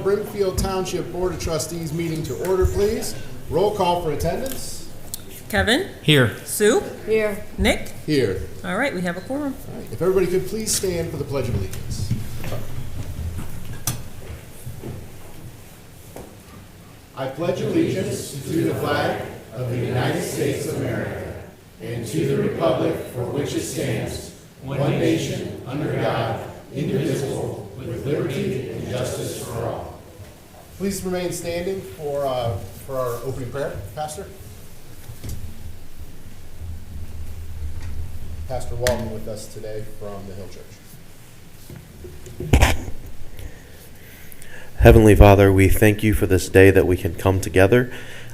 Brimfield Township Board of Trustees meeting to order, please. Roll call for attendance. Kevin? Here. Sue? Here. Nick? Here. All right, we have a quorum. All right. If everybody could please stand for the Pledge of Allegiance. I pledge allegiance to the flag of the United States of America and to the republic for which it stands, one nation, under God, indivisible, with liberty and justice for all. Please remain standing for our opening prayer. Pastor? Pastor Walton with us today from the Hill Church. Heavenly Father, we thank you for this day that we can come together.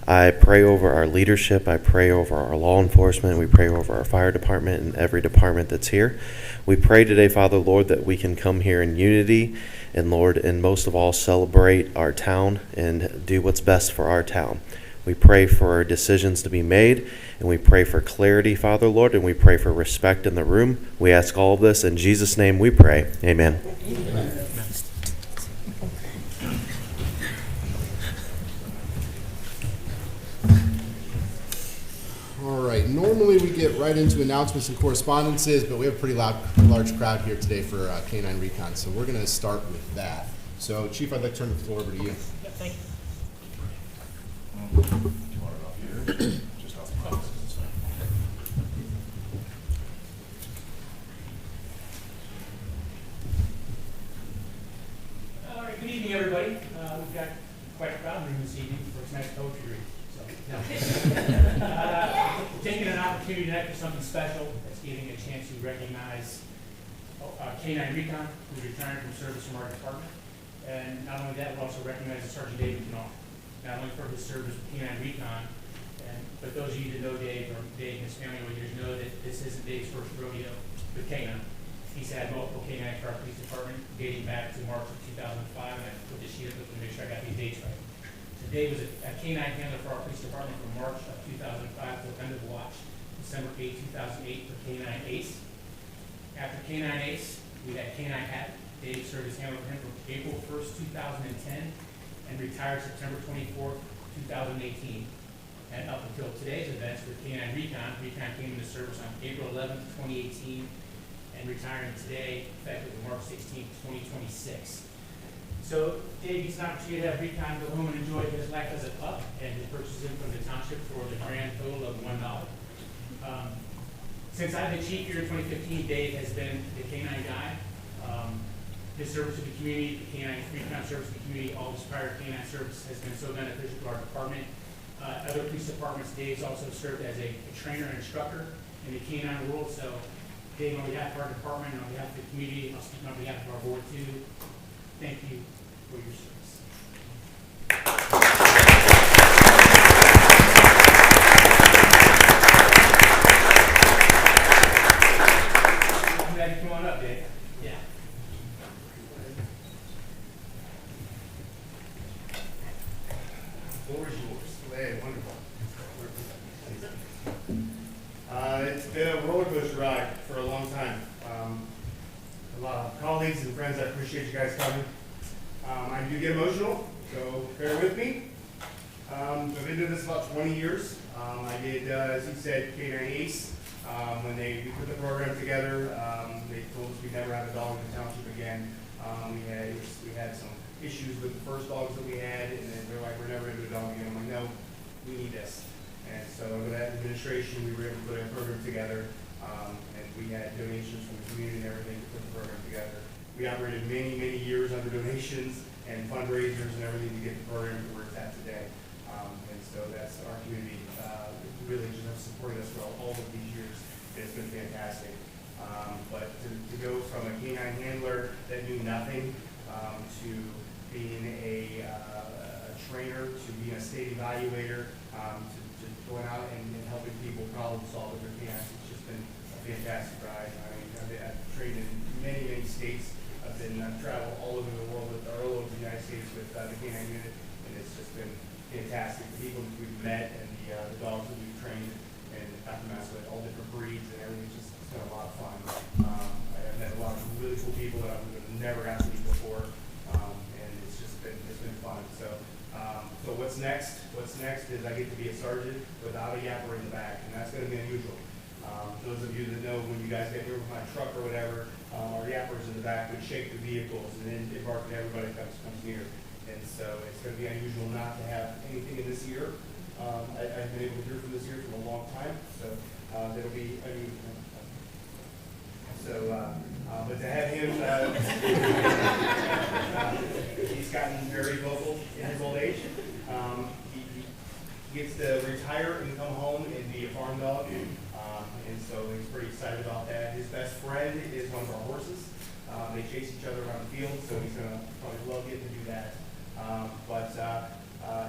I pray over our leadership. I pray over our law enforcement. We pray over our fire department and every department that's here. We pray today, Father, Lord, that we can come here in unity and, Lord, and most of all, celebrate our town and do what's best for our town. We pray for our decisions to be made, and we pray for clarity, Father, Lord, and we pray for respect in the room. We ask all of this in Jesus' name we pray. Amen. Amen. All right, normally we get right into announcements and correspondences, but we have a pretty large crowd here today for K9 Recon, so we're going to start with that. So, Chief, I'd like to turn the floor over to you. Yeah, thank you. All right, good evening, everybody. We've got quite a crowd in this evening for tonight's poetry reading. We're taking an opportunity tonight for something special. That's giving a chance to recognize K9 Recon, who's retiring from service from our department. And not only that, we'll also recognize Sergeant David Canal, not only for his service with K9 Recon, but those of you that know Dave, or Dave and his family over the years, know that this isn't Dave's first rodeo with K9. He's had multiple K9 for our police department dating back to March of 2005, and I put this sheet up to make sure I got these dates right. So Dave was a K9 handler for our police department from March of 2005 till end of watch, December 8, 2008 for K9 Ace. After K9 Ace, we had K9 Hat. Dave served as handler for him from April 1st, 2010 and retired September 24th, 2018. And up until today's events with K9 Recon, Recon came into service on April 11th, 2018 and retiring today, effective March 16th, 2026. So Dave gets an opportunity to have Recon go home and enjoy his life as a pup, and he purchased him from the township for the grand total of $1. Since I've been chief here in 2015, Dave has been the K9 guy. His service to the community, the K9 Recon service to the community, all his prior K9 service has been so beneficial to our department. Other police departments, Dave's also served as a trainer and instructor in the K9 world. So Dave, on behalf of our department and on behalf of the community, I'll speak on behalf of our board too. Thank you for your service. I'm glad you come on up, Dave. Yeah. The floor is yours. Hey, wonderful. It's been a roller coaster ride for a long time. A lot of colleagues and friends, I appreciate you guys coming. I do get emotional, so bear with me. I've been doing this about 20 years. I did, as you said, K9 Ace. When we put the program together, they told us we'd never have a dog in the township again. We had some issues with the first dogs that we had, and then they're like, we're never going to do a dog again. I'm like, no, we need this. And so under that administration, we were able to put a program together, and we had donations from the community and everything to put the program together. We operated many, many years under donations and fundraisers and everything to get the program to where it's at today. And so that's our community really just have supported us for all of these years. It's been fantastic. But to go from a K9 handler that knew nothing to being a trainer, to being a state evaluator, to going out and helping people problem solve with their canines, it's just been a fantastic ride. I mean, I've trained in many, many states. I've traveled all over the world all over the United States with the K9 unit, and it's just been fantastic. The people that we've met and the dogs that we've trained and got to mess with, all different breeds and everything, it's been a lot of fun. I've met a lot of really cool people that I've never got to meet before, and it's been what's next? What's next is I get to be a sergeant without a yapper in the back, and that's going to be unusual. Those of you that know, when you guys get here with my truck or whatever, our yappers in the back would shake the vehicles and then they bark at everybody that comes near. And so it's going to be unusual not to have anything in this year. I've been able to hear from this year for a long time, so that'll be unusual. So, but to have him, he's gotten very vocal in his old age. He gets to retire and come home and be a farm dog. And so he's pretty excited about that. His best friend is one of our horses. They chase each other around the field, so he's going to probably love getting to do that. But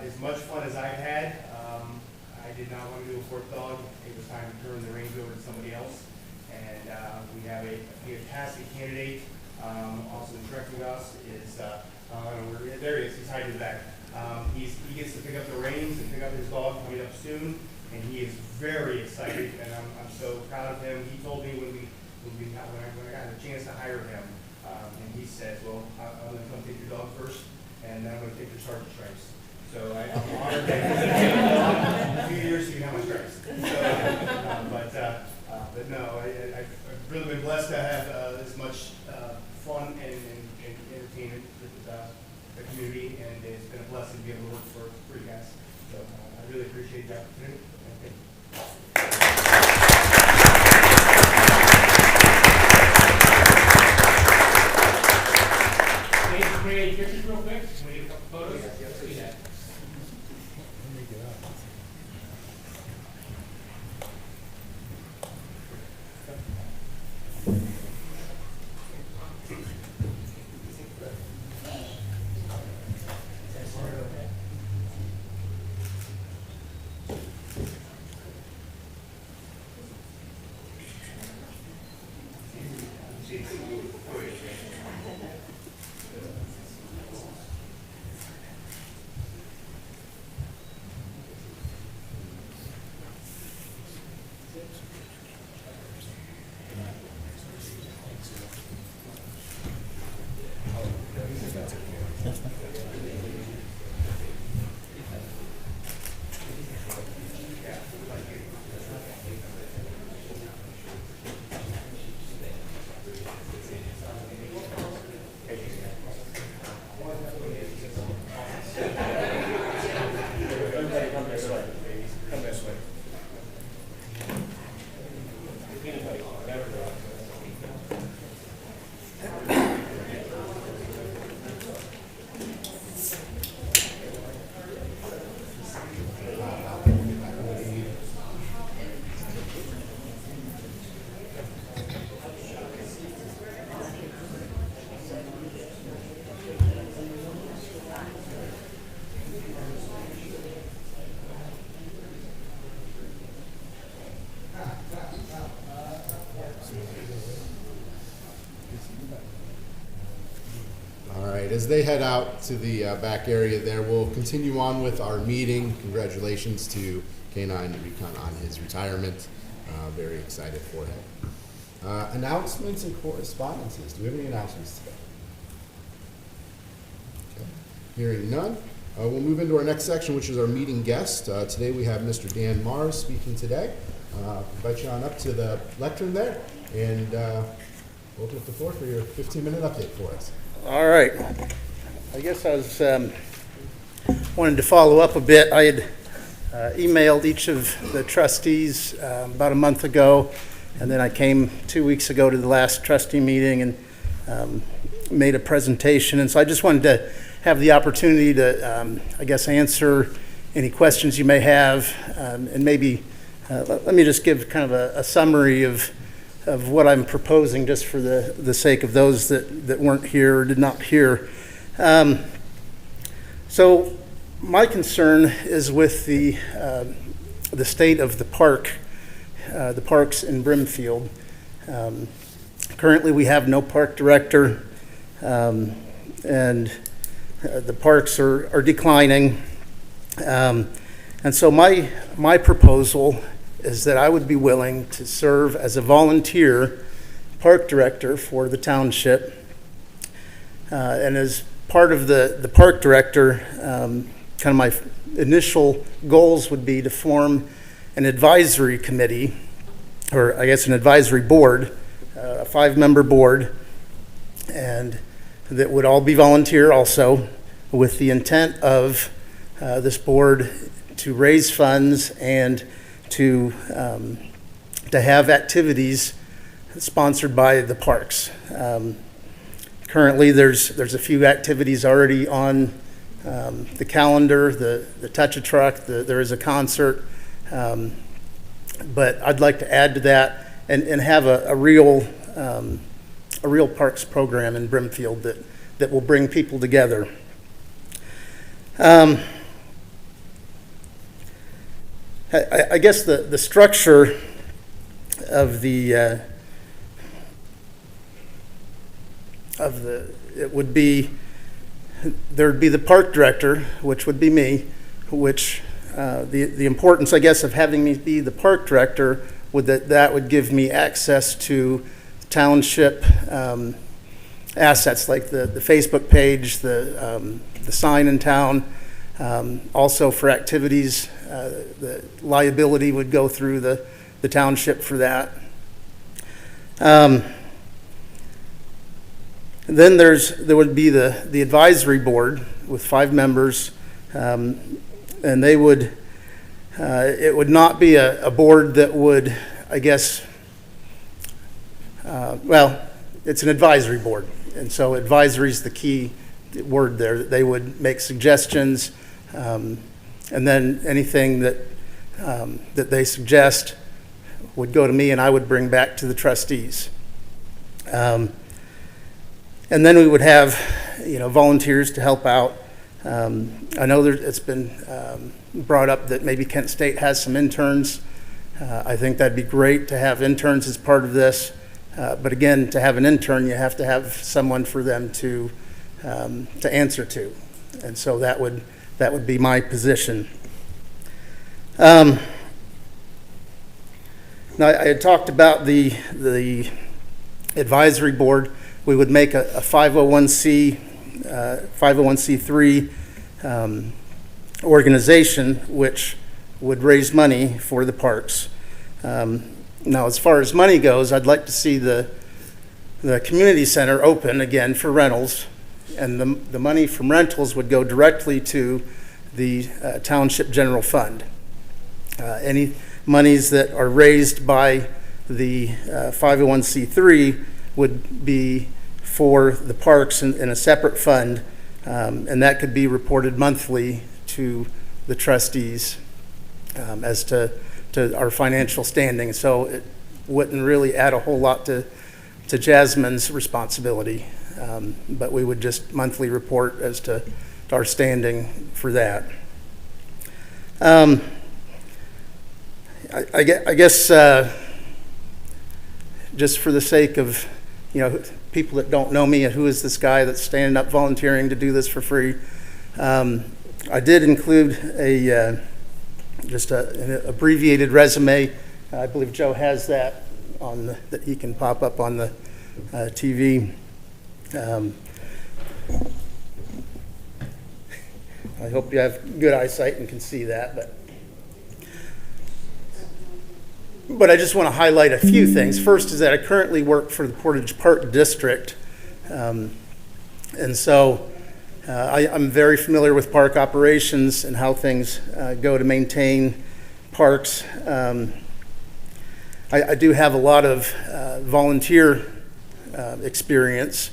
as much fun as I've had, I did not want to do a fourth dog. It was time to turn the reins over to somebody else. And we have a fantastic candidate. Also directing us is, there he is, he's hiding in the back. He gets to pick up the reins and pick up his dog coming up soon. And he is very excited, and I'm so proud of him. He told me when I got a chance to hire him, and he said, "Well, I'm going to come take your dog first, and then I'm going to take your sergeant stripes." So I'm honored that in a few years you can have my stripes. So, but no, I've really been blessed to have this much fun and entertainment with the community, and it's been a blessing to be able to work for you guys. So I really appreciate the opportunity. Create pictures real quick. We need a couple photos. Let's do that. As they head out to the back area there, we'll continue on with our meeting. Congratulations to K9 Recon on his retirement. Very excited for him. Announcements and correspondences. Do we have any announcements today? Okay. Hearing none, we'll move into our next section, which is our meeting guest. Today we have Mr. Dan Mars speaking today. Invite you on up to the lectern there, and we'll open up the floor for your 15-minute update for us. All right. I guess I was wanted to follow up a bit. I had emailed each of the trustees about a month ago, and then I came 2 weeks ago to the last trustee meeting and made a presentation. And so I just wanted to have the opportunity to, I guess, answer any questions you may have, and maybe let me just give kind of a summary of what I'm proposing, just for the sake of those that weren't here or did not hear. So my concern is with the state of the parks in Brimfield. Currently we have no park director, and the parks are declining. And so my proposal is that I would be willing to serve as a volunteer park director for the township. And as part of the park director, kind of my initial goals would be to form an advisory committee, or I guess an advisory board, a 5-member board, and that would all be volunteer also, with the intent of this board to raise funds and to have activities sponsored by the parks. Currently, there's a few activities already on the calendar. The Touch-a-Truck, there is a concert, but I'd like to add to that and have a real parks program in Brimfield that will bring people together. I guess the structure of it would be, there'd be the park director, which would be me, which the importance, I guess, of having me be the park director would that would give me access to township assets like the Facebook page, the sign in town. Also for activities, the liability would go through the township for that. Then there would be the advisory board with 5 members, and they would, it would not be a board that would, I guess, well, it's an advisory board, and so advisory is the key word there. They would make suggestions, and then anything that they suggest would go to me, and I would bring back to the trustees. And then we would have, volunteers to help out. I know it's been brought up that maybe Kent State has some interns. I think that'd be great to have interns as part of this. But again, to have an intern, you have to have someone for them to answer to, and so that would be my position. Now, I had talked about the advisory board. We would make a 501c3 organization, which would raise money for the parks. Now, as far as money goes, I'd like to see the community center open again for rentals, and the money from rentals would go directly to the township general fund. Any monies that are raised by the 501c3 would be for the parks in a separate fund, and that could be reported monthly to the trustees as to our financial standing. So it wouldn't really add a whole lot to Jasmine's responsibility, but we would just monthly report as to our standing for that. I guess just for the sake of people that don't know me and who is this guy that's standing up volunteering to do this for free, I did include just an abbreviated resume. I believe Joe has that that he can pop up on the TV. I hope you have good eyesight and can see that, but I just want to highlight a few things. First is that I currently work for the Portage Park District, and so I'm very familiar with park operations and how things go to maintain parks. I do have a lot of volunteer experience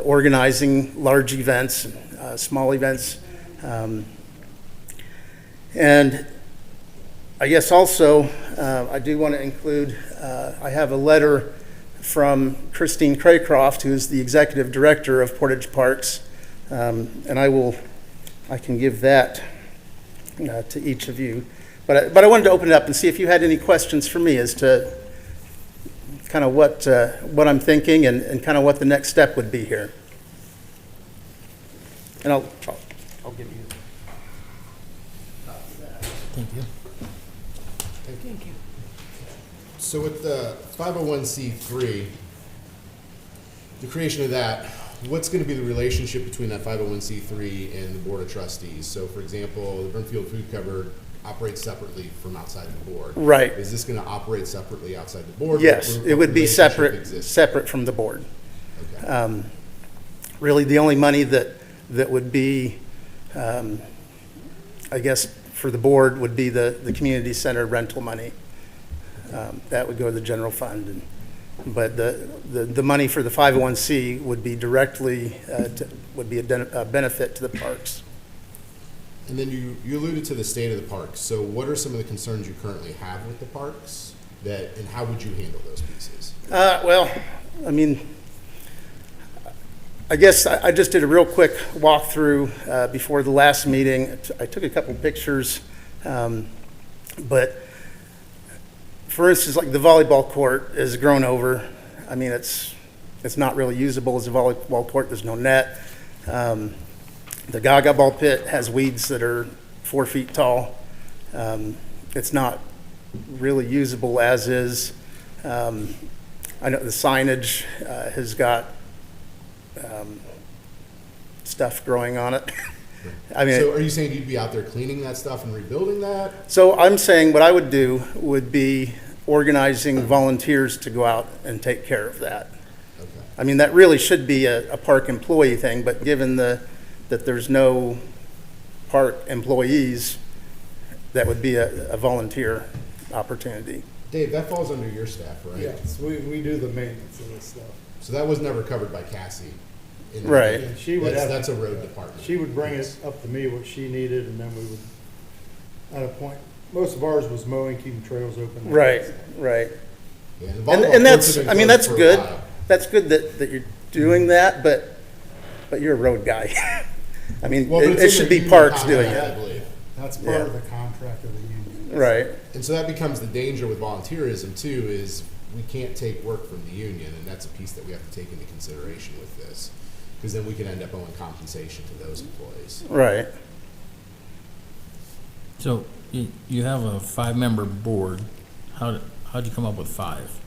organizing large events, small events, and I guess also I do want to include, I have a letter from Christine Craycroft, who is the executive director of Portage Parks, and I can give that to each of you. But I wanted to open it up and see if you had any questions for me as to kind of what I'm thinking and kind of what the next step would be here. And I'll give you. Thank you. Thank you. So with the 501c3, the creation of that, what's going to be the relationship between that 501c3 and the Board of Trustees? So, for example, the Brimfield Food Cupboard operates separately from outside the board. Right. Is this going to operate separately outside the board? Yes, Or it would be relationship separate, exists? separate from the board. Okay. Really, the only money that would be, I guess, for the board would be the community center rental money. That would go to the general fund. But the money for the 501c would be directly, would be a benefit to the parks. And then you alluded to the state of the parks. So what are some of the concerns you currently have with the parks and how would you handle those pieces? Well, I mean, I guess I just did a real quick walkthrough before the last meeting. I took a couple pictures, but for instance, like the volleyball court is grown over. I mean, it's not really usable as a volleyball court. There's no net. The Gaga ball pit has weeds that are 4 feet tall. It's not really usable as is. I know the signage has got stuff growing on it. I mean, So are you saying you'd be out there cleaning that stuff and rebuilding that? so I'm saying what I would do would be organizing volunteers to go out and take care of that. Okay. I mean, that really should be a park employee thing, but given that there's no park employees, that would be a volunteer opportunity. Dave, that falls under your staff, right? Yes, we do the maintenance of this stuff. So that was never covered by Cassie? in the Right. beginning? And she would have. That's a road department. She would bring it up to me what she needed, and then we would, at a point, most of ours was mowing, keeping trails open. Right, right. Yeah, the volleyball And courts that's, have been I mean, closed that's for a good. while. That's good that you're doing that, but you're a road guy. I mean, Well, but it's it in should the be union parks doing contract, I it. believe. That's part Yeah. of the contract of the union. Right, And so that becomes the danger with volunteerism too, is we can't take work from the union, and that's a piece that we have to take into consideration with this. Because then we can end up owing compensation to those employees. right. So you have a 5-member board. How'd you come up with 5?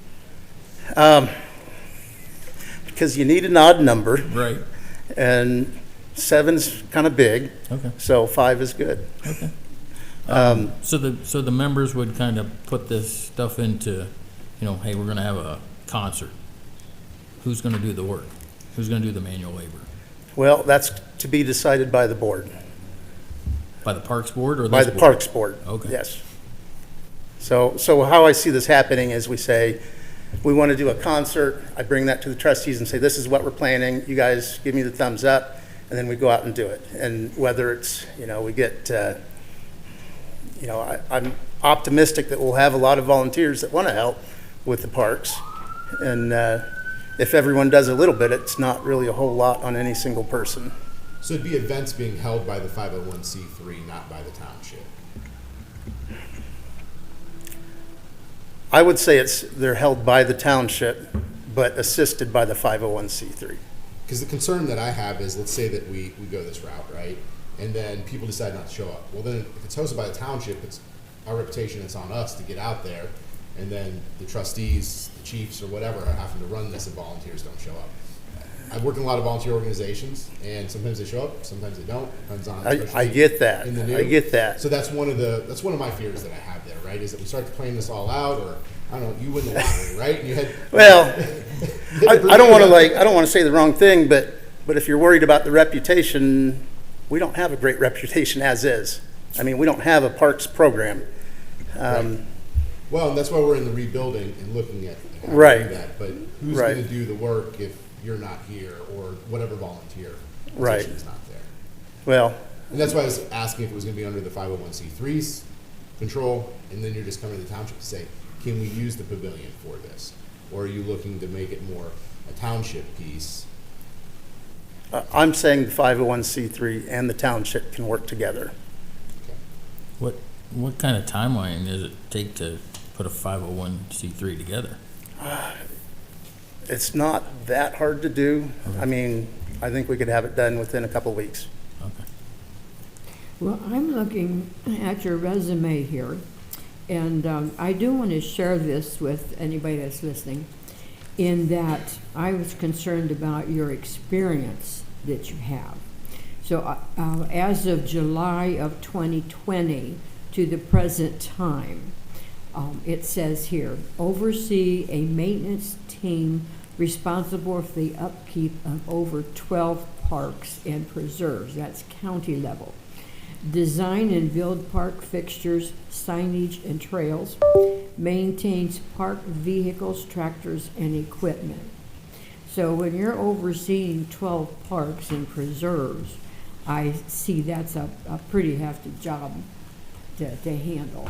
Because you need an odd number, Right. and 7's kind of big, Okay. so 5 is good. Okay. Um, So the members would kind of put this stuff into, hey, we're going to have a concert. Who's going to do the work? Who's going to do the manual labor? Well, that's to be decided by the board, By the Parks Board or this by the board? Parks Board. Okay. Yes. So how I see this happening is we say, we want to do a concert. I bring that to the trustees and say, this is what we're planning. You guys give me the thumbs up, and then we go out and do it. And whether it's, we get, I'm optimistic that we'll have a lot of volunteers that want to help with the parks. And if everyone does a little bit, it's not really a whole lot on any single person. So it'd be events being held by the 501c3, not by the township. I would say they're held by the township, but assisted by the 501c3. Because the concern that I have is, let's say that we go this route, right? And then people decide not to show up. Well, then if it's hosted by the township, it's our reputation, it's on us to get out there. And then the trustees, the chiefs, or whatever are having to run this if volunteers don't show up. I've worked in a lot of volunteer organizations, and sometimes they show up, sometimes they don't. Depends on. I especially get that. in the new. I get that. So that's one of my fears that I have there, right? Is that we start to plan this all out, or I don't know, you win the lottery, right? And you had Well, I don't want to say the wrong thing, but if you're worried about the reputation, we don't have a great reputation as is. I mean, we don't have a parks program. Well, and that's why we're in the rebuilding and looking at how to Right. do that. But who's Right. going to do the work if you're not here, or whatever volunteer Right. position is not there? Well, And that's why I was asking if it was going to be under the 501c3's control, and then you're just coming to the township to say, can we use the pavilion for this? Or are you looking to make it more a township piece? I'm saying the 501c3 and the township can work together. What kind of timeline does it take to put a 501c3 together? It's not that hard to do. Okay. I mean, I think we could have it done within a couple of weeks. Okay. Well, I'm looking at your resume here, and I do want to share this with anybody that's listening. in that I was concerned about your experience that you have. So as of July of 2020 to the present time, it says here, oversee a maintenance team responsible for the upkeep of over 12 parks and preserves. That's county level. Design and build park fixtures, signage, and trails. Maintains park vehicles, tractors, and equipment. So when you're overseeing 12 parks and preserves, I see that's a pretty hefty job to handle.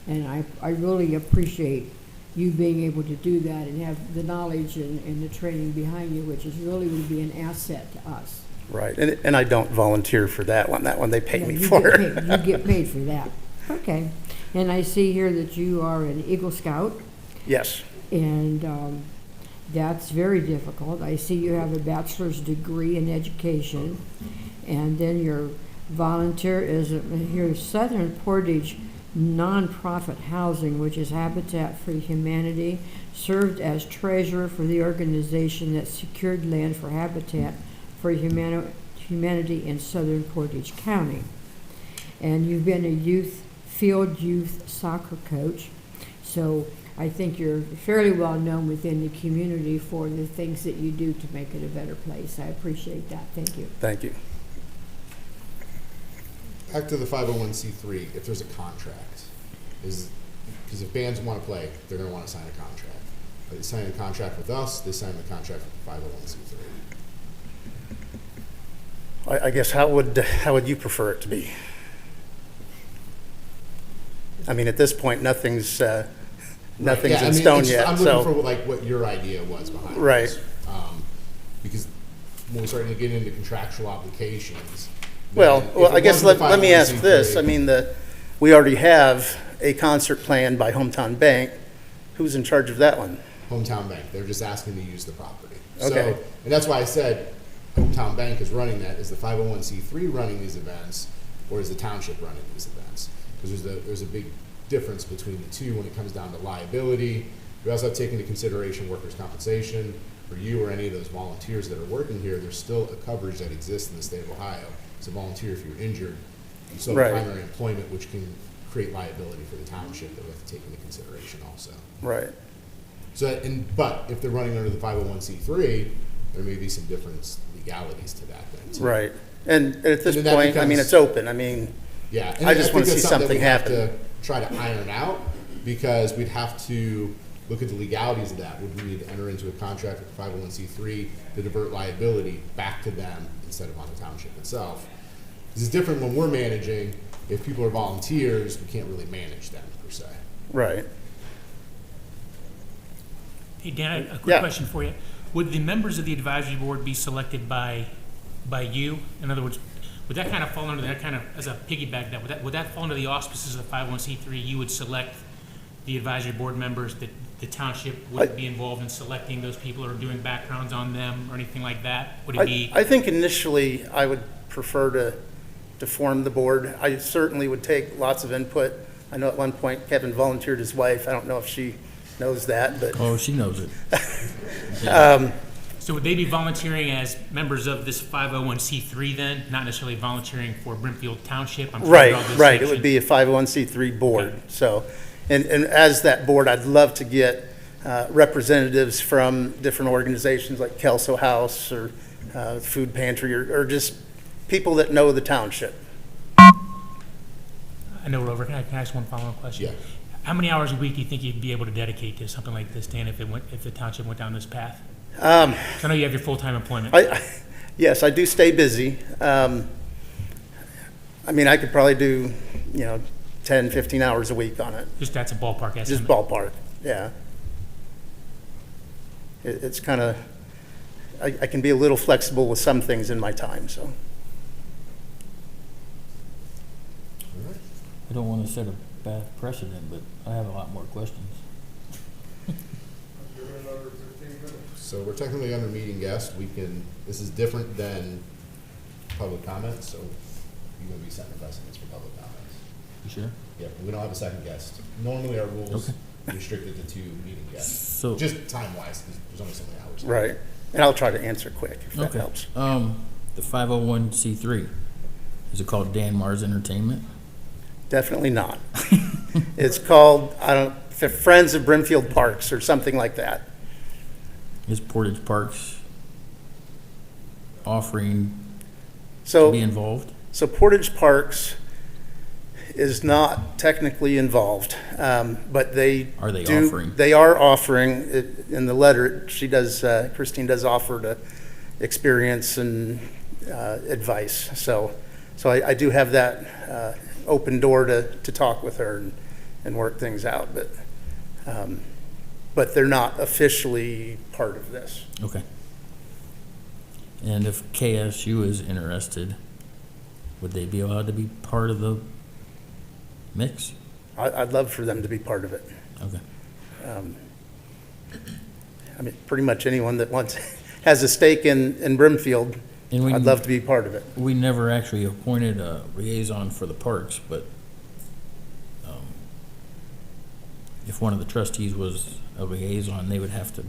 And I really appreciate you being able to do that and have the knowledge and the training behind you, which is really would be an asset to us. Right, and I don't volunteer for that one. That one they pay Yeah, me you for. get paid- You get paid for that. Okay. And I see here that you are an Eagle Scout, Yes, and that's very difficult. I see you have a bachelor's degree in education, and then your volunteer is here, Southern Portage Nonprofit Housing, which is Habitat for Humanity, served as treasurer for the organization that secured land for Habitat for Humanity in Southern Portage County. And you've been a field youth soccer coach, so I think you're fairly well known within the community for the things that you do to make it a better place. I appreciate that. Thank you. thank you. Back to the 501c3, if there's a contract, because if bands want to play, they're going to want to sign a contract. They sign a contract with us, they sign the contract with the 501c3. I guess how would you prefer it to be? I mean, at this point, nothing's Yeah, in stone yet. I'm So looking for what your idea was behind Right. this. Because when we started to get into contractual obligations. Well, then if I it guess wasn't the let me ask this. 501c3 I mean, we already have a concert planned by Hometown Bank. Who's in charge of that one? Hometown Bank, they're just asking to use the property. Okay. So, and that's why I said Hometown Bank is running that. Is the 501c3 running these events, or is the township running these events? Because there's a big difference between the two when it comes down to liability. We also have to take into consideration workers' compensation. For you or any of those volunteers that are working here, there's still a coverage that exists in the state of Ohio. As a volunteer, if you're injured, you still have Right. primary employment, which can create liability for the township that we have to take into consideration also. Right. So, but if they're running under the 501c3, there may be some different legalities to that then too. Right. And at this And then that point, I mean, becomes- it's open. I mean, Yeah. And I just think wanna that's see something that something we have happen. to try to iron out, because we'd have to look at the legalities of that. Would we need to enter into a contract with the 501c3 to divert liability back to them instead of on the township itself? This is different when we're managing. If people are volunteers, we can't really manage them per se. right. Hey, Dan, a quick Yeah. question for you. Would the members of the advisory board be selected by you? In other words, would that kind of fall under that kind of, as a piggyback, would that fall under the auspices of the 501c3? You would select the advisory board members, that the township would be involved in selecting those people or doing backgrounds on them or anything like that? Would it be? I think initially I would prefer to form the board. I certainly would take lots of input. I know at one point Kevin volunteered his wife. I don't know if she knows that, but Oh, she knows it. So would they be volunteering as members of this 501c3 then, not necessarily volunteering for Brimfield Township? I'm trying to draw this right. It distinction. would be a 501c3 board. Okay. So, and as that board, I'd love to get representatives from different organizations like Kelso House or Food Pantry or just people that know the township. I know we're over. Can I ask one follow-up question? Yeah. How many hours a week do you think you'd be able to dedicate to something like this, Dan, if the township went down this path? 'Cause I know you have your full-time employment. Yes, I do stay busy. I mean, I could probably do, 10, 15 hours a week on it. Just that's a ballpark estimate. Just ballpark, yeah. It's kind of, I can be a little flexible with some things in my time, so. I don't want to set a bad precedent, but I have a lot more questions. So we're technically under meeting guest. This is different than public comments, so you're going to be setting the precedents for public comments. You sure? Yeah, we don't have a second guest. Normally our rules Okay. restrict it to 2 meetings yet. So, Just time-wise, because there's only so many hours. Right. And I'll try to answer quick if that okay. helps. The 501c3, is it called Dan Mars Entertainment? Definitely not. It's called, the Friends of Brimfield Parks or something like that. Is Portage Parks offering to So, be involved? so Portage Parks is not technically involved, but they Are they do- offering? They are offering, in the letter, she does, Christine does offer to experience and advice. So I do have that open door to talk with her and work things out, but they're not officially part of this. Okay. And if KSU is interested, would they be allowed to be part of the mix? I'd love for them to be part of it. Okay. I mean, pretty much anyone that has a stake in Brimfield, And we, I'd love to be part of it. we never actually appointed a liaison for the parks, but if one of the trustees was a liaison, they would have to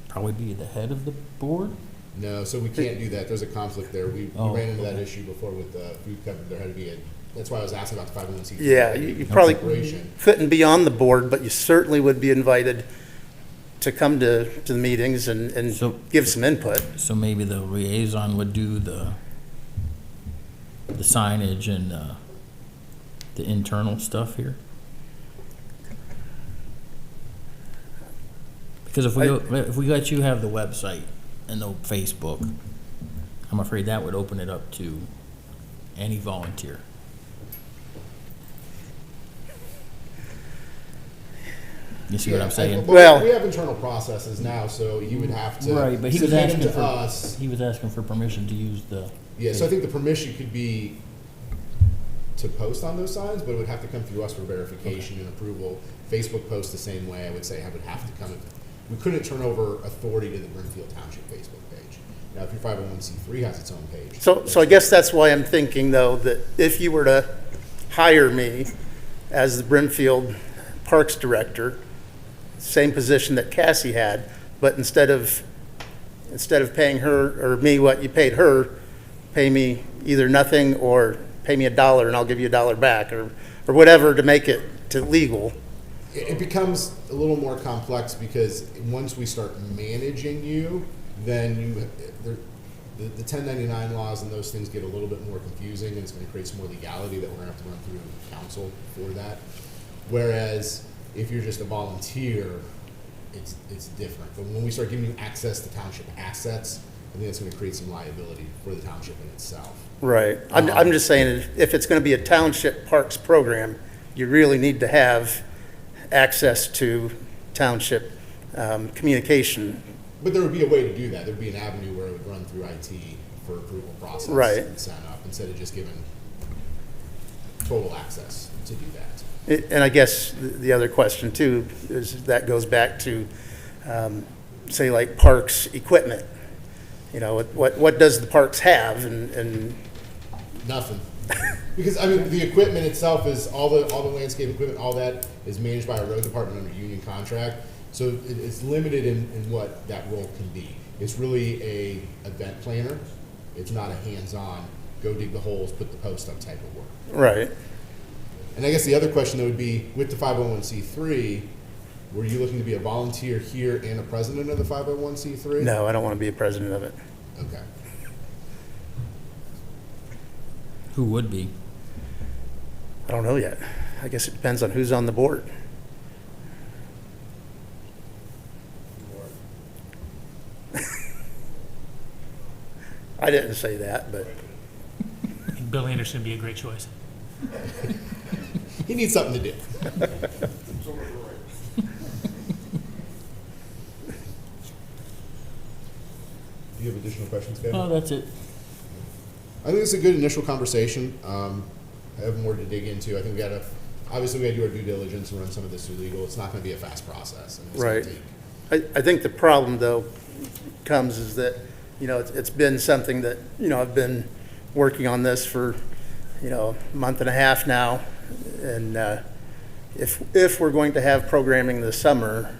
probably be the head of the board? No, so we can't do that. There's a conflict there. We Oh, ran into that okay. issue before with the food company. There had to be that's why I was asking about the 501c3. Yeah, you probably Separation. couldn't be on the board, but you certainly would be invited to come to the meetings and So- give some input. So maybe the liaison would do the signage and the internal stuff here? Because if we let you have the website and the Facebook, I'm afraid that would open it up to any volunteer. You see what I'm saying? Well- we have internal processes now, so you would have to Right, but he was submit them asking to us. he was asking for permission to use the. Yeah, so I think the permission could be to post on those signs, but it would have to come through us for verification and approval. Facebook posts the same way. I would say I would have to come. We couldn't turn over authority to the Brimfield Township Facebook page. Now, if your 501c3 has its own page. So I guess that's why I'm thinking, though, that if you were to hire me as the Brimfield Parks Director, same position that Cassie had, but instead of paying her or me what you paid her, pay me either nothing or pay me $1 and I'll give you $1 back, or whatever to make it to legal. It becomes a little more complex because once we start managing you, then the 1099 laws and those things get a little bit more confusing, and it's going to create some more legality that we're going to have to run through council for that. Whereas if you're just a volunteer, it's different. But when we start giving you access to township assets, I think that's going to create some liability for the township in itself. Right. I'm just saying, if it's going to be a township parks program, you really need to have access to township communication. But there would be a way to do that. There would be an avenue where it would run through IT for approval process Right. and set up, instead of just giving total access to do that. And I guess the other question too is that goes back to, say, like parks equipment. You know, what does the parks have, and Nothing. Because, I mean, the equipment itself is, all the landscape equipment, all that is managed by a road department under union contract. So it's limited in what that role can be. It's really a event planner. It's not a hands-on, go dig the holes, put the post up type of work. right. And I guess the other question though would be, with the 501c3, were you looking to be a volunteer here and a president of the 501c3? No, I don't want to be a president of it. Okay. Who would be? I don't know yet. I guess it depends on who's on the board. I didn't say that, but I think Bill Anderson would be a great choice. He needs something to do. Do you have additional questions, Kevin? Oh, that's it. I think it's a good initial conversation. I have more to dig into. I think we gotta, obviously we gotta do our due diligence and run some of this through legal. It's not gonna be a fast process. I mean, it's gonna Right. take- I think the problem, though, comes is that, you know, it's been something that, you know, I've been working on this for, you know, a month and a half now, and if we're going to have programming this summer,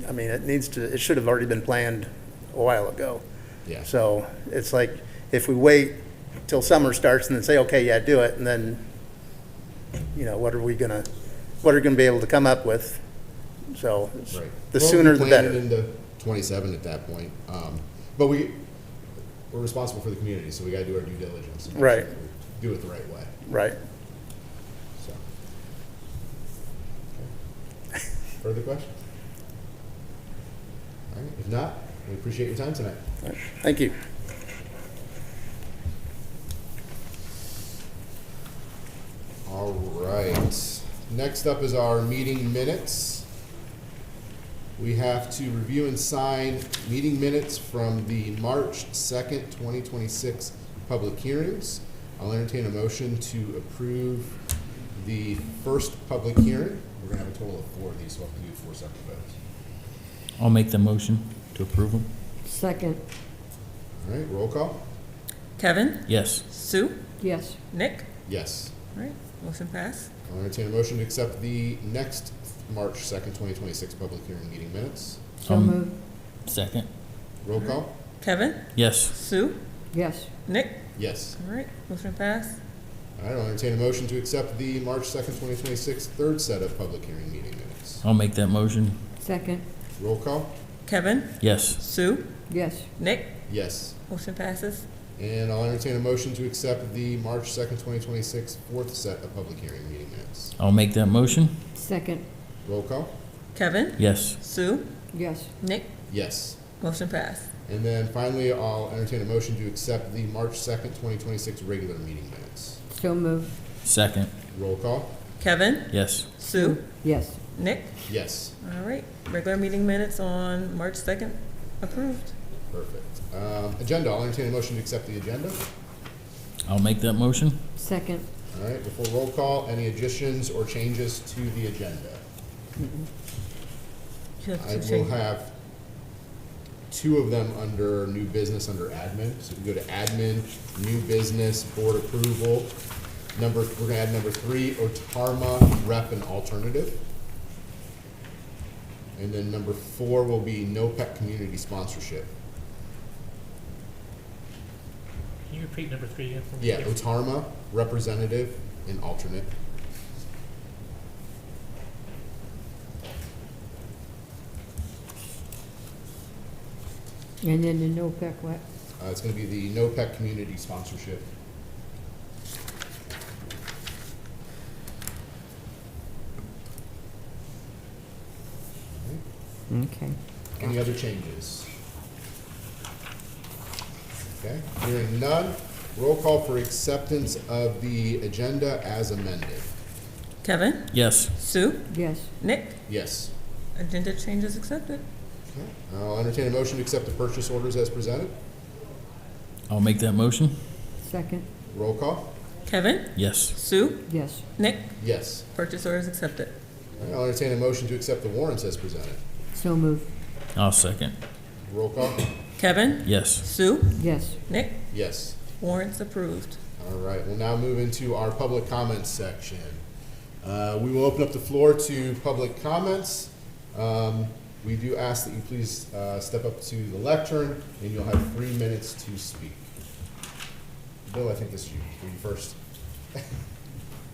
I mean, it should have already been planned a while ago. Yeah. So it's like, if we wait till summer starts and then say, okay, yeah, do it, and then, what are we gonna be able to come up with? So Right. the Well, sooner we the planned better. it into 27 at that point. But we're responsible for the community, so we gotta do our due diligence. and make Right. sure we Do it the right way, Right. so. Okay. Further questions? All right, if not, we appreciate your time tonight. Thank you. All right, next up is our meeting minutes. We have to review and sign meeting minutes from the March 2nd, 2026 public hearings. I'll entertain a motion to approve the first public hearing. We're gonna have a total of 4 of these, so we'll have to do 4 separate votes. I'll make the motion to approve them. Second, All right, roll call? Kevin, Yes. Sue, yes. Nick. Yes. All right, motion passed. I'll entertain a motion to accept the next March 2nd, 2026 public hearing meeting minutes. So moved, Second. Roll call? Kevin, Yes. Sue, yes. Nick. Yes. All right, motion passed. All right, I'll entertain a motion to accept the March 2nd, 2026 third set of public hearing meeting minutes. I'll make that motion. Second, Roll call? Kevin, Yes. Sue, yes. Nick. Yes. Motion passes. And I'll entertain a motion to accept the March 2nd, 2026 fourth set of public hearing meeting minutes. I'll make that motion. Second, Roll call? Kevin, Yes. Sue, yes. Nick. Yes. Motion passed. And then finally, I'll entertain a motion to accept the March 2nd, 2026 regular meeting minutes. So moved, Second. Roll call? Kevin, Yes. Sue, yes. Nick. Yes. All right, regular meeting minutes on March 2nd approved. Perfect. Agenda, I'll entertain a motion to accept the agenda. I'll make that motion. Second, All right, before roll call, any additions or changes to the agenda? You have I to will change- have 2 of them under new business, under admin. So we go to admin, new business, board approval. We're gonna add number 3, Otarma, rep and alternative. And then number 4 will be NOPEC community sponsorship. Can you repeat number 3 again for me? Yeah, Otarma, representative and alternate. and then the NOPEC what? It's gonna be the NOPEC community sponsorship. Okay. Any other changes? Okay, hearing none, roll call for acceptance of the agenda as amended. Kevin, Yes. Sue, Yes, Nick. Yes. Agenda changes accepted. Okay. I'll entertain a motion to accept the purchase orders as presented. I'll make that motion. second, Roll call? Kevin, Yes. Sue, yes. Nick. Yes. Purchase orders accepted. All right, I'll entertain a motion to accept the warrants as presented. So moved, I'll second. Roll call? Kevin, Yes. Sue, yes. Nick. Yes. Warrants approved. All right, we'll now move into our public comments section. We will open up the floor to public comments. We do ask that you please step up to the lectern, and you'll have 3 minutes to speak. Bill, I think this is you. Were you first?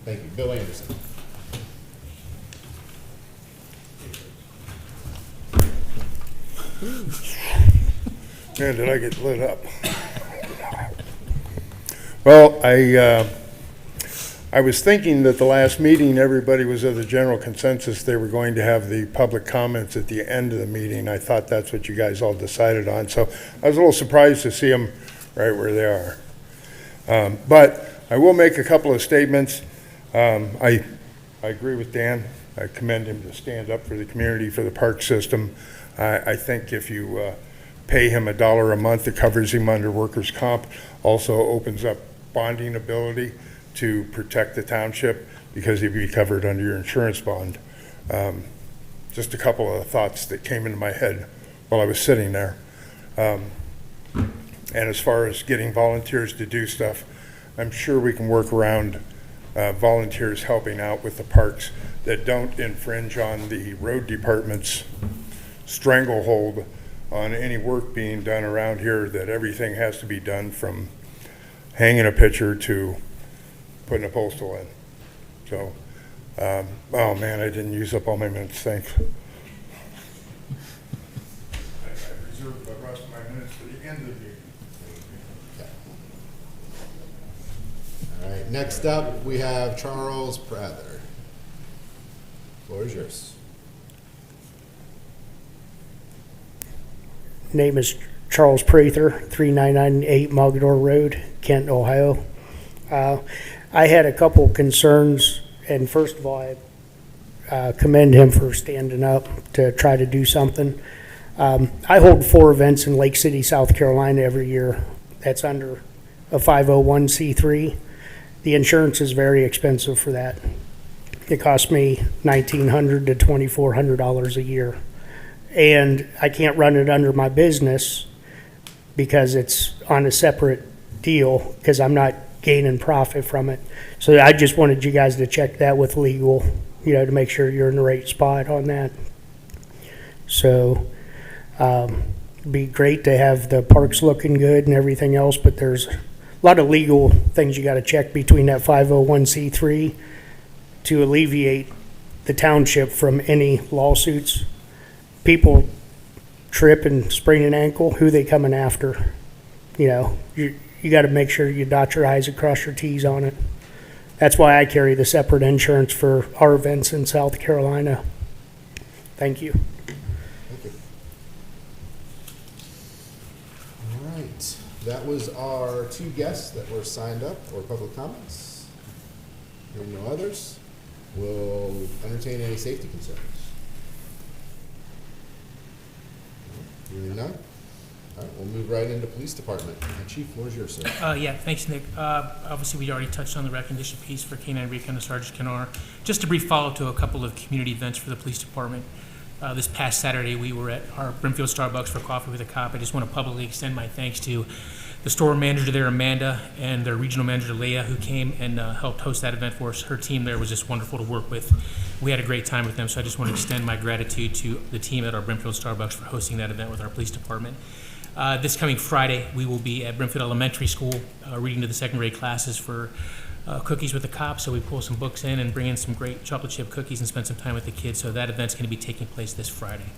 Thank you. Bill Anderson. Man, did I get lit up. Well, I was thinking that the last meeting, everybody was of the general consensus they were going to have the public comments at the end of the meeting. I thought that's what you guys all decided on, so I was a little surprised to see them right where they are. But I will make a couple of statements. I agree with Dan. I commend him to stand up for the community, for the park system. I think if you pay him $1 a month, it covers him under workers' comp, also opens up bonding ability to protect the township because he'd be covered under your insurance bond. Just a couple of thoughts that came into my head while I was sitting there. And as far as getting volunteers to do stuff, I'm sure we can work around volunteers helping out with the parks that don't infringe on the road department's stranglehold on any work being done around here, that everything has to be done from hanging a picture to putting a postal in. So, oh man, I didn't use up all my minutes, thanks. I reserved the rest of my minutes for the end of the meeting. All right, next up, we have Charles Prather. Floor is yours. Name is Charles Prather, 3998 Mogador Road, Kent, Ohio. I had a couple concerns, and first of all, I commend him for standing up to try to do something. I hold 4 events in Lake City, South Carolina every year. That's under a 501c3. The insurance is very expensive for that. It costs me $1,900 to $2,400 a year. And I can't run it under my business because it's on a separate deal because I'm not gaining profit from it. So I just wanted you guys to check that with legal, to make sure you're in the right spot on that. So it'd be great to have the parks looking good and everything else, but there's a lot of legal things you got to check between that 501c3 to alleviate the township from any lawsuits. People trip and sprain an ankle, who they coming after? You got to make sure you dot your I's and cross your T's on it. That's why I carry the separate insurance for our events in South Carolina. Thank you. Thank you. All right, that was our 2 guests that were signed up for public comments. Hearing no others, we'll entertain any safety concerns. Hearing none. All right, we'll move right into police department. Chief, floor is yours, sir. Yeah, thanks, Nick. Obviously, we already touched on the recognition piece for K-9 Recon and Sergeant Kennar. Just a brief follow-up to a couple of community events for the police department. This past Saturday, we were at our Brimfield Starbucks for Coffee with a Cop. I just want to publicly extend my thanks to the store manager there, Amanda, and their regional manager, Leah, who came and helped host that event for us. Her team there was just wonderful to work with. We had a great time with them, so I just want to extend my gratitude to the team at our Brimfield Starbucks for hosting that event with our police department. This coming Friday, we will be at Brimfield Elementary School reading to the second grade classes for Cookies with the Cops. So we pull some books in and bring in some great chocolate chip cookies and spend some time with the kids. So that event's going to be taking place this Friday.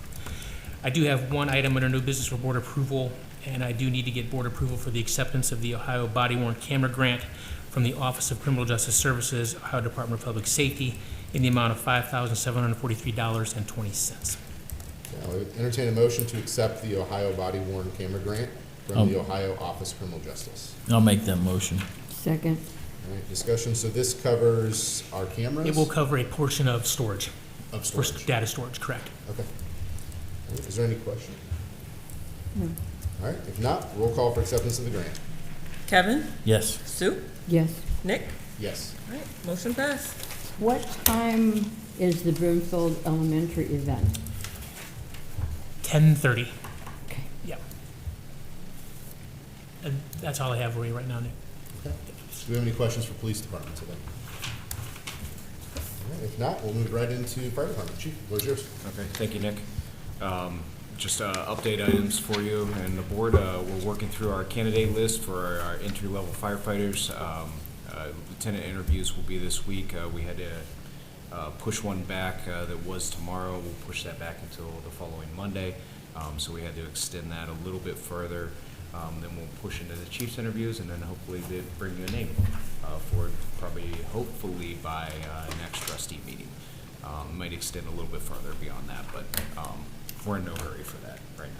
I do have one item under new business for board approval, and I do need to get board approval for the acceptance of the Ohio Body-Worn Camera Grant from the Office of Criminal Justice Services, Ohio Department of Public Safety, in the amount of $5,743.20. I would entertain a motion to accept the Ohio Body-Worn Camera Grant from the Ohio Office of Criminal Justice. I'll make that motion. Second. All right, discussion. So this covers our cameras? It will cover a portion of storage, Of for storage. data storage, correct. Okay. All right, is there any question? No. All right, if not, roll call for acceptance of the grant. Kevin? Yes. Sue? Yes. Nick? Yes. All right, motion passed. What time is the Brimfield Elementary event? 10:30. Okay. Yep. And that's all I have for you right now, Nick. Okay. Do we have any questions for police department today? All right, if not, we'll move right into fire department. Chief, where's yours? Okay, thank you, Nick. Just update items for you and the board. We're working through our candidate list for our entry-level firefighters. Lieutenant interviews will be this week. We had to push one back that was tomorrow. We'll push that back until the following Monday. So we had to extend that a little bit further. Then we'll push into the chief's interviews, and then hopefully they bring you a name for hopefully by next trustee meeting. Might extend a little bit further beyond that, but we're in no hurry for that right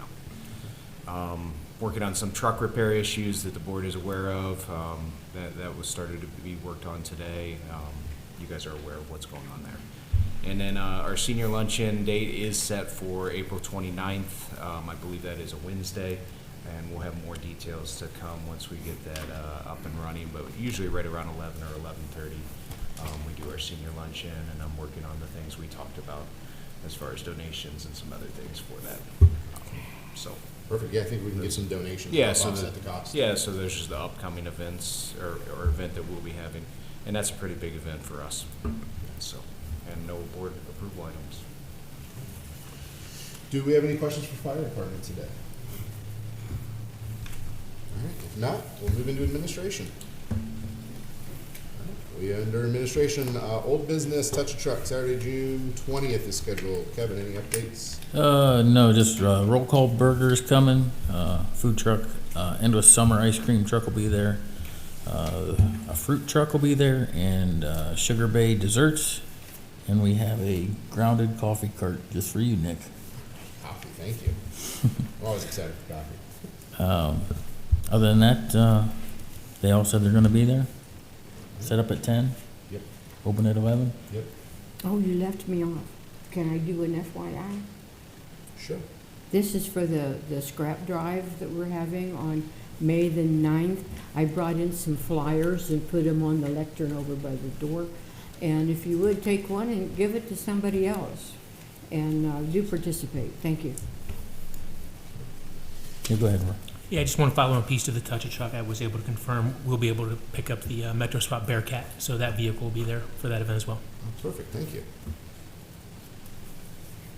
now. Working on some truck repair issues that the board is aware of. That was started to be worked on today. You guys are aware of what's going on there. And then our senior luncheon date is set for April 29th. I believe that is a Wednesday, and we'll have more details to come once we get that up and running, but usually right around 11 or 11:30 we do our senior luncheon, and I'm working on the things we talked about as far as donations and some other things for that. So. Perfect. Yeah, I think we can get some donations to Yeah, so offset the cost. yeah, so there's just the upcoming events or event that we'll be having, and that's a pretty big event for us. So and no board approval items. Do we have any questions for fire department today? All right, if not, we'll move into administration. All right, we under administration, old business, touch a truck, Saturday, June 20th is scheduled. Kevin, any updates? No, just roll call burgers coming, food truck, endless summer ice cream truck will be there. A fruit truck will be there, and Sugar Bay desserts, and we have a grounded coffee cart just for you, Nick. Coffee, thank you. I'm always excited for coffee. Other than that, they all said they're gonna be there. Set up at 10, Yep, open at 11. yep, Oh, you left me off. Can I do an FYI? sure. This is for the scrap drive that we're having on May the 9th. I brought in some flyers and put them on the lectern over by the door. And if you would, take one and give it to somebody else. And do participate. Thank you. Yeah, go ahead, Roy. Yeah, I just want to follow a piece to the touch a truck. I was able to confirm we'll be able to pick up the Metro Spot Bearcat, so that vehicle will be there for that event as well. Oh, perfect, thank you.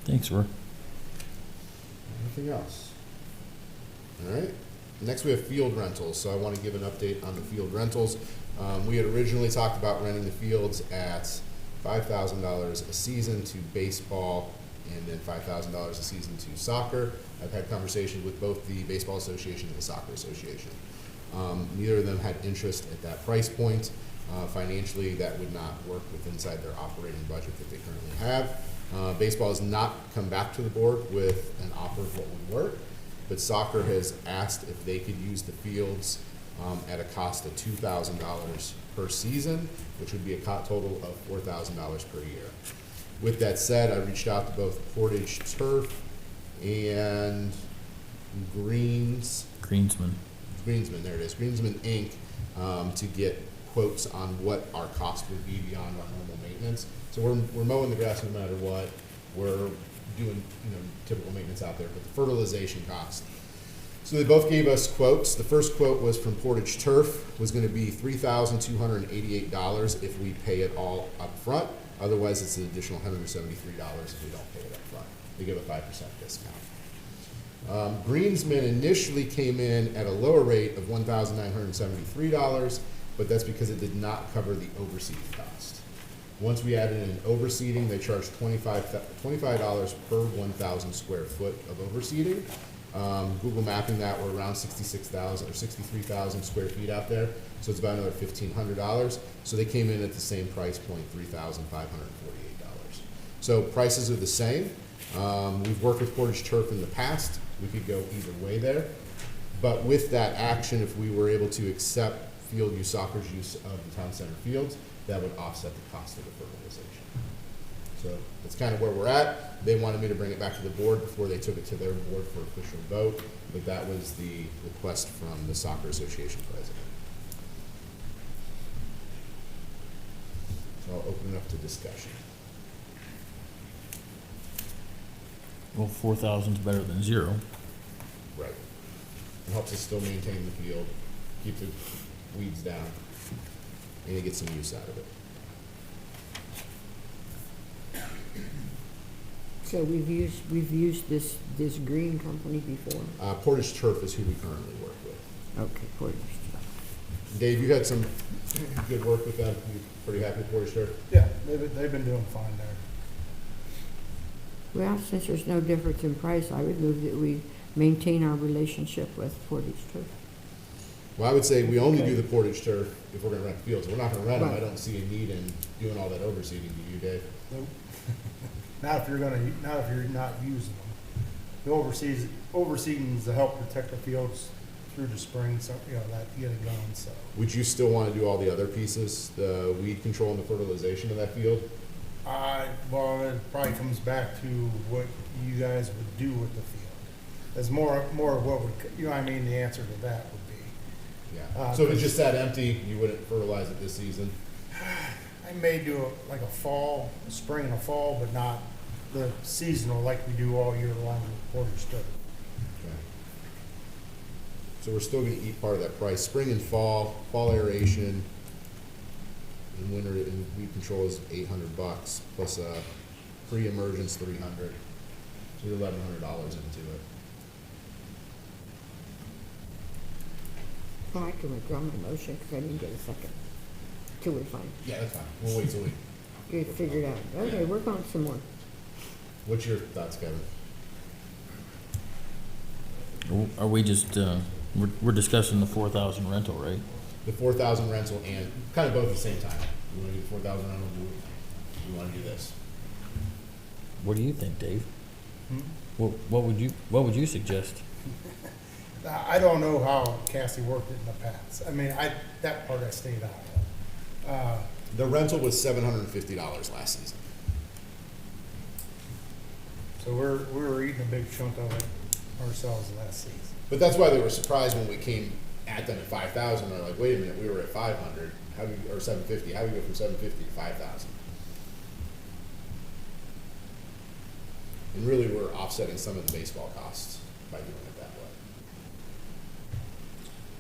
Thanks, Roy. Anything else? All right. Next, we have field rentals. So I want to give an update on the field rentals. We had originally talked about renting the fields at $5,000 a season to baseball and then $5,000 a season to soccer. I've had conversations with both the Baseball Association and the Soccer Association. Neither of them had interest at that price point. Financially, that would not work inside their operating budget that they currently have. Baseball has not come back to the board with an offer of what would work, but soccer has asked if they could use the fields at a cost of $2,000 per season, which would be a total of $4,000 per year. With that said, I reached out to both Portage Turf and Greensman, there it is, Greensman Inc., to get quotes on what our cost would be beyond our normal maintenance. So we're mowing the grass no matter what. We're doing typical maintenance out there, but the fertilization cost. So they both gave us quotes. The first quote was from Portage Turf, was going to be $3,288 if we pay it all up front. Otherwise, it's an additional $173 if we don't pay it up front. They give a 5% discount. Greensman initially came in at a lower rate of $1,973, but that's because it did not cover the overseeding cost. Once we added in overseeding, they charged $25 per 1,000 square foot of overseeding. Google mapping that, we're around 66,000 or 63,000 square feet out there, so it's about another $1,500. So they came in at the same price point, $3,548. So prices are the same. We've worked with Portage Turf in the past. We could go either way there. But with that action, if we were able to accept field use, soccer's use of the town center fields, that would offset the cost of the fertilization. So that's kind of where we're at. They wanted me to bring it back to the board before they took it to their board for official vote, but that was the request from the Soccer Association president. So I'll open it up to discussion. Well, 4,000's better than 0. Right. It helps us still maintain the field, keep the weeds down, and you get some use out of it. So we've used this green company before. Portage Turf is who we currently work with. Okay, Portage. Dave, you had some good work with them. You pretty happy with Portage Turf? Yeah, they've been doing fine there. Well, since there's no difference in price, I would move that we maintain our relationship with Portage Turf. Well, I would say we only Okay. do the Portage Turf if we're gonna rent the fields. We're not gonna rent them. I Right. don't see a need in doing all that overseeding. Do you, Dave? Nope. Not if you're not using them. The overseeding is to help protect the fields through the spring, so, that to get it going, so. Would you still wanna do all the other pieces, the weed control and the fertilization of that field? Well, it probably comes back to what you guys would do with the field. That's more of what would, the answer to that would be. Yeah. So if it's just sat empty, you wouldn't fertilize it this season? I may do a spring and a fall, but not the seasonal like we do all year long with Portage Turf. Okay. So we're still gonna eat part of that price. Spring and fall aeration, and winter and weed control is $800 plus a pre-emergence 300. So you're $1,100 into it. Oh, I can withdraw my motion because I didn't get a second. Till we're fine. Yeah, that's fine. We'll wait till we. You figured out. Okay, work on it some more. What's your thoughts, Kevin? Are we just, we're discussing the 4,000 rental, right? The 4,000 rental and kind of both at the same time. You want to do the 4,000 rental? You want to do this? What do you think, Dave? What would you suggest? I don't know how Cassie worked it in the past. I mean, that part I stayed out of. The rental was $750 last season. So we were eating a big chunk of it ourselves last season. But that's why they were surprised when we came at them at 5,000. They're like, wait a minute, we were at 500, or 750. How do we go from 750 to 5,000? And really, we're offsetting some of the baseball costs by doing it that way.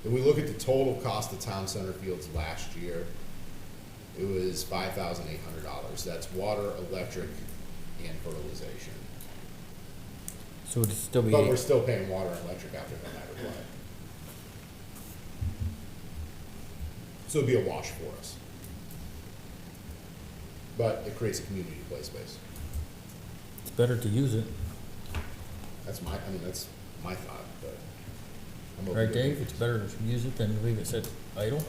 If we look at the total cost of town center fields last year, it was $5,800. That's water, electric, and fertilization. So it'd still be, But we're still paying water and electric out there no matter what. So it'd be a wash for us. But it creates a community play space. it's better to use it. That's my thought, but I'm open Right, to Dave? It's better to use it than leave it sit idle?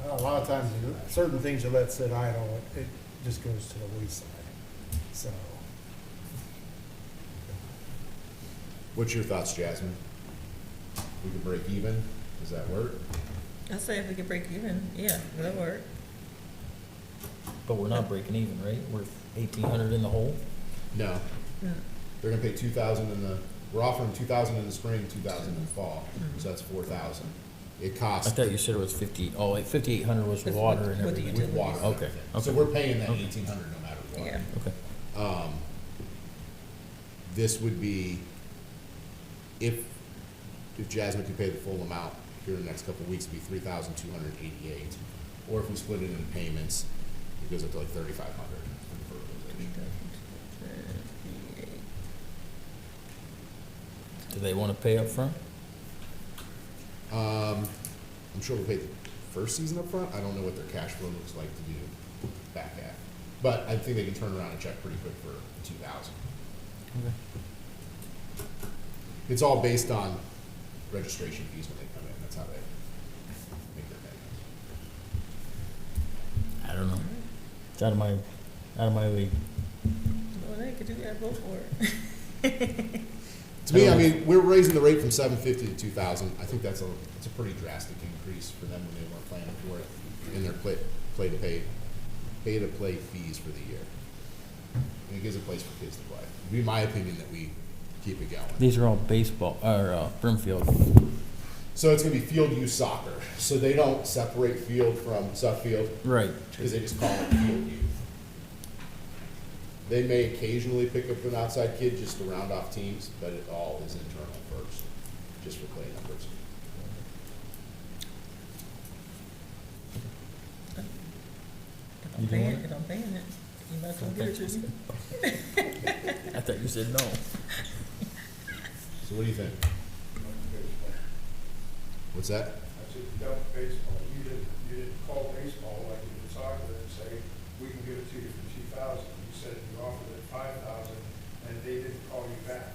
Well, a lot of times, certain things you let sit idle, it just goes to the wayside. So, What's your thoughts, Jasmine? We can break even? Does that work? I say if we could break even, yeah, that'll work. But we're not breaking even, right? We're 1,800 in the hole? No. No. They're gonna pay 2,000 we're offering 2,000 in the spring, 2,000 in the fall, so that's 4,000. It I costs. thought you said it was 5,800 was with water and With the everything. With water. Okay, So okay. we're paying that Okay. 1,800 no matter what. Yeah. Okay. This would be, if Jasmine could pay the full amount here in the next couple of weeks, it'd be 3,288. Or if we split it into payments, it goes up to like 3,500 for fertilization. Do they want to pay up front? I'm sure we'll pay the first season up front. I don't know what their cash flow looks like to do back half. But I think they can turn around and check pretty quick for 2,000. Okay. It's all based on registration fees when they come in. That's how they make their payments. I don't know. It's out of my league. Well, they could do that, vote for it. To me, I mean, we're raising the rate from 750 to 2,000. I think it's a pretty drastic increase for them when they weren't planning for it in their pay to play fees for the year. And it gives a place for kids to play. It'd be my opinion that we keep it going. These are all baseball, or Brimfield. So it's gonna be field use soccer. So they don't separate field from subfield Right. because they just call it field youth. They may occasionally pick up an outside kid just to round off teams, but it all is internal first, just for play numbers. You doing it? If I'm paying it, you might as well give it to me. I thought you said no. So what do you think? What's that? I said, you got baseball, you didn't call baseball like you did soccer and say, we can give it to you for 2,000. You said you offered it 5,000 and they didn't call you back.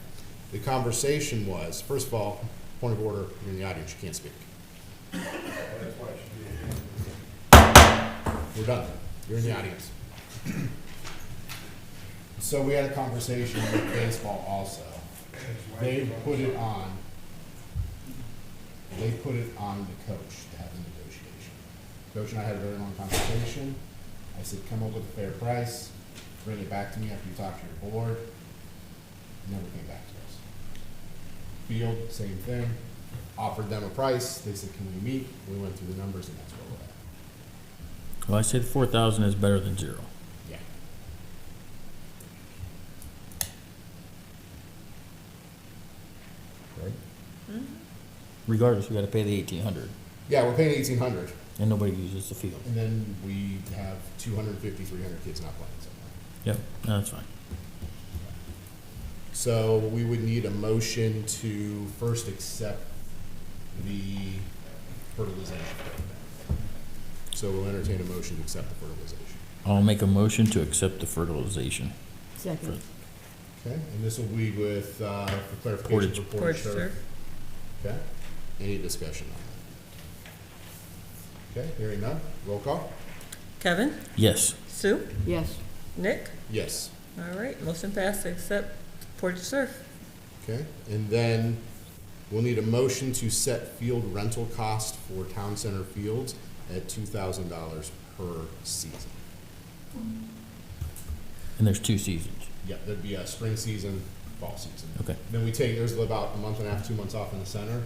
The conversation was, first of all, point of order, you're in the audience, you can't speak. Well, that's why it should be. We're done. You're in the audience. So we had a conversation with baseball also. They put it on the coach to have the negotiation. Coach and I had a very long conversation. I said, come up with a fair price, bring it back to me after you talk to your board. Never came back to us. Field, same thing. Offered them a price. They said, can we meet? We went through the numbers and that's where we're at. Well, I said 4,000 is better than 0. Yeah. Right? Regardless, we got to pay the 1,800. Yeah, we're paying 1,800. And nobody uses the field. And then we have 250, 300 kids not playing somewhere. Yep, no, that's fine. So we would need a motion to first accept the fertilization program. So we'll entertain a motion to accept the fertilization. I'll make a motion to accept the fertilization. Second. Okay, and this will be with, for clarification, Portage. for Portage Turf. Turf. Okay, any discussion on that? Okay, hearing none, roll call? Kevin, Yes. Sue, Yes. Nick. Yes. All right, motion passed to accept Portage Surf. Okay, and then we'll need a motion to set field rental cost for town center fields at $2,000 per season. And there's 2 seasons. Yeah, there'd be a spring season, fall season. Okay. Then there's about a month and a half, 2 months off in the center,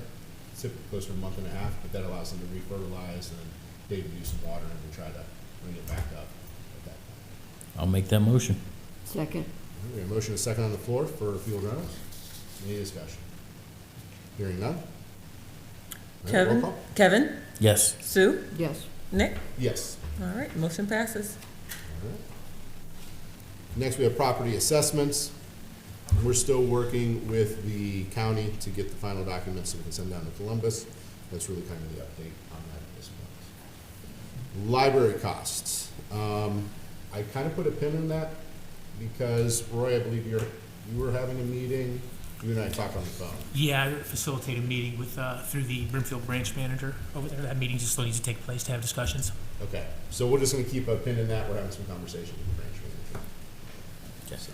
typically close to a month and a half, but that allows them to refertilize and then they can do some water and then try to bring it back up at that point. I'll make that motion. Second. We have a motion and a second on the floor for field rentals. Any discussion? Hearing none? All right, roll Kevin, call? Kevin, Yes. Sue, Yes. Nick. Yes. All right, motion passes. Next, we have property assessments. We're still working with the county to get the final documents so we can send down to Columbus. That's really kind of the update on that at this point. Library costs. I kind of put a pin in that because, Roy, I believe you were having a meeting. You and I talked on the phone. Yeah, I facilitate a meeting with, through the Brimfield branch manager over there. That meeting just still needs to take place to have discussions. Okay, so we're just gonna keep a pin in that. We're having some conversation with the branch manager. Yes.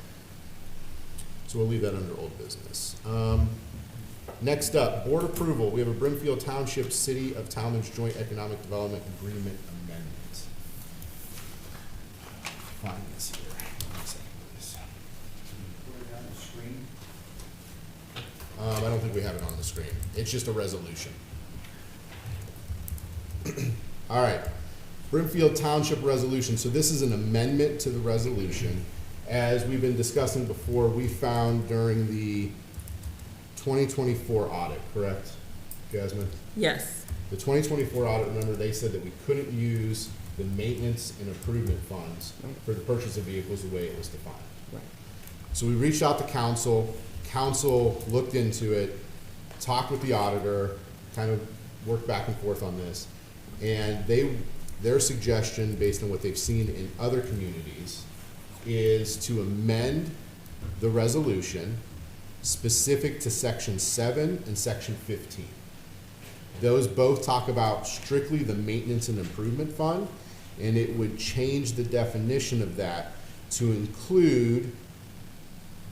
So we'll leave that under old business. Next up, board approval. We have a Brimfield Township City of Talmadge Joint Economic Development Agreement amendment. Find this here. One second, please. I don't think we have it on the screen. It's just a resolution. All right, Brimfield Township resolution. So this is an amendment to the resolution. As we've been discussing before, we found during the 2024 audit, correct, Jasmine? Yes. The 2024 audit, remember, they said that we couldn't use the maintenance and improvement funds for the purchase of vehicles the way it was defined. Right. So we reached out to council. Council looked into it, talked with the auditor, kind of worked back and forth on this. And their suggestion, based on what they've seen in other communities, is to amend the resolution specific to section 7 and section 15. Those both talk about strictly the maintenance and improvement fund, and it would change the definition of that to include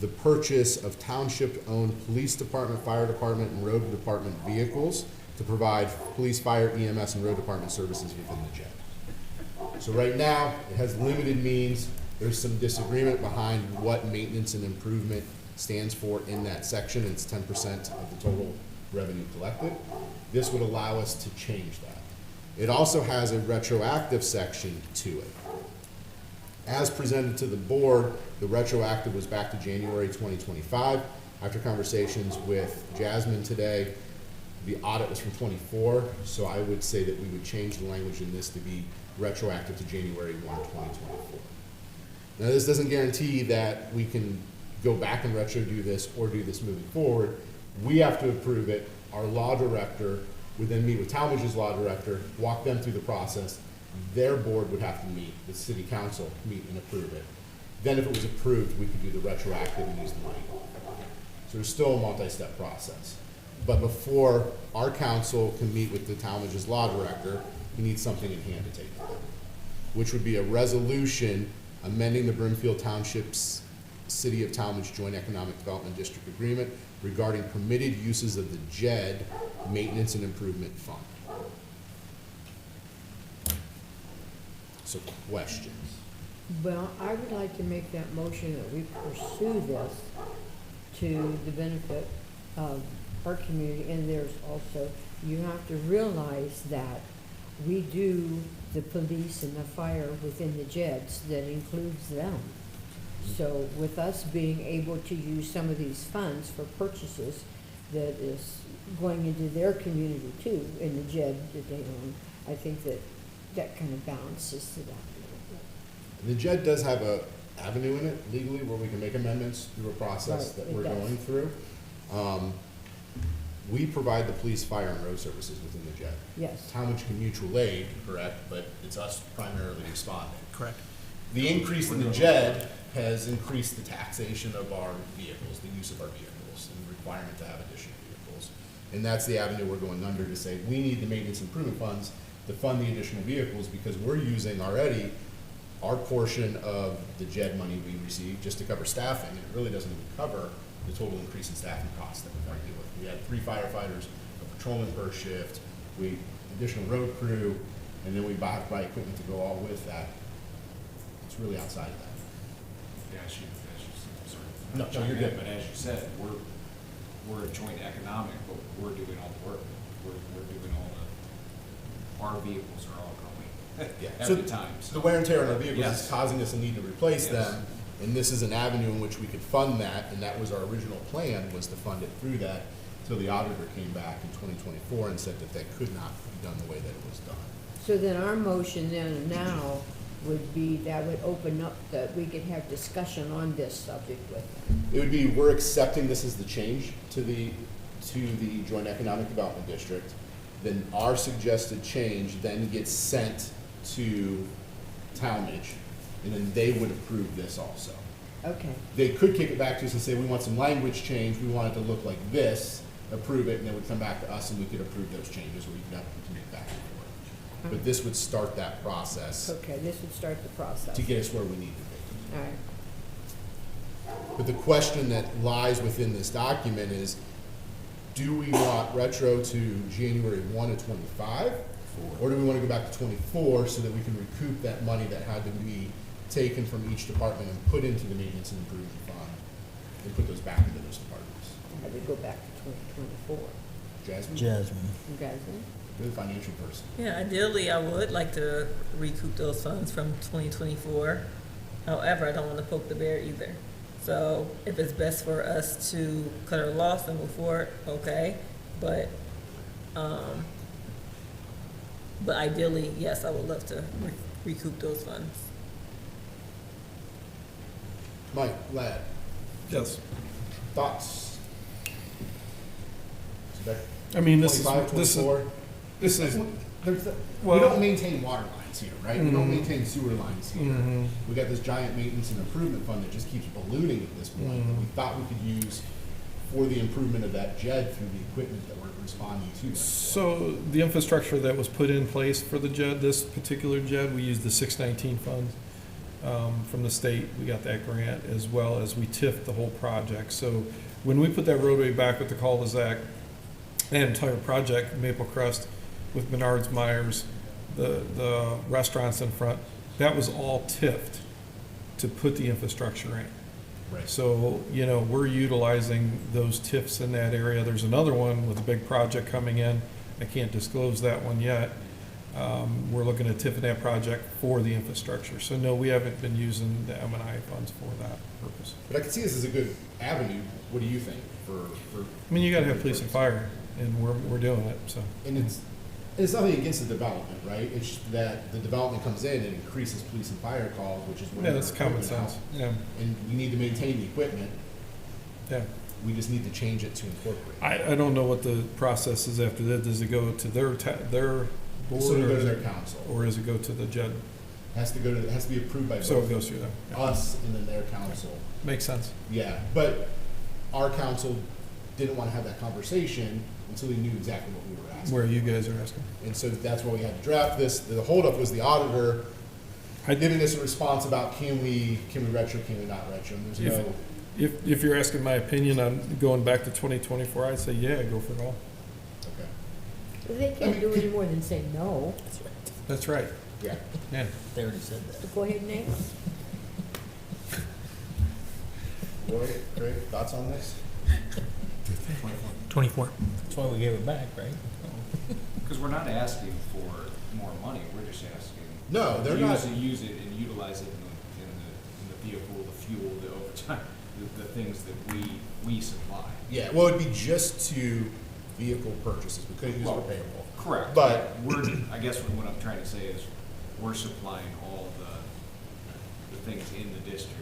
the purchase of township-owned police department, fire department, and road department vehicles to provide police, fire, EMS, and road department services within the JED. So right now, it has limited means. There's some disagreement behind what maintenance and improvement stands for in that section. It's 10% of the total revenue collected. This would allow us to change that. It also has a retroactive section to it. As presented to the board, the retroactive was back to January 2025. After conversations with Jasmine today, the audit was from 24, so I would say that we would change the language in this to be retroactive to January 1, 2024. Now, this doesn't guarantee that we can go back and retro do this or do this moving forward. We have to approve it. Our law director would then meet with Talmadge's law director, walk them through the process. Their board would have to meet, the city council meet and approve it. Then if it was approved, we could do the retroactive and use the money. So there's still a multi-step process. But before our council can meet with the Talmadge's law director, we need something in hand to take to them, which would be a resolution amending the Brimfield Township's City of Talmadge Joint Economic Development District Agreement regarding permitted uses of the JED Maintenance and Improvement Fund. So questions? Well, I would like to make that motion that we pursue this to the benefit of our community. And there's also, you have to realize that we do the police and the fire within the JEDs, that includes them. So with us being able to use some of these funds for purchases that is going into their community too, in the JED that they own, I think that that kind of balances it out a little bit. The JED does have a avenue in it legally where we can make amendments through a process Right, that it we're does. going through. We provide the police, fire, and road services within the JED. Yes. Talmadge can mutual aid, correct, but it's us primarily responding. Correct. The increase in the JED has increased the taxation of our vehicles, the use of our vehicles, and the requirement to have additional vehicles. And that's the avenue we're going under to say, we need the maintenance improvement funds to fund the additional vehicles because we're using already our portion of the JED money we receive just to cover staffing, and it really doesn't even cover the total increase in staffing costs that we're going to deal with. We had 3 firefighters, a patrolman per shift, additional road crew, and then we buy equipment to go all with that. It's really outside of that. Yeah, as you, sorry. No, you're good. But as you said, we're a joint economic, but we're doing all the work. We're doing all our vehicles are all going Yeah. every So time. the wear and tear on our vehicles Yes. is causing us a need to replace Yes. them, and this is an avenue in which we could fund that, and that was our original plan, was to fund it through that, until the auditor came back in 2024 and said that that could not be done the way that it was done. So then our motion then and now would be, that would open up that we could have discussion on this subject with them. It would be, we're accepting this as the change to the Joint Economic Development District, then our suggested change then gets sent to Talmadge, and then they would approve this also. Okay, They could kick it back to us and say, we want some language change, we want it to look like this, approve it, and then it would come back to us and we could approve those changes, or we could have to continue back and forth. But this would start that process okay, this would start the process. to get us where we need to be. All right. But the question that lies within this document is, do we want retro to January 1 of '25? Or do we want to go back to '24 so that we can recoup that money that had to be taken from each department and put into the maintenance and improvement fund, and put those back into those departments? How do we go back to 2024? Jasmine? Jasmine. You guys know? You're the financial person. Yeah, ideally, I would like to recoup those funds from 2024. However, I don't want to poke the bear either. So if it's best for us to cut our loss and move forward, okay. But ideally, yes, I would love to recoup those funds. Mike, Ladd, Yes. thoughts? I mean, this is, 25, this is, 24? this is, We well- don't maintain water lines here, right? We don't Mhm. maintain sewer lines here. Mhm. We got this giant maintenance and improvement fund that just keeps ballooning at this point, that we thought we could use for the improvement of that JED through the equipment that we're responding to. so the infrastructure that was put in place for the JED, this particular JED, we used the 619 funds from the state. We got that grant, as well as we TIF'd the whole project. So when we put that roadway back with the cul-de-sac, that entire project, Maple Crest, with Menards, Myers, the restaurants in front, that was all TIF'd to put the infrastructure in. Right. So, we're utilizing those TIFs in that area. There's another one with a big project coming in. I can't disclose that one yet. We're looking at TIF that project for the infrastructure. So no, we haven't been using the M&I funds for that purpose. But I can see this as a good avenue. What do you think for? I mean, you gotta have police and fire, and we're doing it, so. And it's nothing against the development, right? It's just that the development comes in and increases police and fire calls, which is where. Yeah, that's common sense, yeah, And we need to maintain the equipment. yeah. We just need to change it to incorporate. I don't know what the process is after that. Does it go to their board? So we or go to is their it- council. Or does it go to the JED? Has to be approved by So it both goes through them. Yeah. us and then their council. Makes sense. Yeah, but our council didn't want to have that conversation until we knew exactly what we were asking. Where you guys are asking. And so that's why we had to draft this. The holdup was the auditor giving us a response about can we retro, can we not retro? And there's If- no, If you're asking my opinion on going back to 2024, I'd say, yeah, go for it all. okay, They can't do any more than say no. That's right, yeah. yeah. They already said that. So go ahead, Nate. Roy, Craig, thoughts on this? 24. That's why we gave it back, right? Because we're not asking for more money, we're just asking. No, they're not. Use it and utilize it in the vehicle, the fuel, the overtime, the things that we supply. Yeah, well, it'd be just to vehicle purchases. We couldn't use it for Well, payroll. Correct. But- I guess what I'm trying to say is, we're supplying all the things in the district.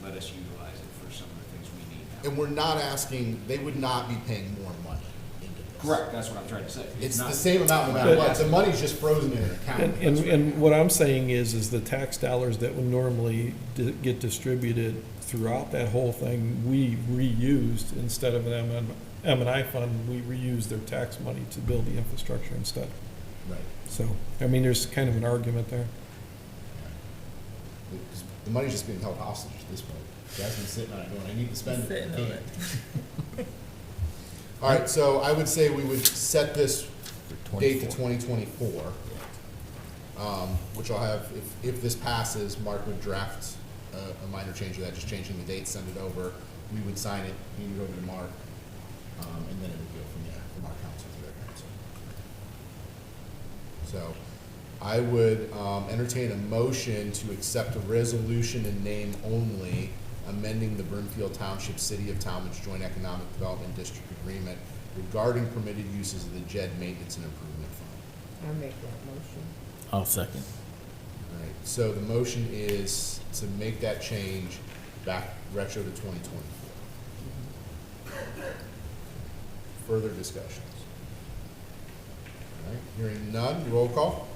Let us utilize it for some of the things we need now. And we're not asking, they would not be paying more money into this. Correct, that's what I'm trying to say. It's not- the same amount no matter what. The money's just frozen in an account. And what I'm saying is the tax dollars that would normally get distributed throughout that whole thing, we reused instead of an M&I fund, we reused their tax money to build the infrastructure instead. Right. So, I mean, there's kind of an argument there. Because the money's just being held hostage at this point. Guys been sitting on it going, I need to spend it. Sitting I on can't. it. All right, so I would say we would set this date to 2024, which I'll have, if this passes, Mark would draft a minor change of that, just changing the date, send it over. We would sign it, hand it over to Mark, and then it would go from there, from our council to their council. So I would entertain a motion to accept a resolution in name only, amending the Brimfield Township City of Talmadge Joint Economic Development District Agreement regarding permitted uses of the JED Maintenance and Improvement Fund. I make that motion. I'll second. All right, so the motion is to make that change back retro to 2024. Further discussions? All right, hearing none, roll call?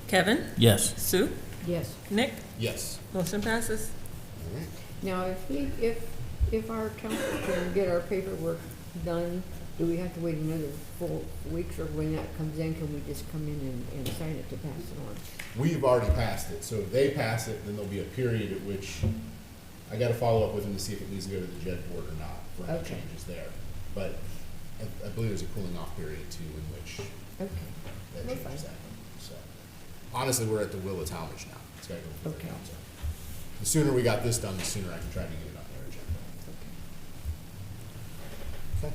Kevin? Yes. Sue? Yes. Nick? Yes. Motion passes. All right. Now, if our council can get our paperwork done, do we have to wait another 4 weeks, or when that comes in, can we just come in and sign it to pass it on? We've already passed it, so if they pass it, then there'll be a period at which I gotta follow up with them to see if it needs to go to the JED board or not, for any Okay. changes there. But I believe there's a cooling off period too, in which Okay. that That's changes fine. happen, so. Honestly, we're at the will of Talmadge now, it's gotta go before the Okay. council. The sooner we got this done, the sooner I can try to get it on their agenda. Okay.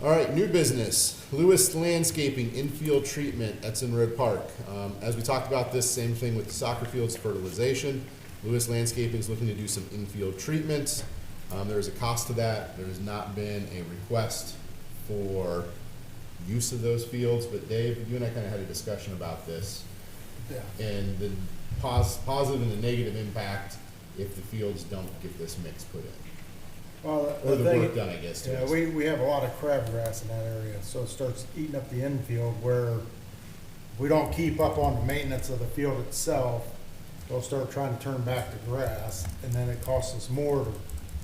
All right, new business, Lewis Landscaping infield treatment at Edson Road Park. As we talked about this, same thing with the soccer fields fertilization. Lewis Landscaping is looking to do some infield treatments. There is a cost to that. There has not been a request for use of those fields, but Dave, you and I kind of had a discussion about this. Yeah. And the positive and the negative impact if the fields don't get this mix put in. Well, Or the thing- work done, I guess, too. Yeah, we have a lot of crabgrass in that area, so it starts eating up the infield where we don't keep up on the maintenance of the field itself. They'll start trying to turn back to grass, and then it costs us more to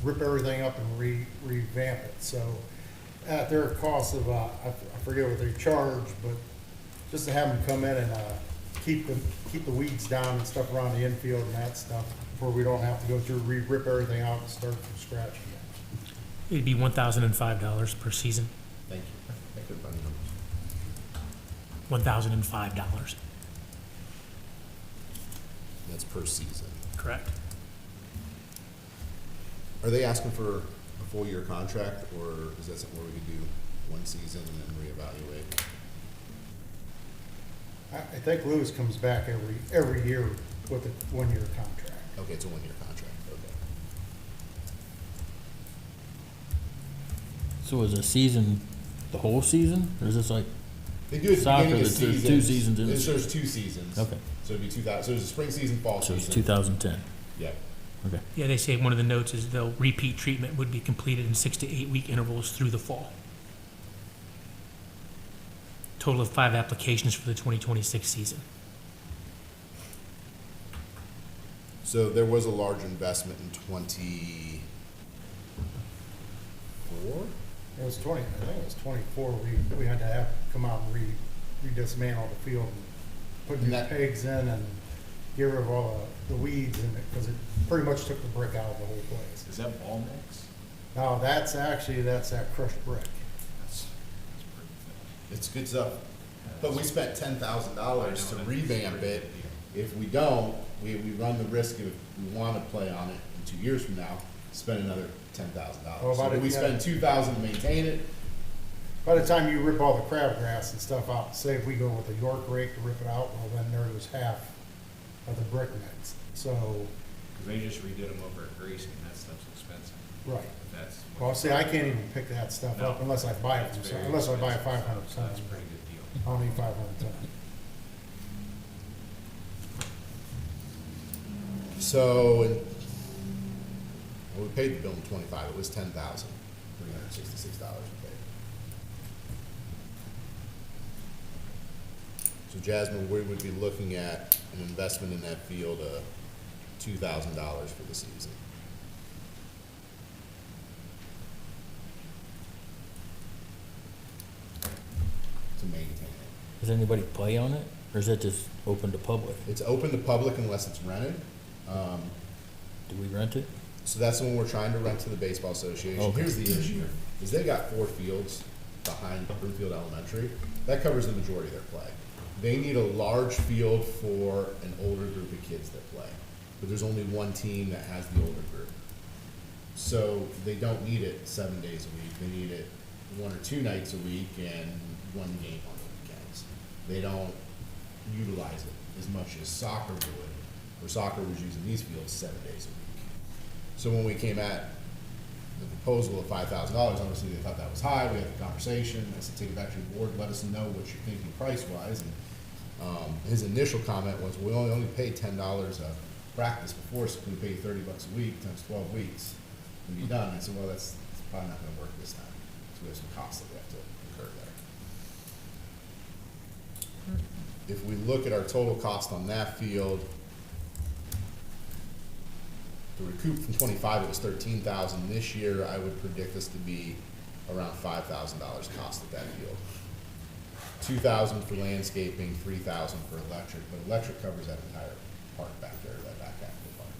rip everything up and revamp it. So at their cost of, I forget what they charge, but just to have them come in and keep the weeds down and stuff around the infield and that stuff, where we don't have to go through, rip everything out and start from scratch again. It'd be $1,005 per season, Thank you. I couldn't find the numbers. $1,005, That's per season. correct? Are they asking for a full year contract, or is that something where we could do one season and then reevaluate? I think Lewis comes back every year with a 1-year contract. Okay, it's a 1-year contract, okay. So is a season the whole season, or is this like, They do it at the Soccer, beginning of there's seasons. two seasons in it. There's 2 seasons. okay, So it'd be 2000, so there's a spring season, fall so it's season. 2010, Yeah. okay. Yeah, they say one of the notes is they'll repeat treatment would be completed in 6 to 8 week intervals through the fall. Total of 5 applications for the 2026 season. So there was a large investment in 24? It was 20, I think it was 24, we had to come out and re-dismantle the field, and put And new that- pegs in and get rid of all the weeds in it, because it pretty much took the brick out of the whole place. Is that ball mix? Now, that's that crushed brick. It's good stuff. But we spent $10,000 to revamp it. If we don't, we run the risk of, if we want to play on it in 2 years from now, spend another $10,000. Well, So about if we it, spend yeah. $2,000 to maintain it, By the time you rip all the crabgrass and stuff out, say if we go with a York rake to rip it out, well, then there was half of the brick mix. So, Because they just redid them over at Gracie, and that stuff's expensive. right. If that's. Well, see, I can't even pick that stuff up No. unless I buy it, That's from very unless I buy a expensive. 500 ton. That's a pretty good deal. I don't need 500 ton. So, we paid the bill in 25, it was $10,366 we paid. So Jasmine, we would be looking at an investment in that field of $2,000 for the season. To maintain it. Does anybody play on it, or is that just open to public? It's open to public unless it's rented. Do we rent it? So that's the one we're trying to rent to the Baseball Association. Okay. Here's the issue, is they got 4 fields behind Brimfield Elementary. That covers the majority of their play. They need a large field for an older group of kids that play. But there's only one team that has the older group. So they don't need it 7 days a week. They need it 1 or 2 nights a week and 1 game on the weekends. They don't utilize it as much as soccer would, where soccer was using these fields 7 days a week. So when we came at the proposal of $5,000, obviously they thought that was high. We had the conversation. I said, take it back to your board, let us know what you're thinking price-wise. And his initial comment was, we only pay $10 a practice before, so we pay $30 a week times 12 weeks and be done. I said, well, that's probably not going to work this time. So we have some costs that we have to incur there. If we look at our total cost on that field, to recoup from 25, it was $13,000. This year, I would predict us to be around $5,000 cost of that field. $2,000 for landscaping, $3,000 for electric, but electric covers that entire park back there, that back half of the park.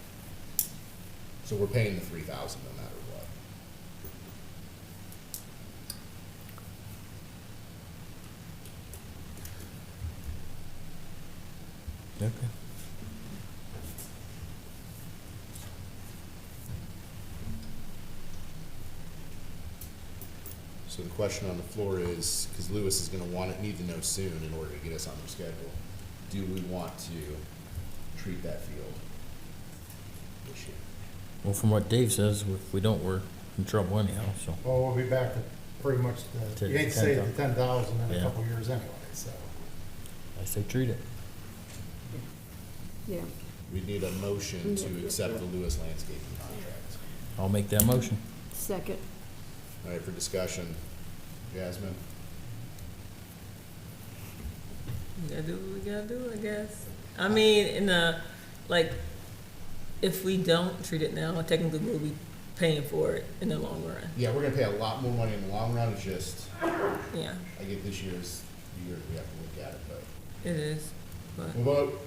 So we're paying the $3,000 no matter what. Okay. So the question on the floor is, because Lewis is going to need to know soon in order to get us on their schedule, do we want to treat that field this year? Well, from what Dave says, if we don't, we're in trouble anyhow, so. Well, we'll be back to pretty much To you ain't say the 10,000. 10,000 in a Yeah. couple years anyway, so. I say treat it. Yeah. We need a motion to accept the Lewis landscaping contract. I'll make that motion. Second. All right, for discussion, Jasmine? We gotta do what we gotta do, I guess. I mean, if we don't treat it now, technically we'll be paying for it in the long run. Yeah, we're going to pay a lot more money in the long run. It's just, Yeah, I get this year's the year we have to look at it, but it is, but. we'll vote.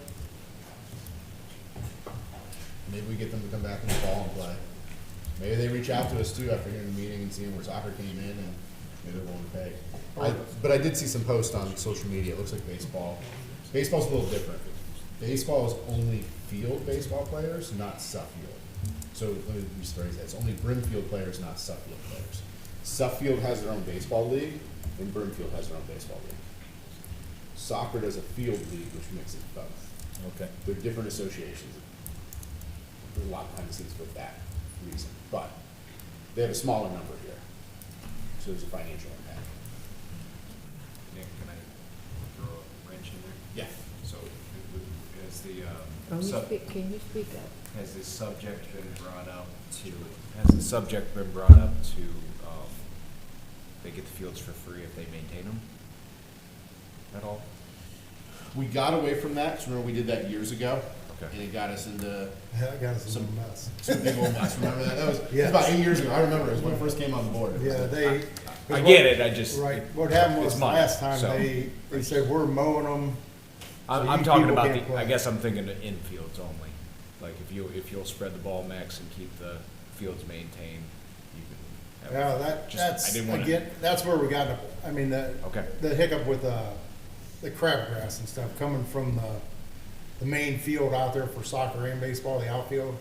Maybe we get them to come back in the fall and play. Maybe they reach out to us too after hearing the meeting and seeing where soccer came in, and maybe they're willing to pay. But I did see some posts on social media. It looks like baseball's a little different. Baseball is only field baseball players, not Suffield. So let me rephrase that. It's only Brimfield players, not Suffield players. Suffield has their own baseball league, and Brimfield has their own baseball league. Soccer does a field league, which mixes both. Okay. They're different associations. There's a lot behind the scenes for that reason, but they have a smaller number here, so there's a financial impact. Nick, can I throw a wrench in there? Yeah. So, has the, Can you speak up? has this subject been brought up to, they get the fields for free if they maintain them at all? We got away from that, because remember we did that years ago, Okay. and it got us into That got us in Some- a mess. some big old mess. Remember that? That was, it was Yes. about 8 years ago. I remember it was when I first came on the board. It was Yeah, like- they. I get it, I just. Right, what happened was It's money, last time, so- they said, we're mowing them. So I'm you talking people about can't I play. guess I'm thinking the infields only. Like if you'll spread the ball mix and keep the fields maintained, you can have. Yeah, I that's, didn't wanna- again, that's where we got, I mean, Okay. the hiccup with the crabgrass and stuff coming from the main field out there for soccer and baseball, the outfield.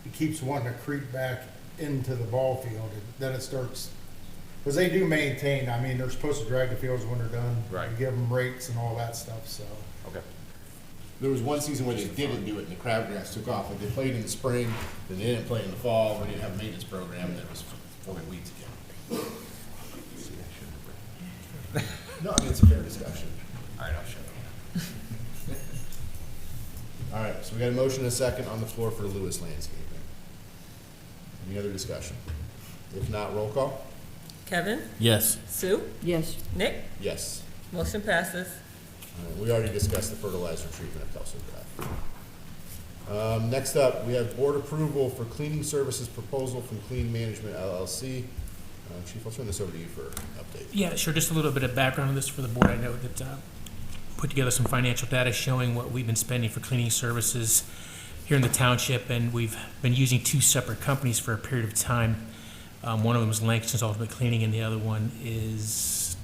It keeps wanting to creep back into the ball field, and then it starts, because they do maintain, I mean, they're supposed to drag the fields when they're done. Right. You give them rakes and all that stuff, so. Okay. There was one season where they didn't do it, and the crabgrass took off. Like they played in the spring, then they didn't play in the fall. We didn't have a maintenance program, and then it was full of weeds again. No, I mean it's a fair discussion. All right, I'll shut up. All right, so we got a motion and a second on the floor for Lewis Landscaping. Any other discussion? If not, roll call? Kevin, Yes. Sue, Yes, Nick, Yes. motion passes. All right, we already discussed the fertilizer treatment at Kelso Drive. Next up, we have board approval for cleaning services proposal from Clean Management LLC. Chief, I'll turn this over to you for an update. Yeah, sure. Just a little bit of background on this for the board. I know that put together some financial data showing what we've been spending for cleaning services here in the township, and we've been using two separate companies for a period of time. One of them is Langston's Ultimate Cleaning, and the other one is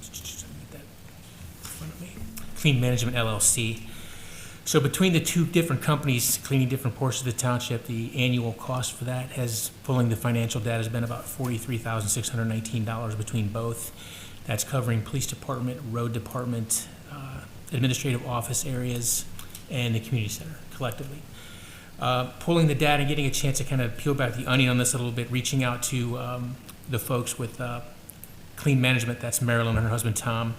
Clean Management LLC. So between the two different companies cleaning different portions of the township, the annual cost for that has, pulling the financial data, has been about $43,619 between both. That's covering police department, road department, administrative office areas, and the community center collectively. Pulling the data, getting a chance to kind of peel back the onion on this a little bit, reaching out to the folks with Clean Management, that's Marilyn and her husband Tom.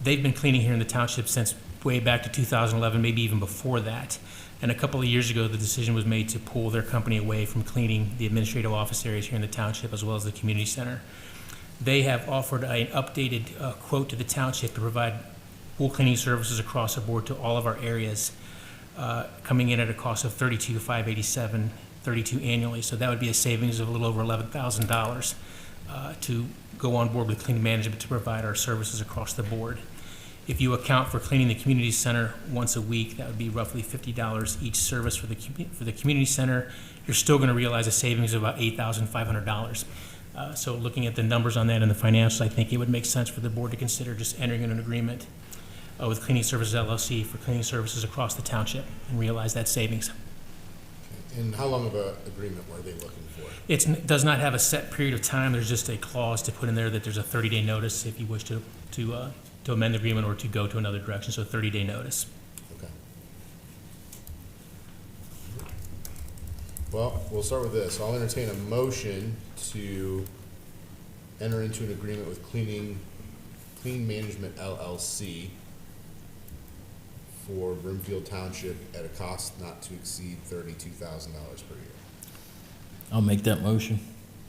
They've been cleaning here in the township since way back to 2011, maybe even before that. And a couple of years ago, the decision was made to pull their company away from cleaning the administrative office areas here in the township as well as the community center. They have offered an updated quote to the township to provide pool cleaning services across the board to all of our areas, coming in at a cost of $32,587.32 annually. So that would be a savings of a little over $11,000 to go on board with Clean Management to provide our services across the board. If you account for cleaning the community center once a week, that would be roughly $50 each service for the community center. You're still going to realize a savings of about $8,500. So looking at the numbers on that and the financials, I think it would make sense for the board to consider just entering in an agreement with Cleaning Services LLC for cleaning services across the township and realize that savings. And how long of an agreement were they looking for? It does not have a set period of time. There's just a clause to put in there that there's a 30-day notice if you wish to amend the agreement or to go to another direction, so 30-day notice. Okay. Well, we'll start with this. I'll entertain a motion to enter into an agreement with Clean Management LLC for Brimfield Township at a cost not to exceed $32,000 per year. I'll make that motion.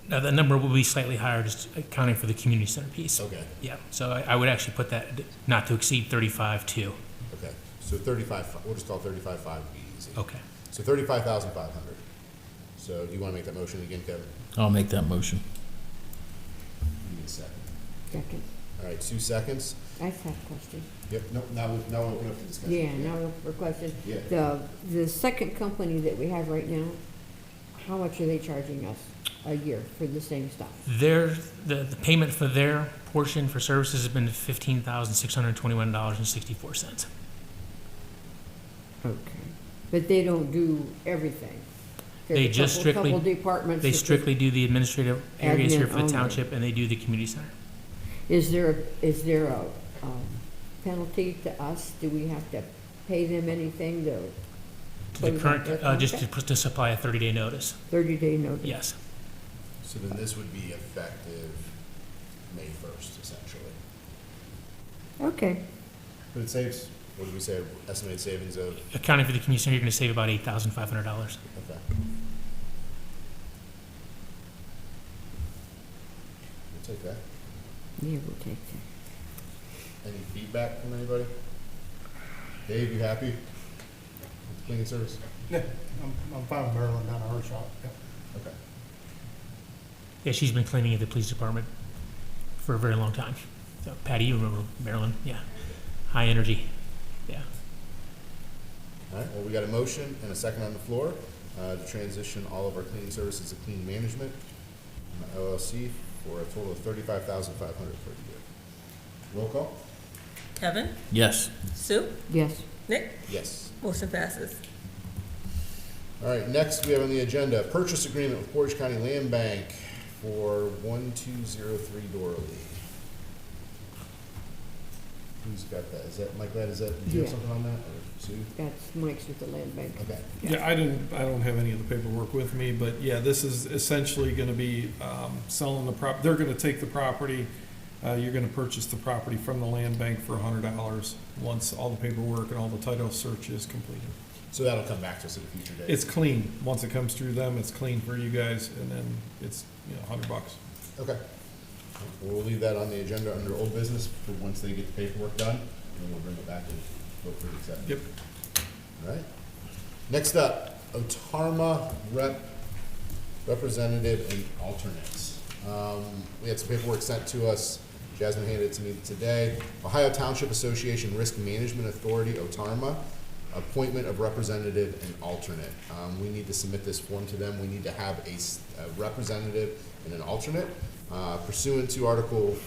Now, that number will be slightly higher, just accounting for the community center piece. Okay. Yeah, so I would actually put that not to exceed 35 too. Okay. So 35. We'll just call 35.5 to be easy. Okay. So 35,500. So do you want to make that motion again, Kevin? I'll make that motion. Give me a second. second. All right, 2 seconds. I have a question. Yep. No. Now we'll open up the discussion. Yeah, now for a question. Yeah. The second company that we have right now, how much are they charging us a year for the same stuff? The payment for their portion for services has been $15,621.64. Okay. But they don't do everything? There's They a just couple strictly, departments they that- strictly do the administrative areas here Admin for the only. township, and they do the community center. Is there a penalty to us? Do we have to pay them anything to? The close current, out their just contract? to supply a 30-day notice. 30-day notice? Yes. So then this would be effective May 1st, essentially. Okay. But it saves, what did we say, estimated savings of? Accounting for the community center, you're going to save about $8,500. Okay. We'll take that. Yeah, we'll take that. Any feedback from anybody? Dave, you happy with the cleaning service? Yeah, I'm fine with Maryland down at her shop. Okay. Yeah, she's been cleaning at the police department for a very long time. So Patty, you remember Marilyn? Yeah. High energy. Yeah. All right, well, we got a motion and a second on the floor to transition all of our cleaning services to Clean Management LLC for a total of $35,500 per year. Roll call? Kevin, Yes. Sue, Yes. Nick, Yes. motion passes. All right, next we have on the agenda, purchase agreement with Portage County Land Bank for 1203 Doralee. Who's got that? Is that, Mike Ladd, is that, do you have Yeah. something on that, or Sue? That's Mike's with the land bank. Okay. Yeah, I don't have any of the paperwork with me, but yeah, this is essentially gonna be, selling the they're gonna take the property, you're gonna purchase the property from the land bank for $100 once all the paperwork and all the title search is completed. So that'll come back to us at a future date. It's clean. Once it comes through them, it's clean for you guys, and then it's, $100. Okay. We'll leave that on the agenda under old business for once they get the paperwork done, and then we'll bring it back and vote for the acceptance. Yep. All right. Next up, Otarma representative and alternates. We had some paperwork sent to us. Jasmine handed it to me today. Ohio Township Association Risk Management Authority, Otarma, appointment of representative and alternate. We need to submit this form to them. We need to have a representative and an alternate. Pursuant to Article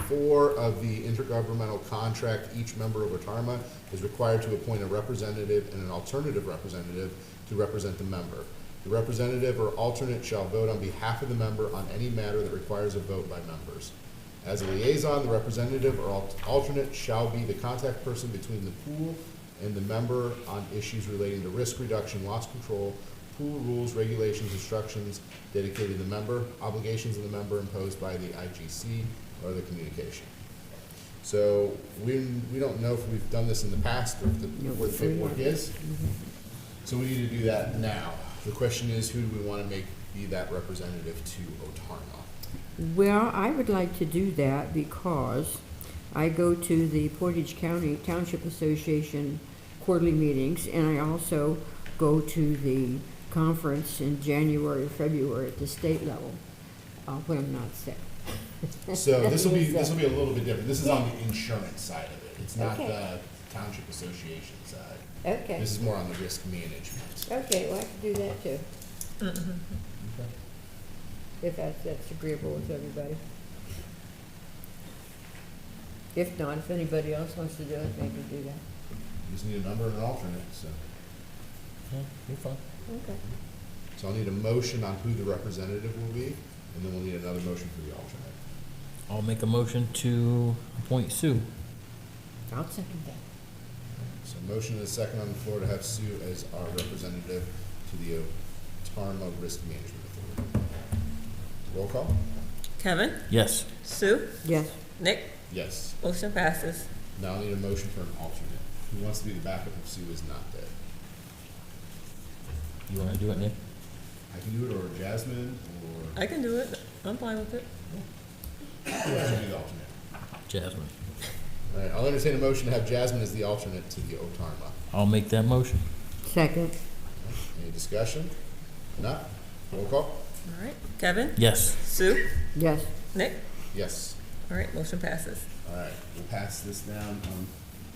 4 of the intergovernmental contract, each member of Otarma is required to appoint a representative and an alternative representative to represent the member. The representative or alternate shall vote on behalf of the member on any matter that requires a vote by members. As a liaison, the representative or alternate shall be the contact person between the pool and the member on issues relating to risk reduction, loss control, pool rules, regulations, instructions dedicated to the member, obligations of the member imposed by the IGC or the communication. So we don't know if we've done this in the past or what the paperwork is. So we need to do that now. The question is, who do we want to make be that representative to Otarma? Well, I would like to do that because I go to the Portage County Township Association quarterly meetings, and I also go to the conference in January or February at the state level when I'm not sick. So this will be a little bit different. This is on the insurance side of it. It's not Okay. the township association side. Okay. This is more on the risk management. Okay, well, I can do that too, if that's agreeable with everybody. If not, if anybody else wants to do it, they can do that. You just need a number and an alternate, so. You're fine. Okay. So I'll need a motion on who the representative will be, and then we'll need another motion for the alternate. I'll make a motion to appoint Sue. I'll second that. So motion and a second on the floor to have Sue as our representative to the Otarma Risk Management Authority. Roll call? Kevin, Yes. Sue, Yes. Nick, Yes. motion passes. Now I need a motion for an alternate. Who wants to be the backup if Sue is not there? You want to do it, Nick? I can do it, or Jasmine, or I can do it. I'm fine with it. who wants to be the alternate? Jasmine. All right, I'll entertain a motion to have Jasmine as the alternate to the Otarma. I'll make that motion. Second. Any discussion? Not? Roll call? All right. Kevin, Yes. Sue, Yes. Nick. Yes. All right, motion passes. All right, we'll pass this down.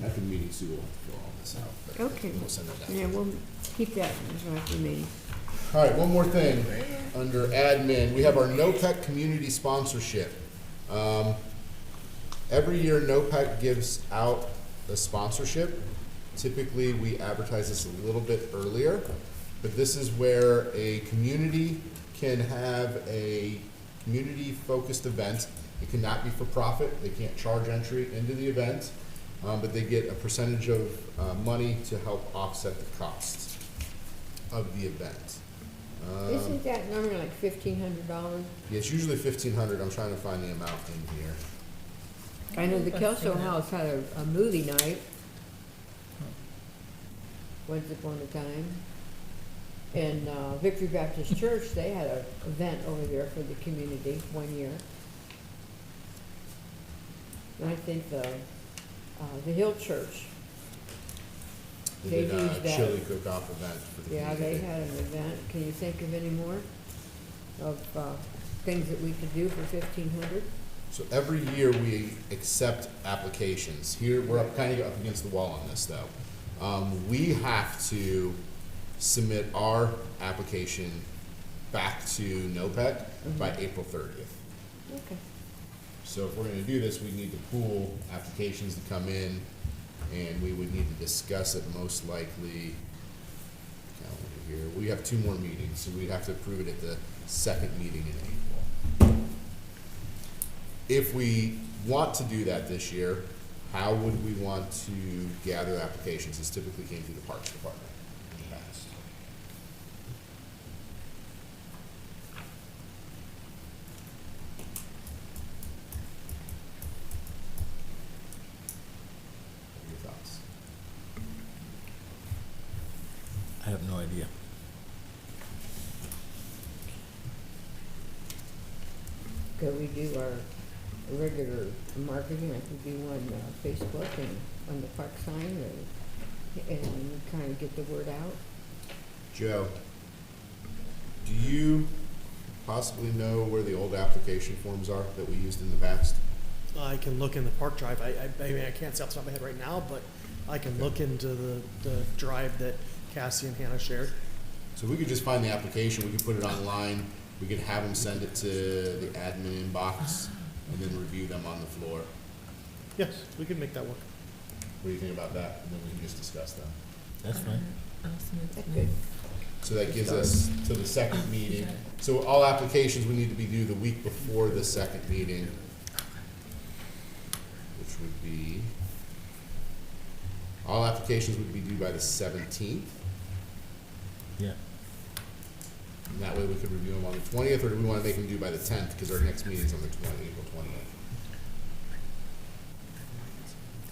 After the meeting, Sue will have to fill all this out. but Okay. We'll send it down. Yeah, we'll keep that after the meeting. All right, one more thing. Under admin, we have our NOPEC community sponsorship. Every year, NOPEC gives out a sponsorship. Typically, we advertise this a little bit earlier, but this is where a community can have a community-focused event. It cannot be for profit. They can't charge entry into the event, but they get a percentage of money to help offset the costs of the event. Isn't that normally like $1,500? Yeah, it's usually $1,500. I'm trying to find the amount in here. I know the Kelso House had a movie night once upon a time. And Victory Baptist Church, they had an event over there for the community one year. And I think the Hill Church, They They did use a that. chili cook-off event for the yeah, community. they had an event. Can you think of any more of things that we could do for $1,500? So every year we accept applications. Here, we're kind of up against the wall on this though. We have to submit our application back to NOPEC by April 30th. Okay. So if we're gonna do this, we need to pool applications to come in, and we would need to discuss it most likely, calendar here, we have 2 more meetings, so we'd have to approve it at the second meeting in April. If we want to do that this year, how would we want to gather applications? This typically came through the Parks Department in the past. What are your thoughts? idea. Could we do our regular marketing, like we do on Facebook and on the park sign, and kind of get the word out? Joe, do you possibly know where the old application forms are that we used in the past? I can look in the park drive. I mean, I can't say off the top of my head right now, but I can look into the drive that Cassie and Hannah shared. So if we could just find the application, we could put it online, we could have them send it to the admin inbox, and then review them on the floor. Yes, we can make that work. What do you think about that? And then we can just discuss them. That's fine. That's good. So that gives us to the second meeting. So all applications would need to be due the week before the second meeting, which would be, all applications would be due by the 17th. Yeah. And that way we could review them on the 20th, or do we want to make them due by the 10th, because our next meeting's on the April 20th?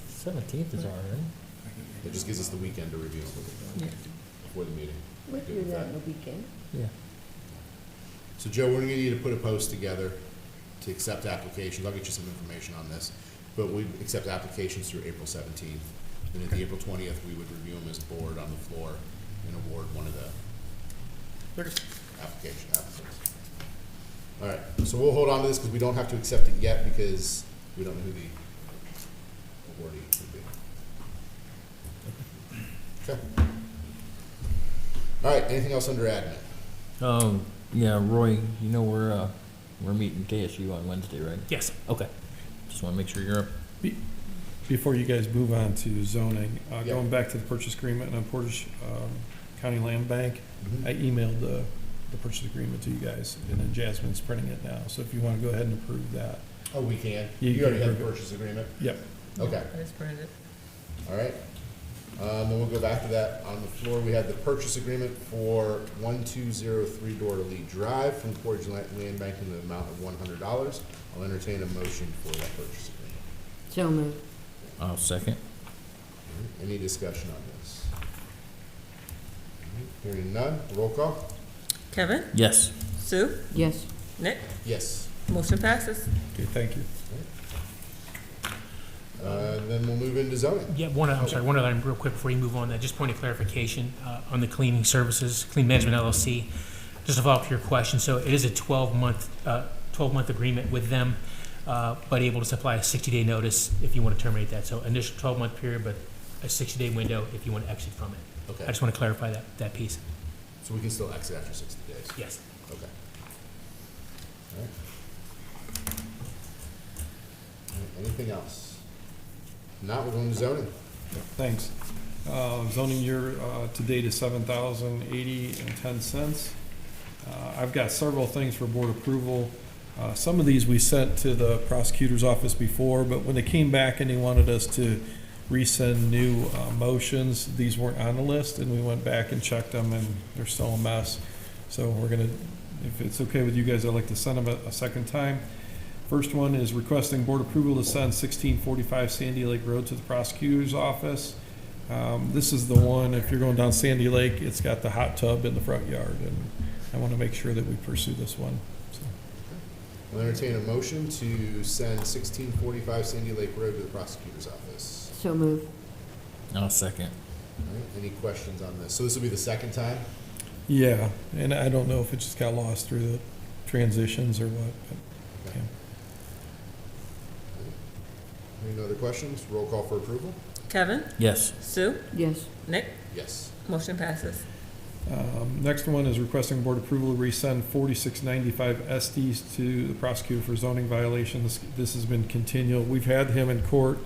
17th is all right. It just gives us the weekend to review them before the meeting. We Good do with that on the weekend. Yeah. So Joe, we're gonna need to put a post together to accept applications. I'll get you some information on this. But we accept applications through April 17th. Then at the April 20th, we would review them as a board on the floor and award one of the applicants. All right, so we'll hold on to this because we don't have to accept it yet because we don't know who the awardee would be. Okay. All right, anything else under admin? Yeah, Roy, you know we're meeting KSU on Wednesday, right? Yes. Okay. Just want to make sure you're up. Before you guys move on to zoning, Yeah. going back to the purchase agreement on Portage County Land Bank, Mhm. I emailed the purchase agreement to you guys, and then Jasmine's printing it now. So if you want to go ahead and approve that. Oh, we can? You You already can have the approve it. purchase agreement? Yep. Okay, I just printed it. all right. Then we'll go back to that. On the floor, we had the purchase agreement for 1203 Dorley Drive from Portage Land Bank in the amount of $100. I'll entertain a motion for that purchase agreement. So moved. I'll second. All right, any discussion on this? All right, hearing none, roll call? Kevin? Yes. Sue? Yes. Nick? Yes. Motion passes. Okay, thank you. Then we'll move into zoning. Yeah, one other item real quick before you move on, just point of clarification on the cleaning services, Clean Management LLC. Just to follow up to your question, so it is a 12-month agreement with them, but able to supply a 60-day notice if you want to terminate that. So initial 12-month period, but a 60-day window if you want to exit from it. Okay, I just want to clarify that piece. so we can still exit after 60 days? Yes. Okay. All right. All right, anything else? Not, we're going to zoning. Thanks. Zoning year to date is $7,080.10. I've got several things for board approval. Some of these we sent to the prosecutor's office before, but when they came back and they wanted us to resend new motions, these weren't on the list, and we went back and checked them, and they're still a mess. So we're gonna, if it's okay with you guys, I'd like to send them a second time. First one is requesting board approval to send 1645 Sandy Lake Road to the prosecutor's office. This is the one, if you're going down Sandy Lake, it's got the hot tub in the front yard, and I want to make sure that we pursue this one. So, I'll entertain a motion to send 1645 Sandy Lake Road to the prosecutor's office. So moved. I'll second. All right, any questions on this? So this will be the second time? yeah, and I don't know if it just got lost through the transitions or what. But, Okay. yeah. Any other questions? Roll call for approval? Kevin? Yes. Sue? Yes. Nick? Yes. Motion passes. Next one is requesting board approval to resend 4695 Estes to the prosecutor for zoning violations. This has been continual. We've had him in court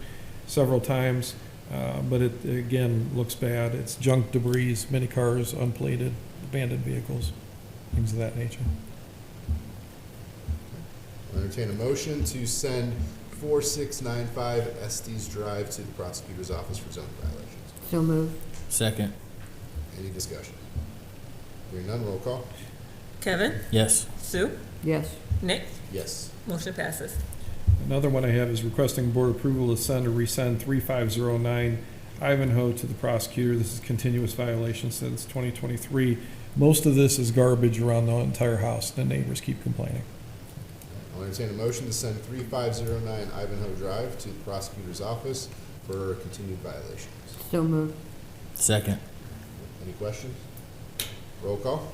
several times, but it, again, looks bad. It's junk debris, many cars, unplated, abandoned vehicles, things of that nature. I'll entertain a motion to send 4695 Estes Drive to the prosecutor's office for zoning violations. So moved. Second. Any discussion? Hearing none, roll call? Kevin? Yes. Sue? Yes. Nick? Yes. Motion passes. Another one I have is requesting board approval to send or resend 3509 Ivanhoe to the prosecutor. This is continuous violation since 2023. Most of this is garbage around the entire house. The neighbors keep complaining. I'll entertain a motion to send 3509 Ivanhoe Drive to the prosecutor's office for continued violations. So moved. Second. Any questions? Roll call?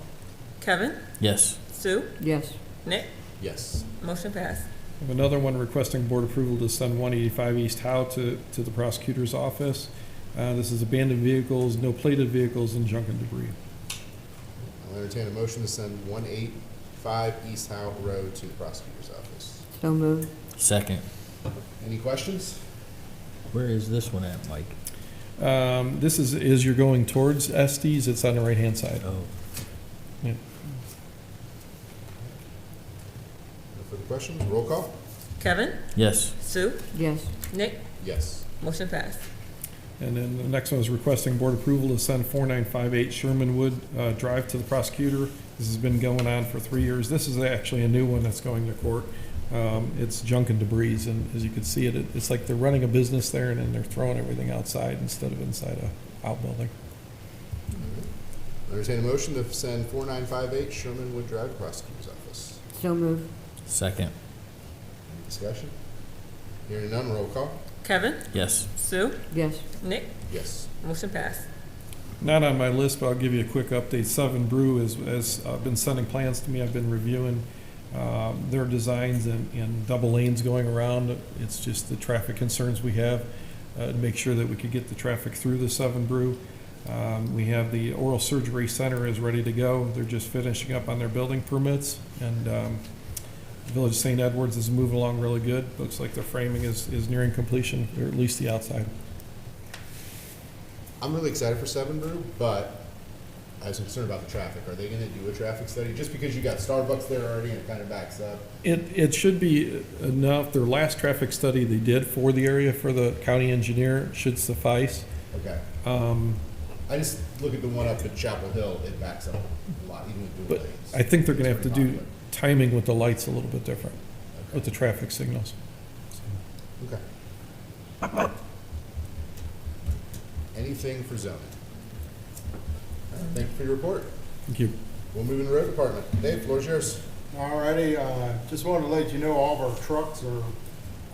Kevin, Yes. Sue, Yes. Nick, Yes. motion passed. I have another one requesting board approval to send 185 East Howe to the prosecutor's office. This is abandoned vehicles, no plated vehicles, and junk and debris. I'll entertain a motion to send 185 East Howe Road to the prosecutor's office. So moved. Second. Any questions? Where is this one at, Mike? This is you're going towards Estes, it's on the right-hand side. Oh. Yeah. No further questions? Roll call? Kevin, Yes. Sue, Yes. Nick, Yes. motion passed. And then the next one is requesting board approval to send 4958 Shermanwood Drive to the prosecutor. This has been going on for 3 years. This is actually a new one that's going to court. It's junk and debris, and as you can see it's like they're running a business there, and then they're throwing everything outside instead of inside a outbuilding. I'll entertain a motion to send 4958 Shermanwood Drive to the prosecutor's office. So moved. Second. Any discussion? Hearing none, roll call? Kevin, Yes. Sue, Yes. Nick, Yes. motion passed. Not on my list, but I'll give you a quick update. Seven Brew has been sending plans to me. I've been reviewing their designs and double lanes going around. It's just the traffic concerns we have to make sure that we could get the traffic through the Seven Brew. We have the oral surgery center is ready to go. They're just finishing up on their building permits, and Village St. Edwards is moving along really good. Looks like their framing is nearing completion, or at least the outside. I'm really excited for Seven Brew, but I was concerned about the traffic. Are they gonna do a traffic study? Just because you got Starbucks there already and it kind of backs up? It should be enough. Their last traffic study they did for the area for the county engineer should suffice. Okay. I just look at the one up at Chapel Hill, it backs up a lot, even with dual But lanes. I think they're gonna have It's to pretty do popular. timing with the lights a little bit different, with the traffic signals. Okay. Anything for zoning? Thank you for your report. Thank you. We'll move into the road department. Dave, floor is yours. Alrighty, just wanted to let you know all of our trucks are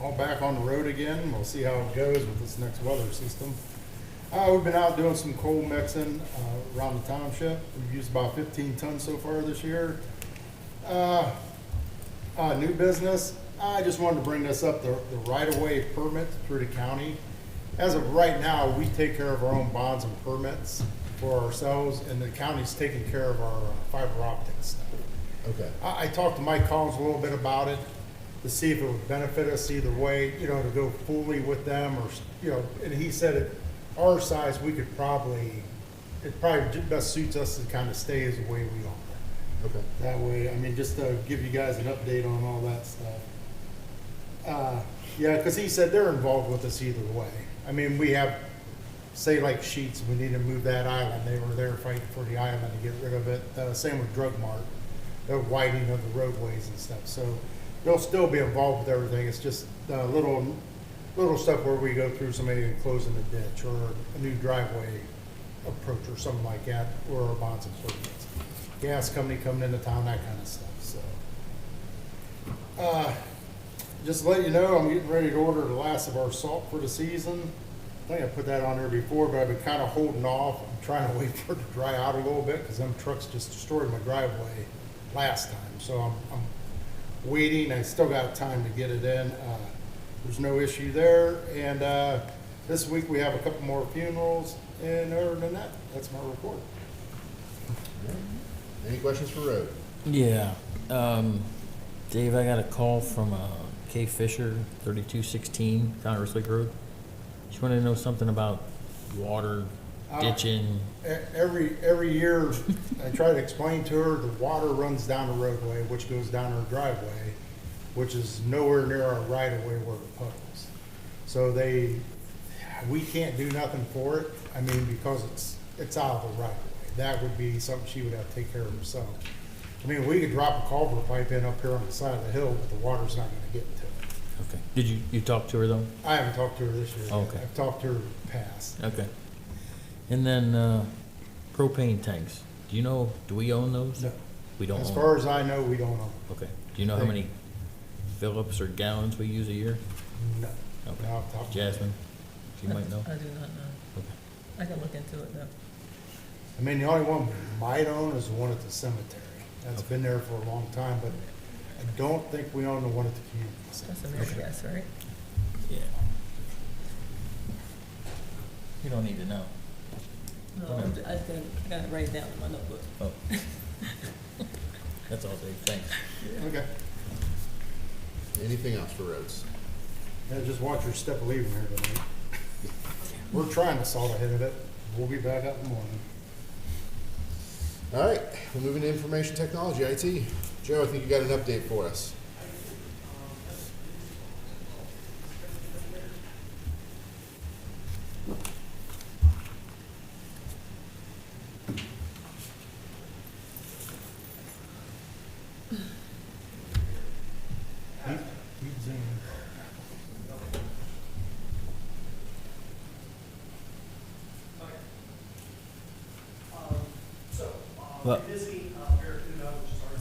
all back on the road again. We'll see how it goes with this next weather system. We've been out doing some coal mixing around the township. We've used about 15 tons so far this year. New business, I just wanted to bring this up, the right-of-way permit through the county. As of right now, we take care of our own bonds and permits for ourselves, and the county's taking care of our fiber optic stuff. Okay. I talked to Mike Collins a little bit about it to see if it would benefit us either way, you know, to go fully with them or, you know, and he said at our size, we could probably, it probably best suits us to kind of stay as the way we are. Okay. That way, I mean, just to give you guys an update on all that stuff. Yeah, because he said they're involved with us either way. I mean, we have, say like Sheets, we need to move that island. They were there fighting for the island to get rid of it. Same with Drug Mart, the widening of the roadways and stuff. So they'll still be involved with everything. It's just little stuff where we go through somebody closing a ditch or a new driveway approach or something like that, or our bonds and permits. Gas company coming into town, that kind of stuff. So, just to let you know, I'm getting ready to order the last of our salt for the season. I think I put that on there before, but I've been kind of holding off. I'm trying to wait for it to dry out a little bit because them trucks just destroyed my driveway last time. So I'm waiting. I still got time to get it in. There's no issue there. And this week we have a couple more funerals. And other than that, that's my report. Any questions for Road? Yeah. Dave, I got a call from Kay Fisher, 3216 Congress Lake Road. She wanted to know something about water ditching. Every year, I try to explain to her the water runs down the roadway, which goes down her driveway, which is nowhere near our right of way where the puddles. So we can't do nothing for it. I mean, because it's out of the right of way. That would be something she would have to take care of herself. I mean, we could drop a culvert pipe in up here on the side of the hill, but the water's not gonna get to it. Okay. Did you talk to her though? I haven't talked to her this year. Okay. I've talked to her past. Okay. And then, propane tanks. Do you know, do we own those? No. We don't As own far as I know, we don't own Okay. Do you know how many Phillips or gallons we use a year? them. No. Okay. No, off the top of my head. Jasmine, you might know. I do not know. Okay. I can look into it though. I mean, the only one we might own is the one at the cemetery. That's Okay. been there for a long time, but I don't think we own the one at the community That's center. a nice guess, right? Yeah. You don't need to know. No, I think I gotta write it down in my notebook. Oh. That's all, Dave. Thanks. Okay. Anything else for roads? Yeah, just watch your step of leaving here tonight. We're trying to salt ahead of it. We'll be back up in the morning. All right, we're moving to information technology, IT. Joe, I think you got an update for us. Keep zooming. What?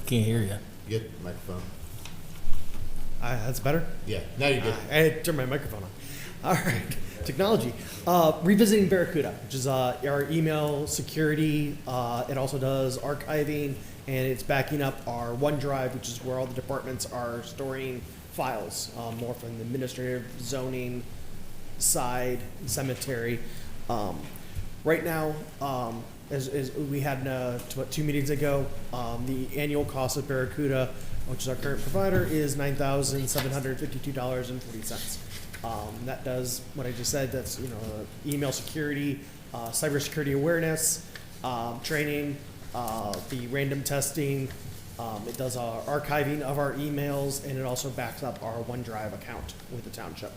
Can't hear you. Get the microphone. That's better. Yeah, now you're good. I had to turn my microphone on. All right, technology. Revisiting Barracuda, which is our email security. It also does archiving, and it's backing up our OneDrive, which is where all the departments are storing files, more from the administrative, zoning side, cemetery. Right now, as we had 2 meetings ago, the annual cost of Barracuda, which is our current provider, is $9,752.40. That does what I just said. That's email security, cybersecurity awareness, training, the random testing. It does our archiving of our emails, and it also backs up our OneDrive account with the township.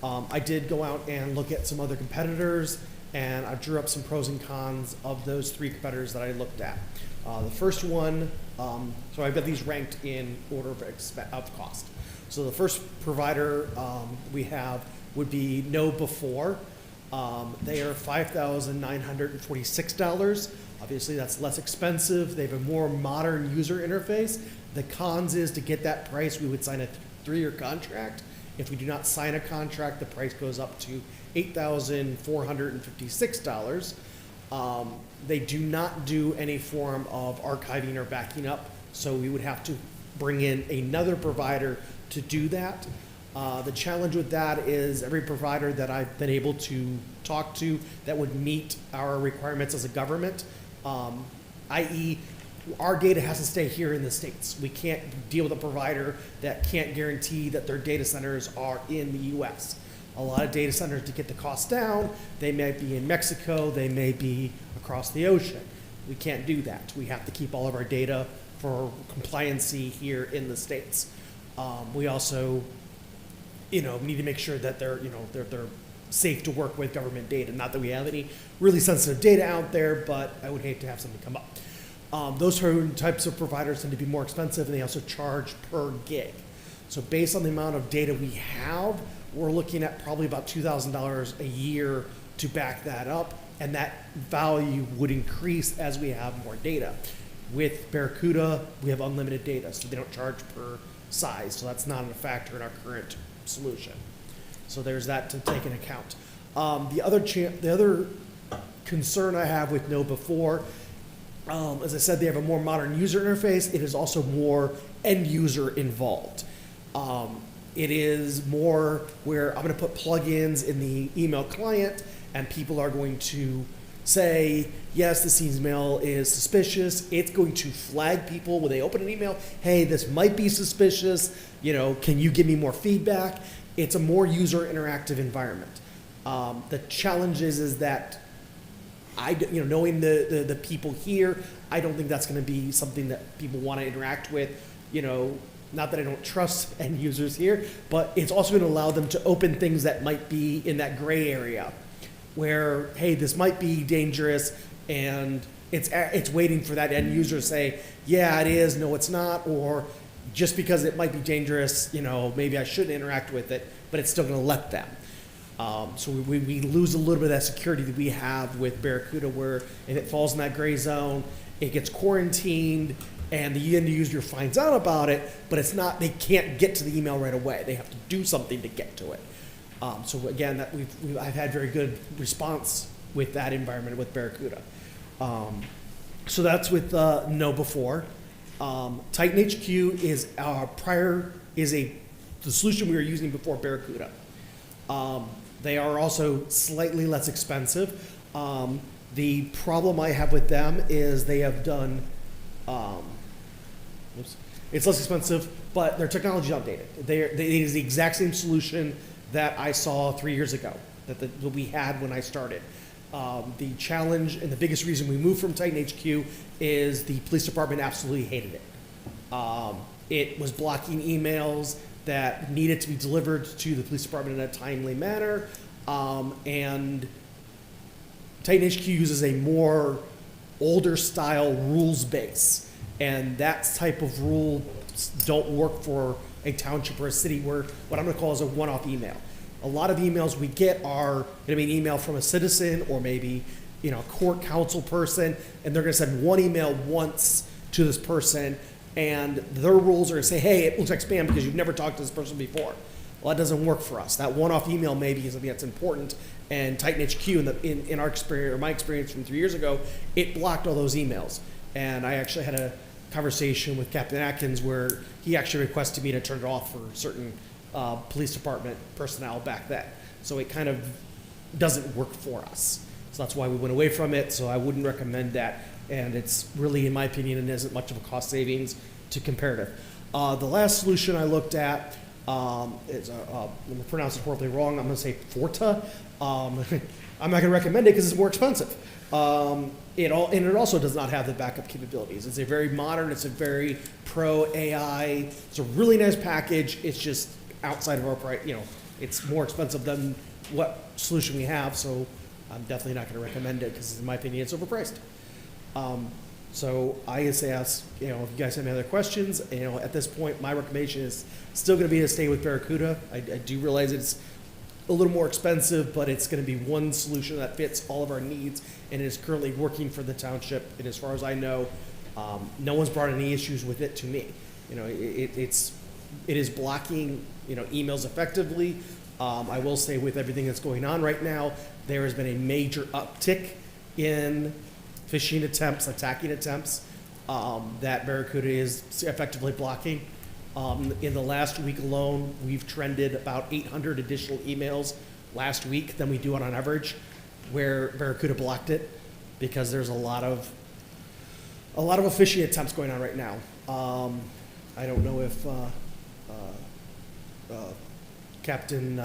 I did go out and look at some other competitors, and I drew up some pros and cons of those 3 competitors that I looked at. The first one, so I've got these ranked in order of cost. So the first provider we have would be Know Before. They are $5,946. Obviously, that's less expensive. They have a more modern user interface. The cons is to get that price, we would sign a 3-year contract. If we do not sign a contract, the price goes up to $8,456. They do not do any form of archiving or backing up, so we would have to bring in another provider to do that. The challenge with that is every provider that I've been able to talk to that would meet our requirements as a government, i.e., our data has to stay here in the States. We can't deal with a provider that can't guarantee that their data centers are in the US. A lot of data centers, to get the cost down, they may be in Mexico, they may be across the ocean. We can't do that. We have to keep all of our data for compliancy here in the States. We also, need to make sure that they're safe to work with government data. Not that we have any really sensitive data out there, but I would hate to have something come up. Those types of providers tend to be more expensive, and they also charge per gig. So based on the amount of data we have, we're looking at probably about $2,000 a year to back that up, and that value would increase as we have more data. With Barracuda, we have unlimited data, so they don't charge per size, so that's not a factor in our current solution. So there's that to take into account. The other concern I have with Know Before, as I said, they have a more modern user interface. It is also more end user involved. It is more where I'm going to put plugins in the email client, and people are going to say, yes, this email is suspicious. It's going to flag people when they open an email. Hey, this might be suspicious. Can you give me more feedback? It's a more user interactive environment. The challenge is that knowing the people here, I don't think that's going to be something that people want to interact with. Not that I don't trust end users here, but it's also going to allow them to open things that might be in that gray area where, hey, this might be dangerous, and it's waiting for that end user to say, yeah, it is, no, it's not, or just because it might be dangerous, maybe I shouldn't interact with it, but it's still going to let them. So we lose a little bit of that security that we have with Barracuda, where if it falls in that gray zone, it gets quarantined, and the end user finds out about it, but it's not, they can't get to the email right away. They have to do something to get to it. So again, that I've had very good response with that environment with Barracuda. So that's with Know Before. Titan HQ is the solution we were using before Barracuda. They are also slightly less expensive. The problem I have with them is they have done, it's less expensive, but their technology is outdated. It is the exact same solution that I saw 3 years ago, that we had when I started. The challenge and the biggest reason we moved from Titan HQ is the police department absolutely hated it. It was blocking emails that needed to be delivered to the police department in a timely manner, and Titan HQ uses a more older style rules base, and that type of rules don't work for a township or a city where what I'm going to call is a one-off email. A lot of emails we get are going to be an email from a citizen or maybe a court counsel person, and they're going to send one email once to this person, and their rules are to say, hey, it looks like spam because you've never talked to this person before. Well, that doesn't work for us. That one-off email maybe is something that's important, and Titan HQ in our experience, or my experience from 3 years ago, it blocked all those emails. And I actually had a conversation with Captain Atkins where he actually requested me to turn it off for certain police department personnel back then. So it kind of doesn't work for us. So that's why we went away from it. So I wouldn't recommend that. And it's really, in my opinion, it isn't much of a cost savings to comparative. The last solution I looked at is, I'm going to pronounce it horribly wrong. I'm going to say Forta. I'm not going to recommend it because it's more expensive. It also does not have the backup capabilities. It's a very modern, it's a very pro AI. It's a really nice package. It's just outside of our price. It's more expensive than what solution we have. So I'm definitely not going to recommend it because, in my opinion, it's overpriced. So I just ask, if you guys have any other questions, at this point, my recommendation is still going to be to stay with Barracuda. I do realize it's a little more expensive, but it's going to be one solution that fits all of our needs, and it is currently working for the township. And as far as I know, no one's brought any issues with it to me. It is blocking, emails effectively. I will say with everything that's going on right now, there has been a major uptick in phishing attempts, attacking attempts, that Barracuda is effectively blocking. In the last week alone, we've trended about 800 additional emails last week than we do on average, where Barracuda blocked it, because there's a lot of phishing attempts going on right now. I don't know if Captain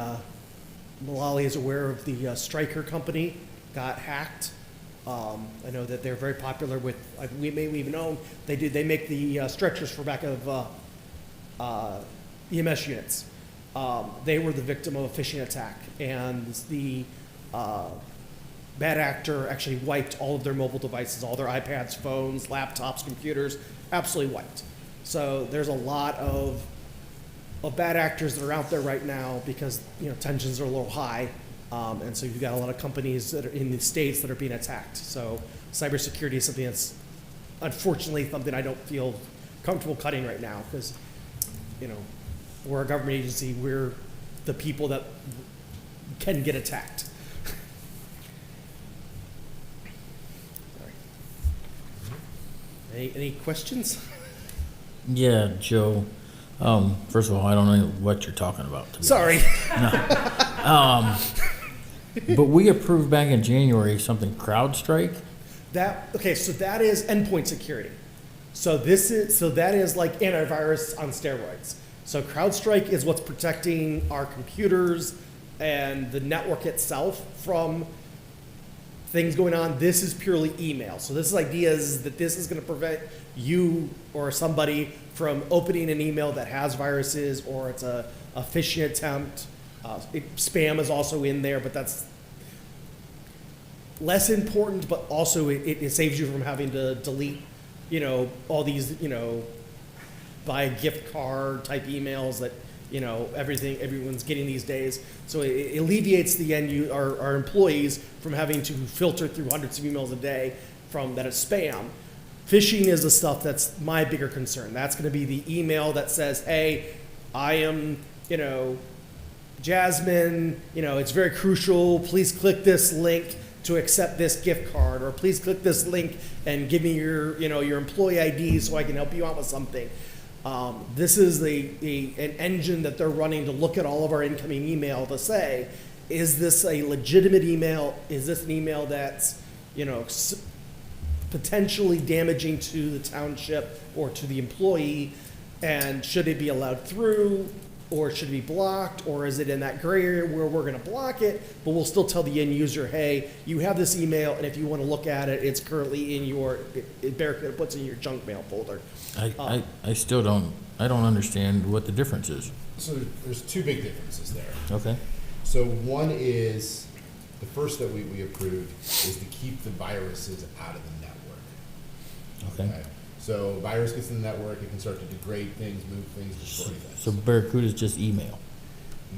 Mullally is aware of the Stryker company got hacked. I know that they're very popular with, we may even own, they make the stretchers for back of EMS units. They were the victim of a phishing attack, and the bad actor actually wiped all of their mobile devices, all their iPads, phones, laptops, computers, absolutely wiped. So there's a lot of bad actors that are out there right now because tensions are a little high, and so you've got a lot of companies that are in the States that are being attacked. So cybersecurity is something that's unfortunately something I don't feel comfortable cutting right now, because we're a government agency. We're the people that can get attacked. Sorry. Any questions? Yeah, Joe. First of all, I don't know what you're talking about. To be Sorry. honest. No. But we approved back in January something CrowdStrike. So that is endpoint security. So that is like antivirus on steroids. So CrowdStrike is what's protecting our computers and the network itself from things going on. This is purely email. So this idea is that this is going to prevent you or somebody from opening an email that has viruses, or it's a phishing attempt. Spam is also in there, but that's less important, but also it saves you from having to delete, all these, buy a gift card type emails that, you know, everyone's getting these days. So it alleviates our employees from having to filter through hundreds of emails a day from that it's spam. Phishing is the stuff that's my bigger concern. That's going to be the email that says, hey, I am, you know, Jasmine, you know, it's very crucial. Please click this link to accept this gift card, or please click this link and give me your, you know, your employee ID so I can help you out with something. This is an engine that they're running to look at all of our incoming email to say, is this a legitimate email? Is this an email that's, you know, potentially damaging to the township or to the employee? And should it be allowed through, or should it be blocked, or is it in that gray area where we're going to block it, but we'll still tell the end user, hey, you have this email, and if you want to look at it, it's currently in your, Barracuda puts in your junk mail folder. I still don't understand what the difference is. So there's two big differences there. Okay. So one is, the first that we approved is to keep the viruses out of the network. Okay. So virus gets in the network, it can start to degrade things, move things, destroy things. So Barracuda is just email.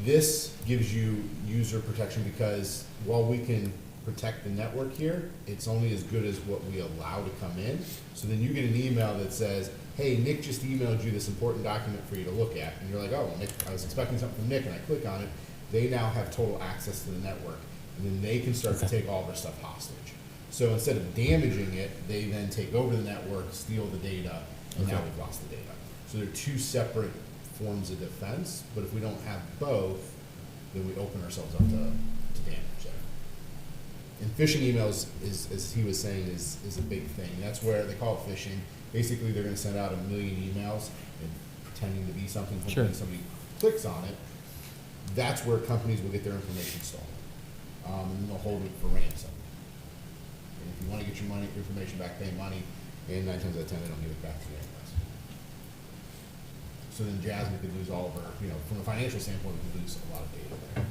This gives you user protection because while we can protect the network here, it's only as good as what we allow to come in. So then you get an email that says, hey, Nick just emailed you this important document for you to look at. And you're like, oh, Nick, I was expecting something from Nick, and I click on it. They now have total access to the network. And then they can start to take all of our stuff hostage. So instead of damaging it, they then take over the network, steal the data, and now we've lost the data. So they're two separate forms of defense, but if we don't have both, then we open ourselves up to damage there. And phishing emails, is, as he was saying, is a big thing. That's where they call it phishing. Basically, they're going to send out 1 million emails and pretending to be something. Sure. When somebody clicks on it, that's where companies will get their information stolen. And then they'll hold it for ransom. And if you want to get your information back, pay money, and 9 times out of 10, they don't give it back to you anyways. So then Jasmine could lose all of her, you know, from a financial standpoint, we could lose a lot of data there.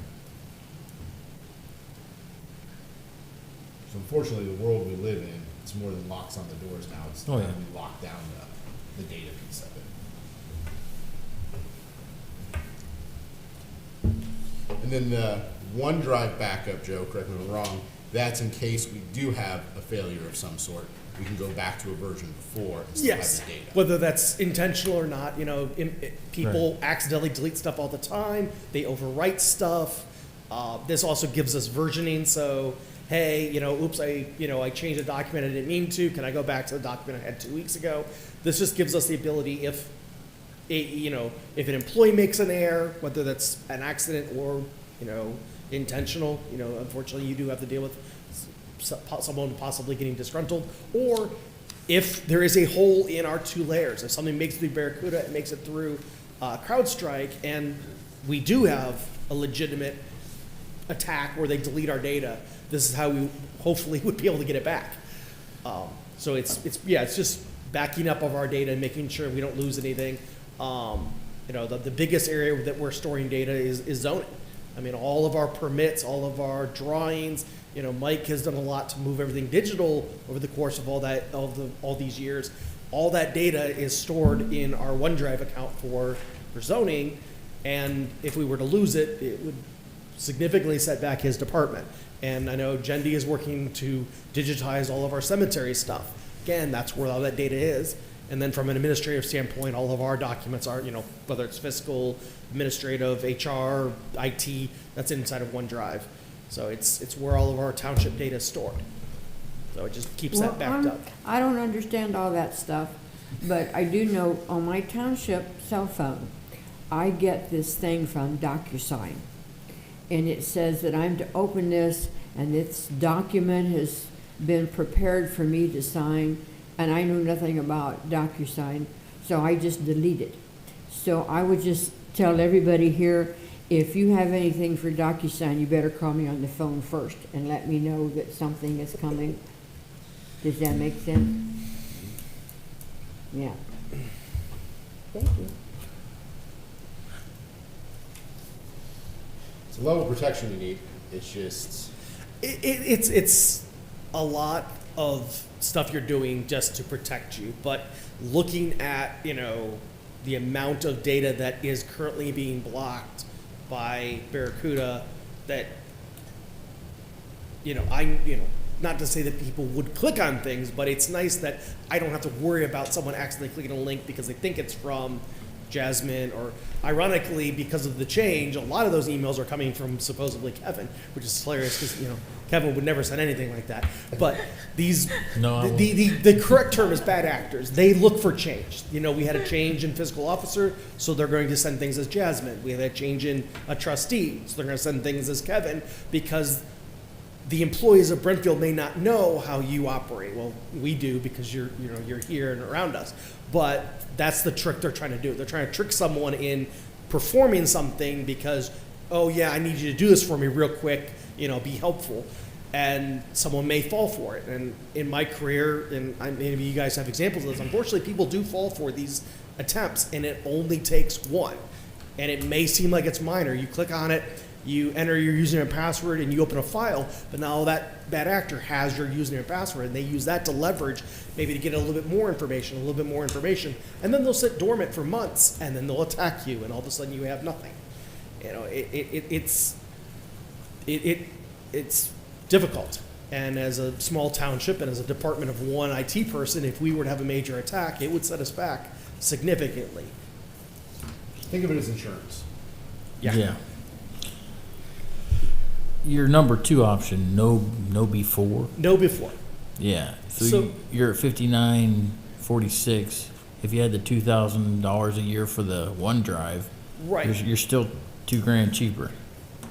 So unfortunately, the world we live in, it's more than locks on the doors now. It's Oh, yeah. how we lock down the data piece of it. And then the OneDrive backup, Joe, correct me if I'm wrong, that's in case we do have a failure of some sort. We can go back to a version before and still Yes, have the data. whether that's intentional or not, you know, people accidentally delete stuff all the time. They overwrite stuff. This also gives us versioning. So, hey, you know, oops, I changed a document I didn't mean to. Can I go back to the document I had 2 weeks ago? This just gives us the ability if an employee makes an error, whether that's an accident or, you know, intentional, you know, unfortunately you do have to deal with someone possibly getting disgruntled, or if there is a hole in our 2 layers, if something makes it through Barracuda, it makes it through CrowdStrike, and we do have a legitimate attack where they delete our data, this is how we hopefully would be able to get it back. So it's just backing up of our data and making sure we don't lose anything. You know, the biggest area that we're storing data is zoning. I mean, all of our permits, all of our drawings, you know, Mike has done a lot to move everything digital over the course of all these years. All that data is stored in our OneDrive account for zoning, and if we were to lose it, it would significantly set back his department. And I know Jendi is working to digitize all of our cemetery stuff. Again, that's where all that data is. And then from an administrative standpoint, all of our documents are, you know, whether it's fiscal, administrative, HR, IT, that's inside of OneDrive. So it's where all of our township data is stored. So it just keeps that backed up. I don't understand all that stuff, but I do know on my township cell phone, I get this thing from DocuSign. And it says that I'm to open this, and this document has been prepared for me to sign, and I know nothing about DocuSign, so I just delete it. So I would just tell everybody here, if you have anything for DocuSign, you better call me on the phone first and let me know that something is coming. Does that make sense? Yeah. Thank you. It's a level of protection we need. It's just... It's a lot of stuff you're doing just to protect you, but looking at, you know, the amount of data that is currently being blocked by Barracuda that, not to say that people would click on things, but it's nice that I don't have to worry about someone accidentally clicking a link because they think it's from Jasmine, or ironically, because of the change, a lot of those emails are coming from supposedly Kevin, which is hilarious because, Kevin would never send anything like that. But these, No. the correct term is bad actors. They look for change. We had a change in fiscal officer, so they're going to send things as Jasmine. We had a change in a trustee, so they're going to send things as Kevin, because the employees of Brimfield may not know how you operate. Well, we do because you're here and around us. But that's the trick they're trying to do. They're trying to trick someone in performing something because, oh yeah, I need you to do this for me real quick, be helpful. And someone may fall for it. And in my career, and maybe you guys have examples of this, unfortunately people do fall for these attempts, and it only takes one. And it may seem like it's minor. You click on it, you enter your username and password, and you open a file, but now that bad actor has your username and password, and they use that to leverage, maybe to get a little bit more information, and then they'll sit dormant for months, and then they'll attack you, and all of a sudden you have nothing. It's difficult. And as a small township and as a department of one IT person, if we were to have a major attack, it would set us back significantly. Think of it as insurance. Yeah. Your number 2 option, no before. No before. Yeah. So, So- you're at 59.46. If you had the $2,000 a year for the OneDrive, Right. you're still $2,000 cheaper.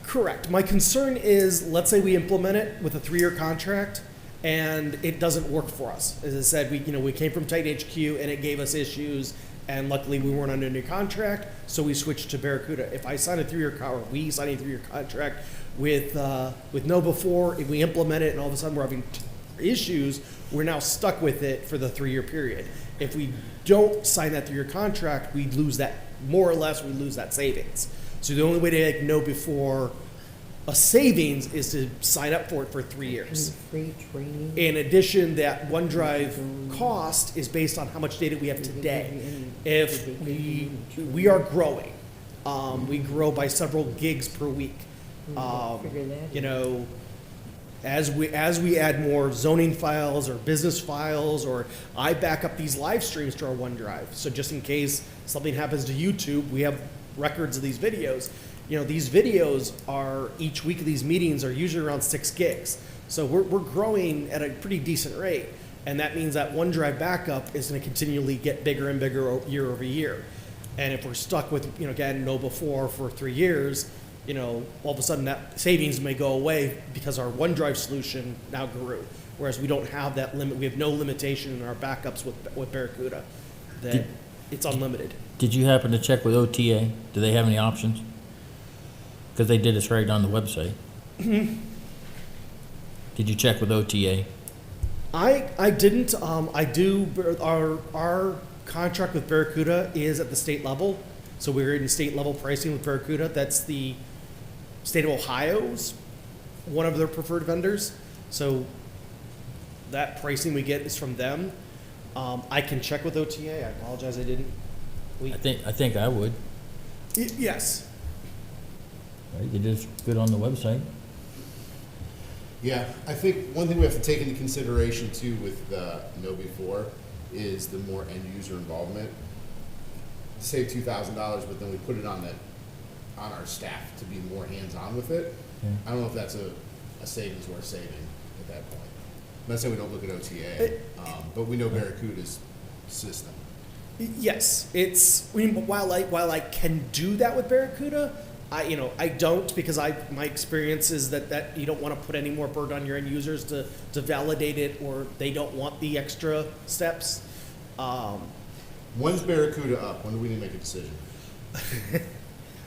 Correct. My concern is, let's say we implement it with a 3-year contract and it doesn't work for us. As I said, we came from Titan HQ and it gave us issues, and luckily we weren't under a new contract, so we switched to Barracuda. If I sign a 3-year we sign a 3-year contract with no before, if we implement it and all of a sudden we're having issues, we're now stuck with it for the 3-year period. If we don't sign that 3-year contract, we lose that, more or less, we lose that savings. So the only way to make no before a savings is to sign up for it for 3 years. Free training. In addition, that OneDrive cost is based on how much data we have today. If we are growing, we grow by several gigs per week. As we add more zoning files or business files, or I back up these live streams to our OneDrive. So just in case something happens to YouTube, we have records of these videos. These videos are, each week of these meetings are usually around 6 gigs. So we're growing at a pretty decent rate. And that means that OneDrive backup is going to continually get bigger and bigger year over year. And if we're stuck with, again, no before for 3 years, all of a sudden that savings may go away because our OneDrive solution now grew. Whereas we don't have that limit. We have no limitation in our backups with Barracuda. It's unlimited. Did you happen to check with OTA? Do they have any options? Because they did this right on the website. Did you check with OTA? I didn't. I do. Our contract with Barracuda is at the state level, so we're in state level pricing with Barracuda. That's the state of Ohio's one of their preferred vendors. So that pricing we get is from them. I can check with OTA. I apologize, I didn't. I think I would. Yes. Right? They did good on the website. Yeah, I think one thing we have to take into consideration too with the no before is the more end user involvement. Save $2,000, but then we put it on our staff to be more hands on with it. Yeah. I don't know if that's a savings worth saving at that point. I'm not saying we don't look at OTA, but we know Barracuda's system. Yes, while I can do that with Barracuda, I don't, because my experience is that you don't want to put any more burden on your end users to validate it, or they don't want the extra steps. When's Barracuda up? When do we need to make a decision?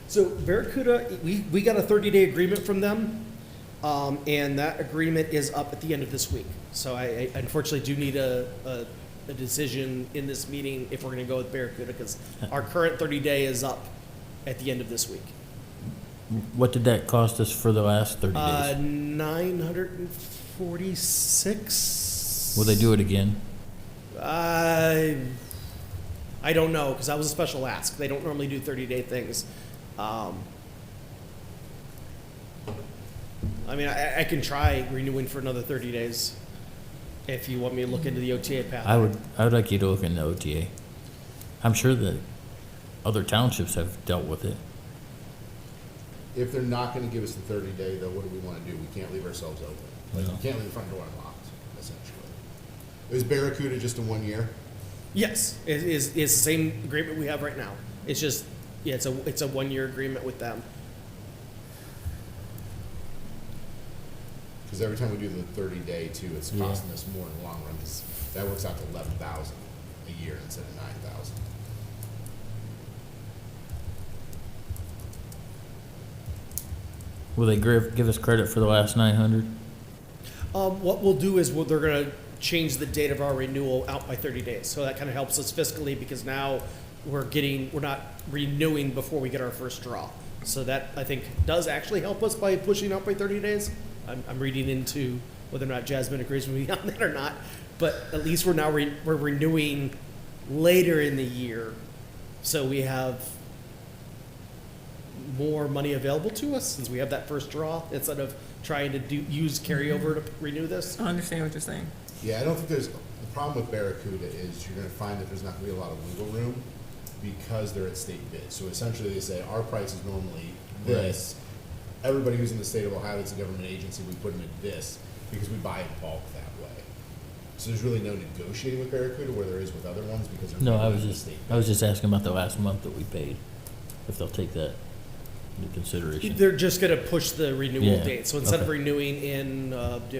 So Barracuda, we got a 30-day agreement from them, and that agreement is up at the end of this week. So I unfortunately do need a decision in this meeting if we're going to go with Barracuda, because our current 30-day is up at the end of this week. What did that cost us for the last 30 days? $946. Will they do it again? I I don't know, because that was a special ask. They don't normally do 30-day things. I mean, I can try renewing for another 30 days if you want me to look into the OTA path. I would like you to look into OTA. I'm sure that other townships have dealt with it. If they're not gonna give us the 30-day, though, what do we wanna do? We can't leave ourselves open. Like, we can't leave the front door unlocked, essentially. Is Barracuda just a 1 year? Yes, it's the same agreement we have right now. It's just, yeah, it's a 1-year agreement with them. Because every time we do the 30-day too, it's costing us more in the long run, because that works out to 11,000 a year instead of 9,000. Will they give us credit for the last 900? What we'll do is they're gonna change the date of our renewal out by 30 days. So that kind of helps us fiscally, because now we're not renewing before we get our first draw. So that, I think, does actually help us by pushing out by 30 days. I'm reading into whether or not Jasmine agrees with me on that or not, but at least we're renewing later in the year, so we have more money available to us since we have that first draw, instead of trying to use carryover to renew this. I understand what you're saying. Yeah, I don't think the problem with Barracuda is you're gonna find that there's not gonna be a lot of wiggle room because they're at state bid. So essentially they say, our price is normally this. Everybody who's in the state of Ohio that's a government agency, we put them at this because we buy in bulk that way. So there's really no negotiating with Barracuda where there is with other ones, because they're No, not I in was the just state I was bid. just asking about the last month that we paid, if they'll take that into consideration. They're just gonna push the renewal Yeah, date. So instead of okay. renewing in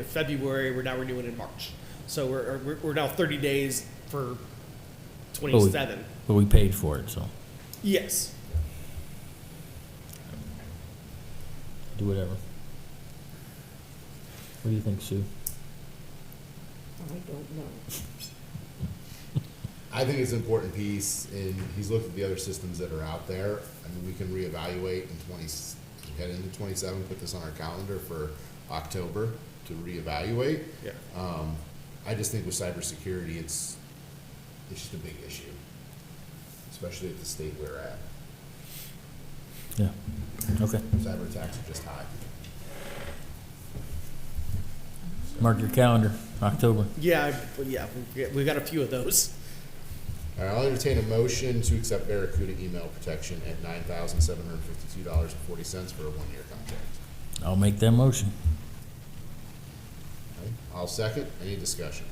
February, we're now renewing in March. So we're now 30 days for 27. But we paid for it, so Yes. do whatever. What do you think, Sue? I don't know. I think it's an important piece, and he's looked at the other systems that are out there. I mean, we can reevaluate in head into 27, put this on our calendar for October to reevaluate. Yeah. I just think with cybersecurity, it's just a big issue, especially at the state we're at. Yeah. Okay. Cyber attacks are just high. Mark your calendar, October. Yeah, we've got a few of those. All right, I'll entertain a motion to accept Barracuda email protection at $9,752.40 for a 1-year contract. I'll make that motion. Okay, I'll second. Any discussion?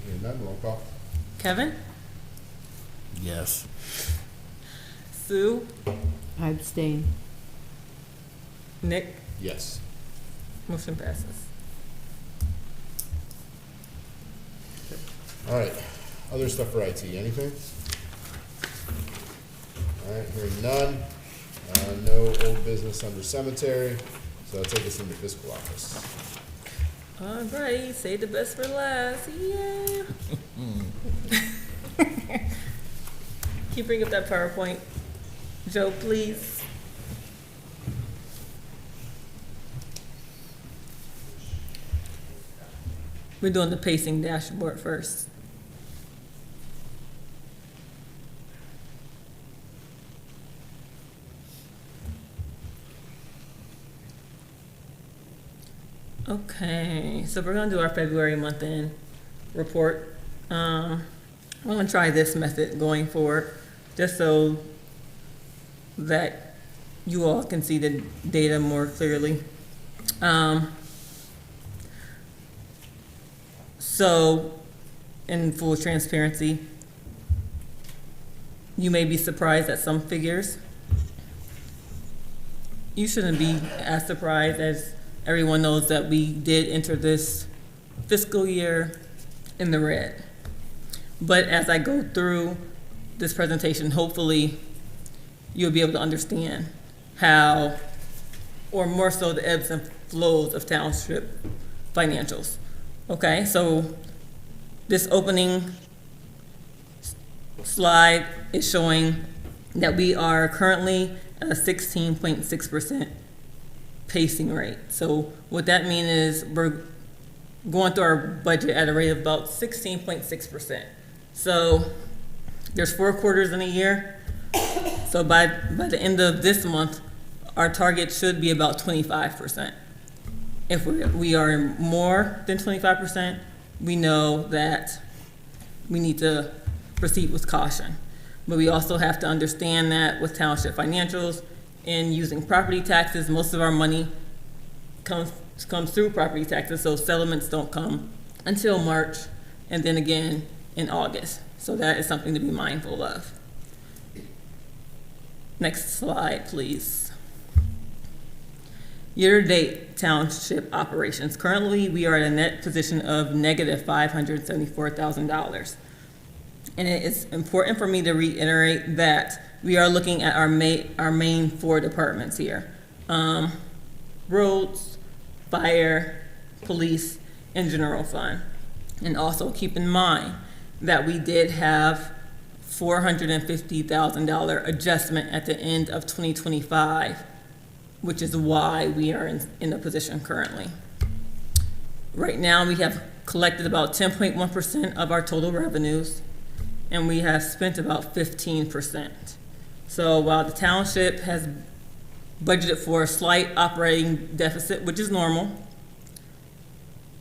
Hearing none, roll call. Kevin? Yes. Sue? I abstain. Nick? Yes. Motion passes. All right, other stuff for IT, anything? All right, hearing none. No old business under cemetery, so I'll take us into fiscal office. All right, save the best for last. Yeah. Can you bring up that PowerPoint, Joe, please? We're doing the pacing dashboard first. Okay, so we're gonna do our February month-end report. I'm gonna try this method going forward, just so that you all can see the data more clearly. So, in full transparency, you may be surprised at some figures. You shouldn't be as surprised, as everyone knows that we did enter this fiscal year in the red. But as I go through this presentation, hopefully you'll be able to understand how, or more so the ebbs and flows of township financials. Okay, so this opening slide is showing that we are currently at a 16.6% pacing rate. So what that means is we're going through our budget at a rate of about 16.6%. So there's 4 quarters in a year. So by the end of this month, our target should be about 25%. If we are more than 25%, we know that we need to proceed with caution. But we also have to understand that with township financials and using property taxes, most of our money comes through property taxes, so settlements don't come until March and then again in August. So that is something to be mindful of. Next slide, please. Year-to-date township operations. Currently, we are at a net position of negative $574,000. And it is important for me to reiterate that we are looking at our main 4 departments here. Roads, fire, police, and general fund. And also keep in mind that we did have $450,000 adjustment at the end of 2025, which is why we are in the position currently. Right now, we have collected about 10.1% of our total revenues, and we have spent about 15%. So while the township has budgeted for a slight operating deficit, which is normal,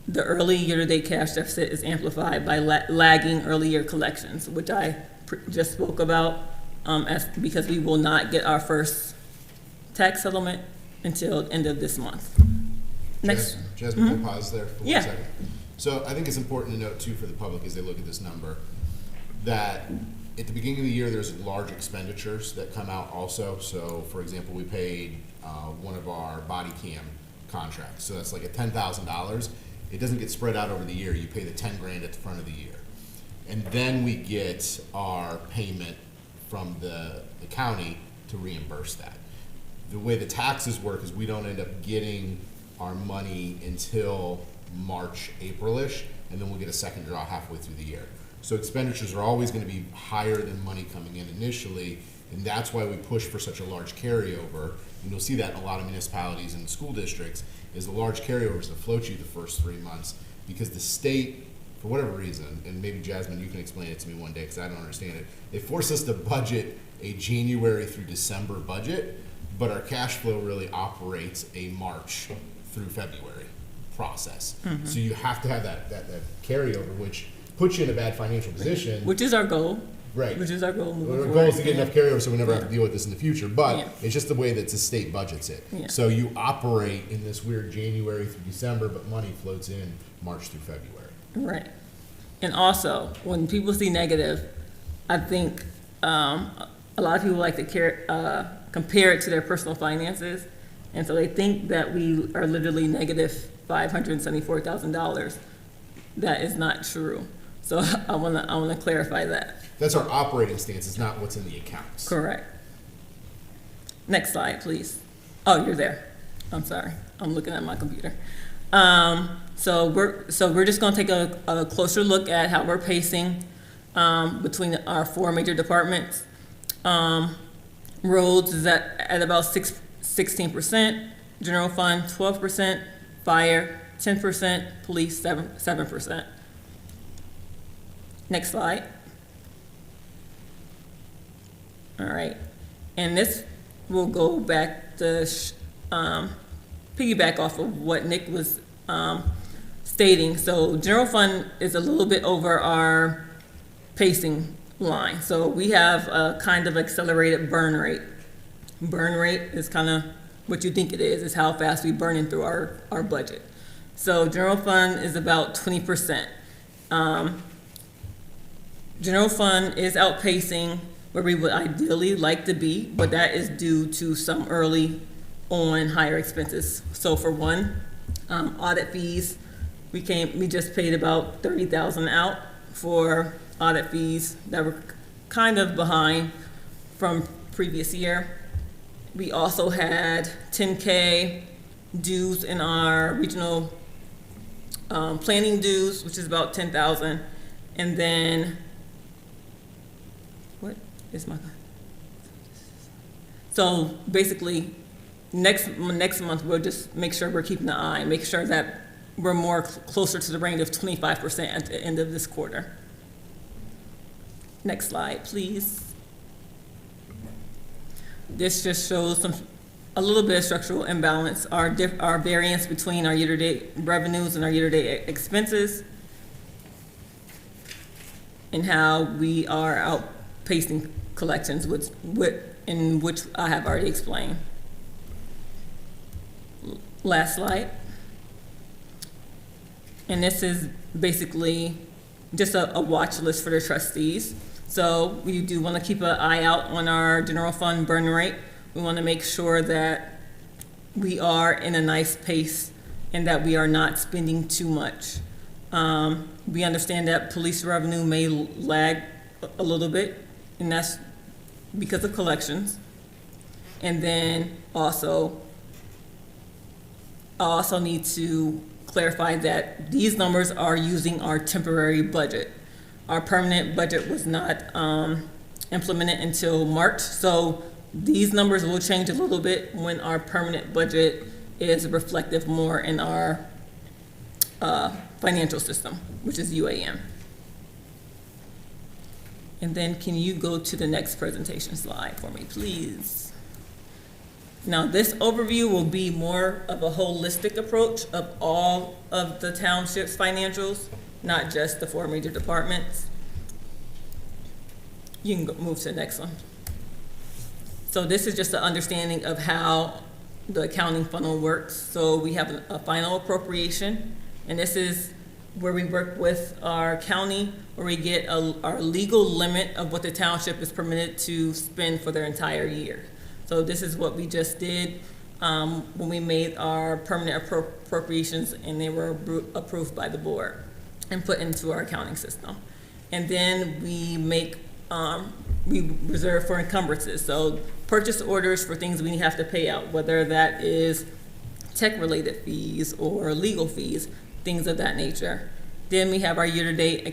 the early year-to-date cash deficit is amplified by lagging early year collections, which I just spoke about, because we will not get our first tax settlement until the end of this month. Next. Jasmine, can I pause there for Yeah. 1 second? So I think it's important to note too for the public as they look at this number, that at the beginning of the year, there's large expenditures that come out also. So for example, we paid one of our body cam contracts. So that's like at $10,000. It doesn't get spread out over the year. You pay the 10 grand at the front of the year. And then we get our payment from the county to reimburse that. The way the taxes work is we don't end up getting our money until March, April-ish, and then we'll get a second draw halfway through the year. So expenditures are always going to be higher than money coming in initially, and that's why we push for such a large carryover. And you'll see that in a lot of municipalities and school districts, is the large carryovers that float you the first 3 months, because the state, for whatever reason, and maybe Jasmine, you can explain it to me one day because I don't understand it, they force us to budget a January through December budget, but our cash flow really operates a March through February process. Mm-hmm. So you have to have that carryover, which puts you in a bad financial position. Which is our goal. Right. Which is our goal moving Our forward. goal is to get enough carryover so we never have to deal with this in the future, but Yeah. it's just the way that the state budgets it. Yeah. So you operate in this weird January through December, but money floats in March through February. Right. And also, when people see negative, I think a lot of people like to compare it to their personal finances. And so they think that we are literally negative $574,000. That is not true. So I wanna clarify that. That's our operating stance, it's not what's in the accounts. Correct. Next slide, please. Oh, you're there. I'm sorry. I'm looking at my computer. So we're just going to take a closer look at how we're pacing between our 4 major departments. Roads is at about 16%, general fund 12%, fire 10%, police 7%. Next slide. All right, and this will go back to piggyback off of what Nick was stating. So general fund is a little bit over our pacing line. So we have a kind of accelerated burn rate. Burn rate is kind of what you think it is how fast we burning through our budget. So general fund is about 20%. General fund is outpacing where we would ideally like to be, but that is due to some early on higher expenses. So for one, audit fees, we just paid about $30,000 out for audit fees that were kind of behind from previous year. We also had 10K dues in our regional planning dues, which is about 10,000, and then what is my? So basically, next month we'll just make sure we're keeping an eye, make sure that we're more closer to the range of 25% at the end of this quarter. Next slide, please. This just shows a little bit of structural imbalance, our variance between our year-to-date revenues and our year-to-date expenses, and how we are outpacing collections, in which I have already explained. Last slide. And this is basically just a watch list for the trustees. So we do want to keep an eye out on our general fund burn rate. We want to make sure that we are in a nice pace and that we are not spending too much. We understand that police revenue may lag a little bit, and that's because of collections. And then I also need to clarify that these numbers are using our temporary budget. Our permanent budget was not implemented until March, so these numbers will change a little bit when our permanent budget is reflective more in our financial system, which is UAM. And then can you go to the next presentation slide for me, please? Now, this overview will be more of a holistic approach of all of the township's financials, not just the 4 major departments. You can move to the next one. So this is just an understanding of how the accounting funnel works. So we have a final appropriation, and this is where we work with our county, where we get our legal limit of what the township is permitted to spend for their entire year. So this is what we just did when we made our permanent appropriations, and they were approved by the board and put into our accounting system. And then we make, we reserve for encumbrances. So purchase orders for things we have to pay out, whether that is tech-related fees or legal fees, things of that nature. Then we have our year-to-date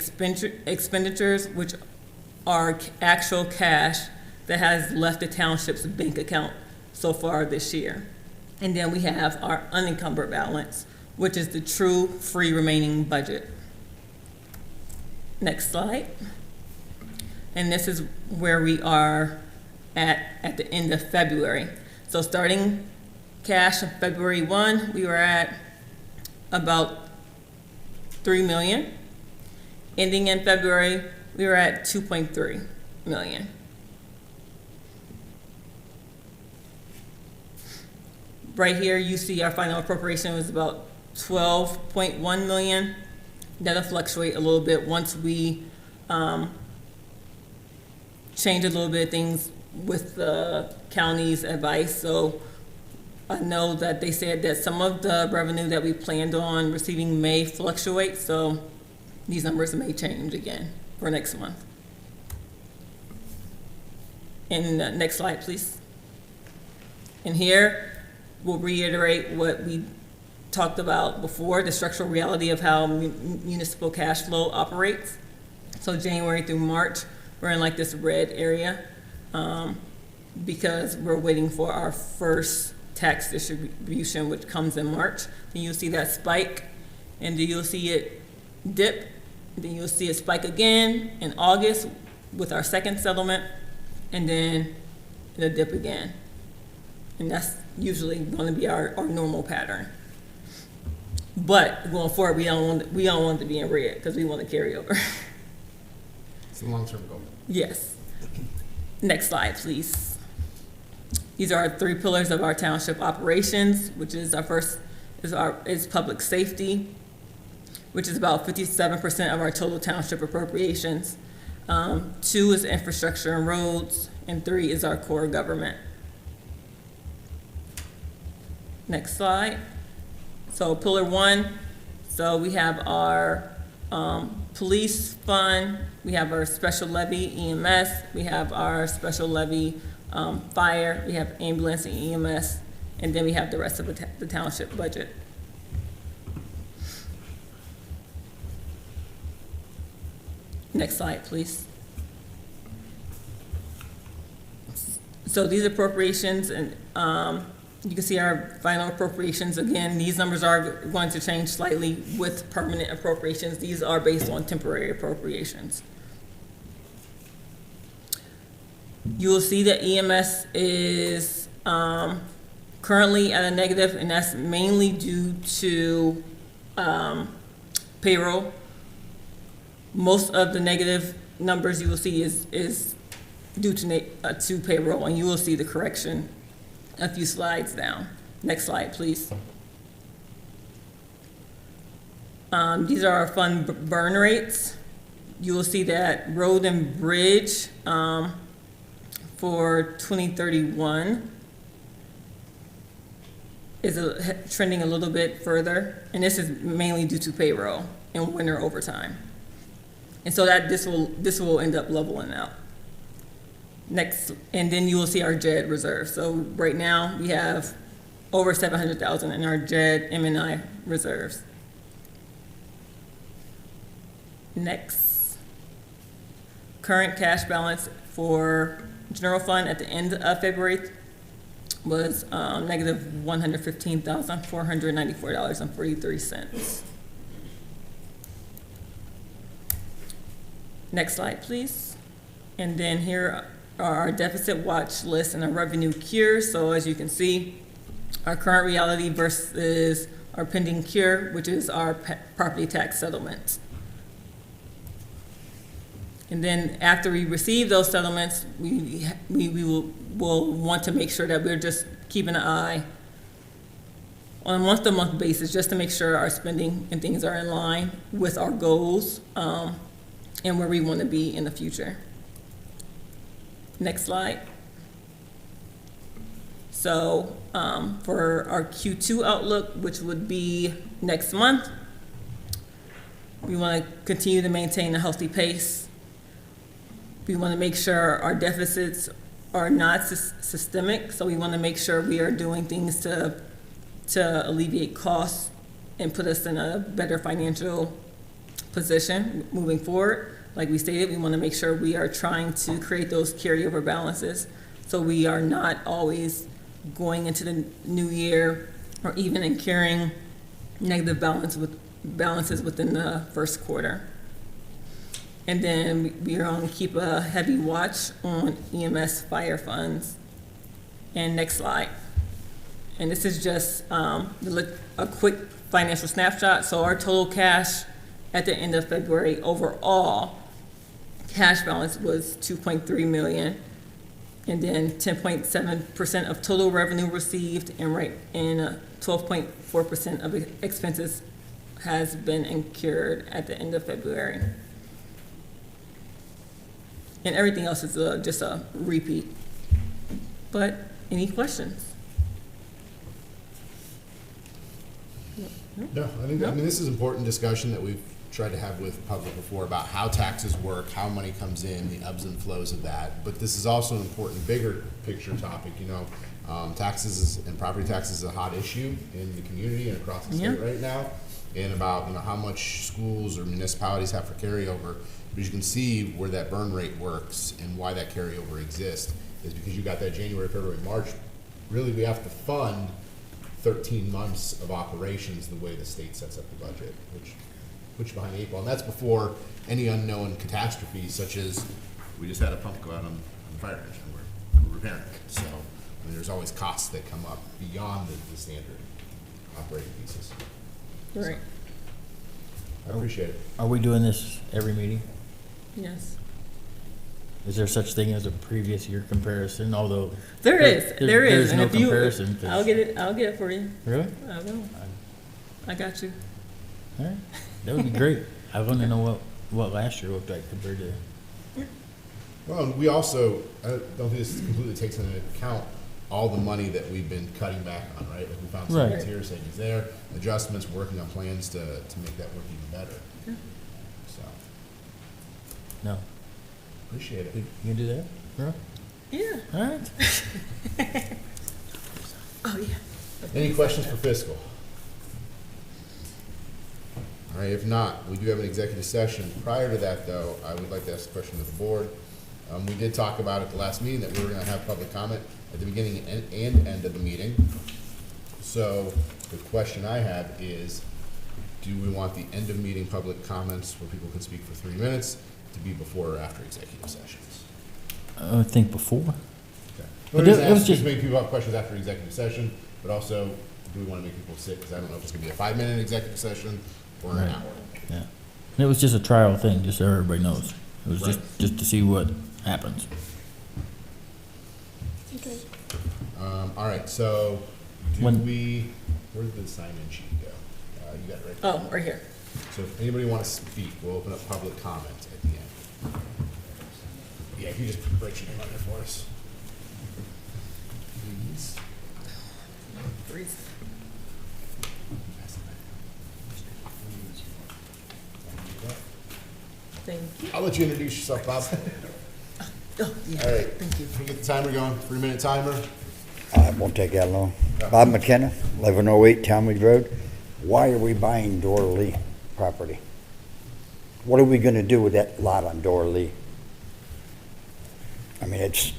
expenditures, which are actual cash that has left the township's bank account so far this year. And then we have our unencumbered balance, which is the true free remaining budget. Next slide. And this is where we are at the end of February. So starting cash on February 1, we were at about 3 million. Ending in February, we were at 2.3 million. Right here, you see our final appropriation was about 12.1 million. That'll fluctuate a little bit once we change a little bit of things with the county's advice. So I know that they said that some of the revenue that we planned on receiving may fluctuate, so these numbers may change again for next month. And next slide, please. And here, we'll reiterate what we talked about before, the structural reality of how municipal cash flow operates. So January through March, we're in like this red area because we're waiting for our first tax distribution, which comes in March. Then you'll see that spike, and then you'll see it dip. Then you'll see it spike again in August with our second settlement, and then it'll dip again. And that's usually going to be our normal pattern. But going forward, we don't want it to be in red because we want to carry over. It's a long-term goal. Yes. Next slide, please. These are our 3 pillars of our township operations, which is our first is public safety, which is about 57% of our total township appropriations. 2 is infrastructure and roads, and 3 is our core government. Next slide. So pillar 1, so we have our police fund, we have our special levy EMS, we have our special levy fire, we have ambulance and EMS, and then we have the rest of the township budget. Next slide, please. So these appropriations, and you can see our final appropriations. Again, these numbers are going to change slightly with permanent appropriations. These are based on temporary appropriations. You will see that EMS is currently at a negative, and that's mainly due to payroll. Most of the negative numbers you will see is due to payroll, and you will see the correction a few slides down. Next slide, please. These are our fund burn rates. You will see that road and bridge for 2031 is trending a little bit further, and this is mainly due to payroll and winter overtime. And so that this will end up leveling out. Next, and then you will see our JED reserve. So right now we have over 700,000 in our JED M&I reserves. Next, current cash balance for general fund at the end of February was negative $115,494.43. Next slide, please. And then here are our deficit watch list and our revenue cure. So as you can see, our current reality versus our pending cure, which is our property tax settlement. And then after we receive those settlements, we will want to make sure that we're just keeping an eye on a month-to-month basis just to make sure our spending and things are in line with our goals and where we want to be in the future. Next slide. So for our Q2 outlook, which would be next month, we want to continue to maintain a healthy pace. We want to make sure our deficits are not systemic, so we want to make sure we are doing things to alleviate costs and put us in a better financial position moving forward. Like we stated, we want to make sure we are trying to create those carryover balances so we are not always going into the new year or even incurring negative balances within the first quarter. And then we are going to keep a heavy watch on EMS fire funds. And next slide. And this is just a quick financial snapshot. So our total cash at the end of February overall cash balance was $2.3 million. And then 10.7% of total revenue received, and 12.4% of expenses has been incurred at the end of February. And everything else is just a repeat. But any questions? No, I mean, this is important discussion that we've tried to have with public before about how taxes work, how money comes in, the ebbs and flows of that. But this is also an important, bigger picture topic. Taxes and property taxes is a hot issue in the community and across the state right now, and about how much schools or municipalities have for carryover. But you can see where that burn rate works and why that carryover exists is because you got that January, February, March. Really, we have to fund 13 months of operations the way the state sets up the budget, which puts you behind the eight ball. And that's before any unknown catastrophes, such as we just had a pump go out on the fire engine. We're repairing it. So there's always costs that come up beyond the standard operating pieces. Right. I appreciate it. Are we doing this every meeting? Yes. Is there such thing as a previous year comparison? Although there is. There's And no if you, comparison. I'll get it for you. Really? I will. I got you. All right. That would be great. I want to know what last year looked like compared to. Well, we also, I don't think this completely takes into account all the money that we've been cutting back on, right? Like we found some Right. tier savings there, adjustments, working on plans to make that work even better. So, No. appreciate it. You can do that, bro? Yeah. All right. Oh yeah. Any questions for fiscal? All right, if not, we do have an executive session. Prior to that, though, I would like to ask a question of the board. We did talk about at the last meeting that we were going to have public comment at the beginning and end of the meeting. So the question I have is, do we want the end of meeting public comments where people can speak for 3 minutes to be before or after executive sessions? I think before. Okay. But The reason I it was ask is just- maybe people have questions after executive session, but also, do we want to make people sit? Because I don't know if it's going to be a 5-minute executive session or an Right. hour. Yeah. And it was just a trial thing, just so everybody knows. It was just to see what happens. All right, so do When- where did the sign-in sheet go? You got it right? Oh, right here. So if anybody wants to speak, we'll open up public comment at the end. Yeah, if you just write your name on there for us. Please. Thank you. I'll let you introduce yourself, Bob. Oh, yeah. All right. Thank you. We get the timer going, 3-minute timer. It won't take that long. Bob McKenna, 1108 Talmadge Road. Why are we buying Dora Lee property? What are we gonna do with that lot on Dora Lee? I mean, it's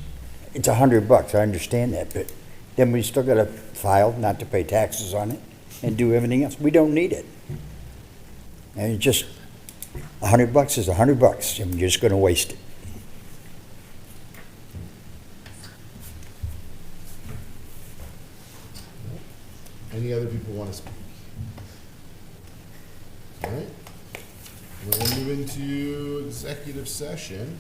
$100, I understand that, but then we still gotta file not to pay taxes on it and do everything else. We don't need it. And it's just, $100 is $100, and you're just gonna waste it. Any other people want to speak? All right. We're going to move into executive session.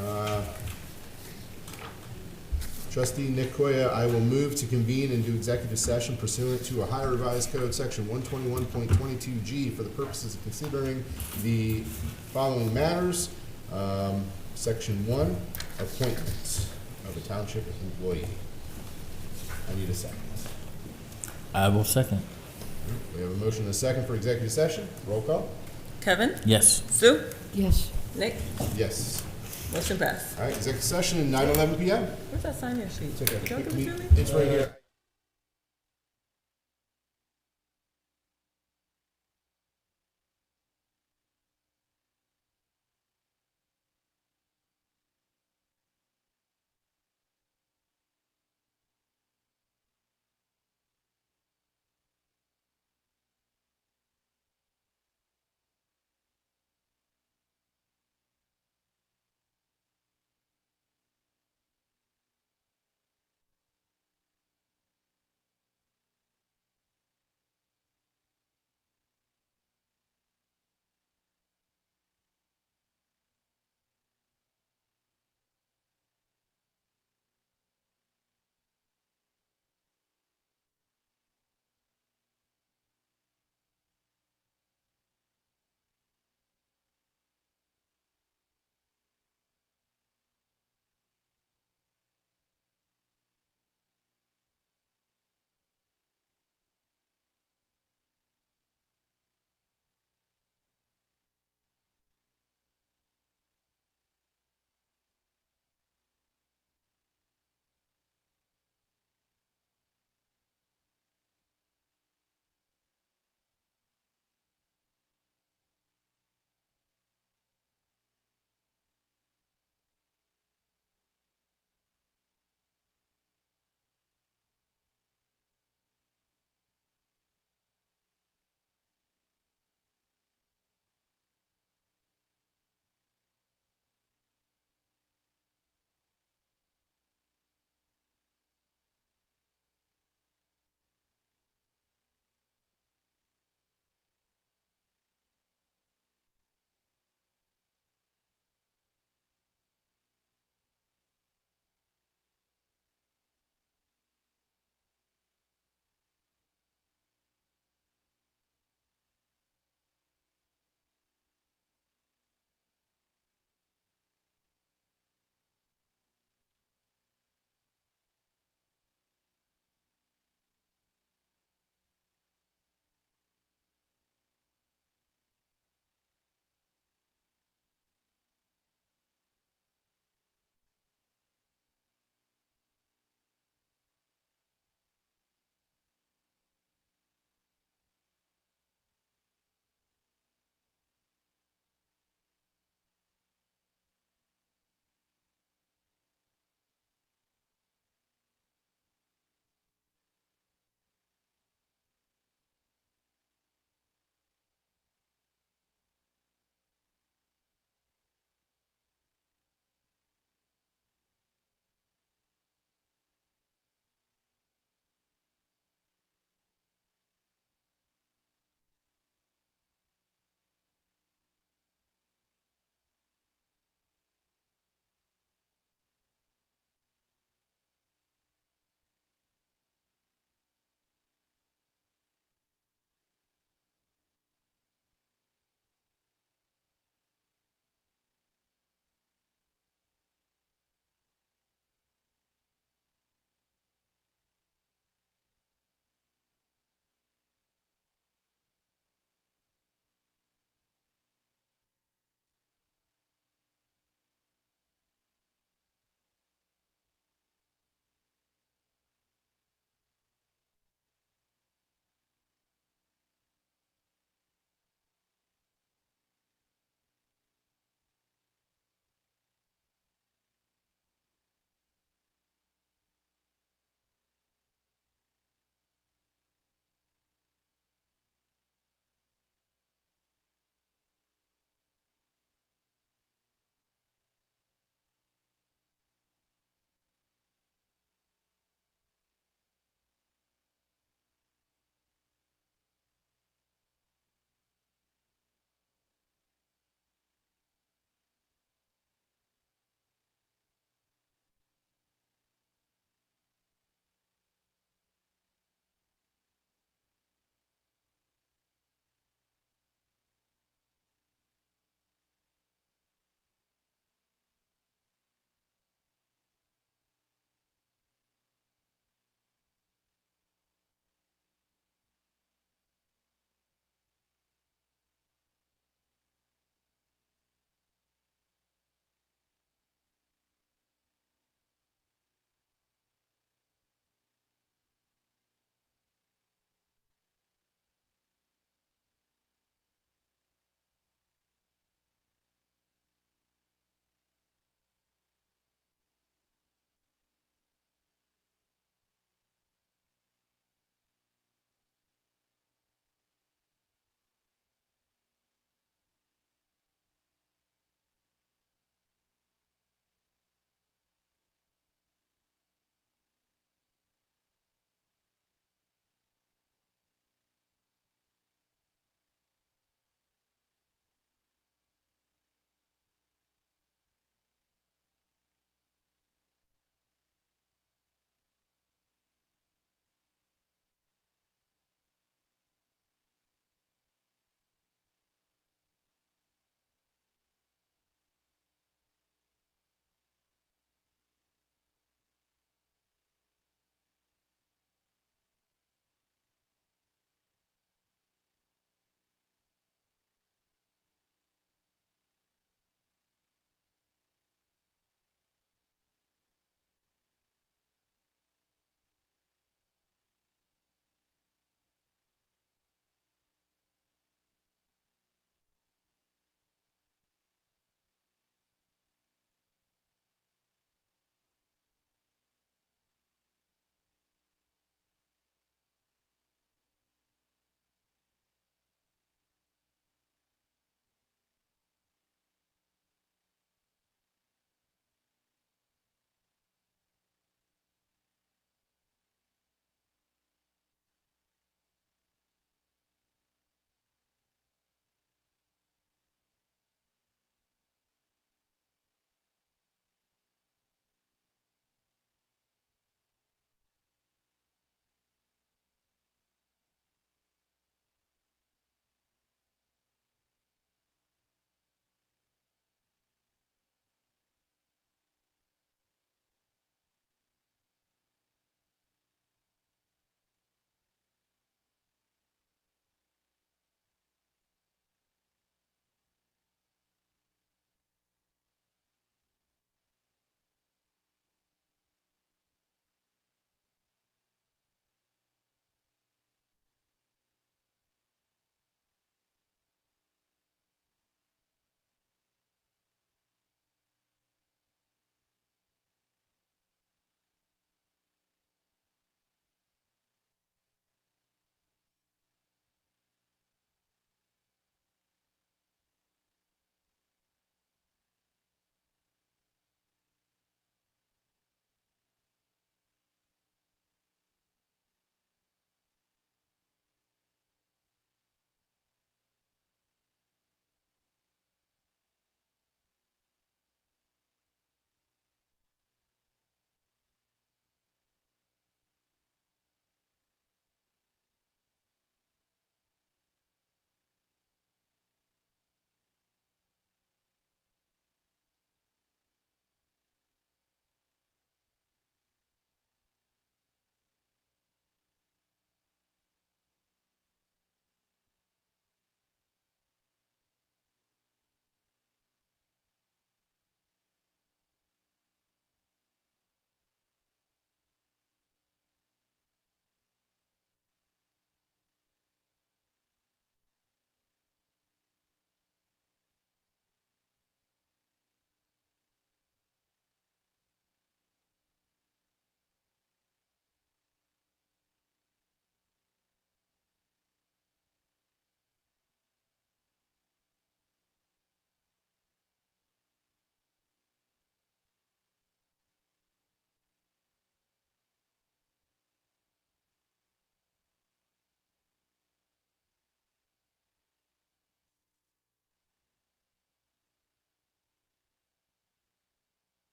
All right. Trustee Nicoya, I will move to convene and do executive session pursuant to Ohio Revised Code, Section 121.22G, for the purposes of considering the following matters. Section 1, appointments of a township employee. I need a second. I will second. We have a motion and a second for executive session. Roll call. Kevin? Yes. Sue? Yes. Nick? Yes. Motion passed. All right, executive session at 9:11 p.m. Where's that sign-in sheet? Take a Y'all quick give it meet. to me? It's right here.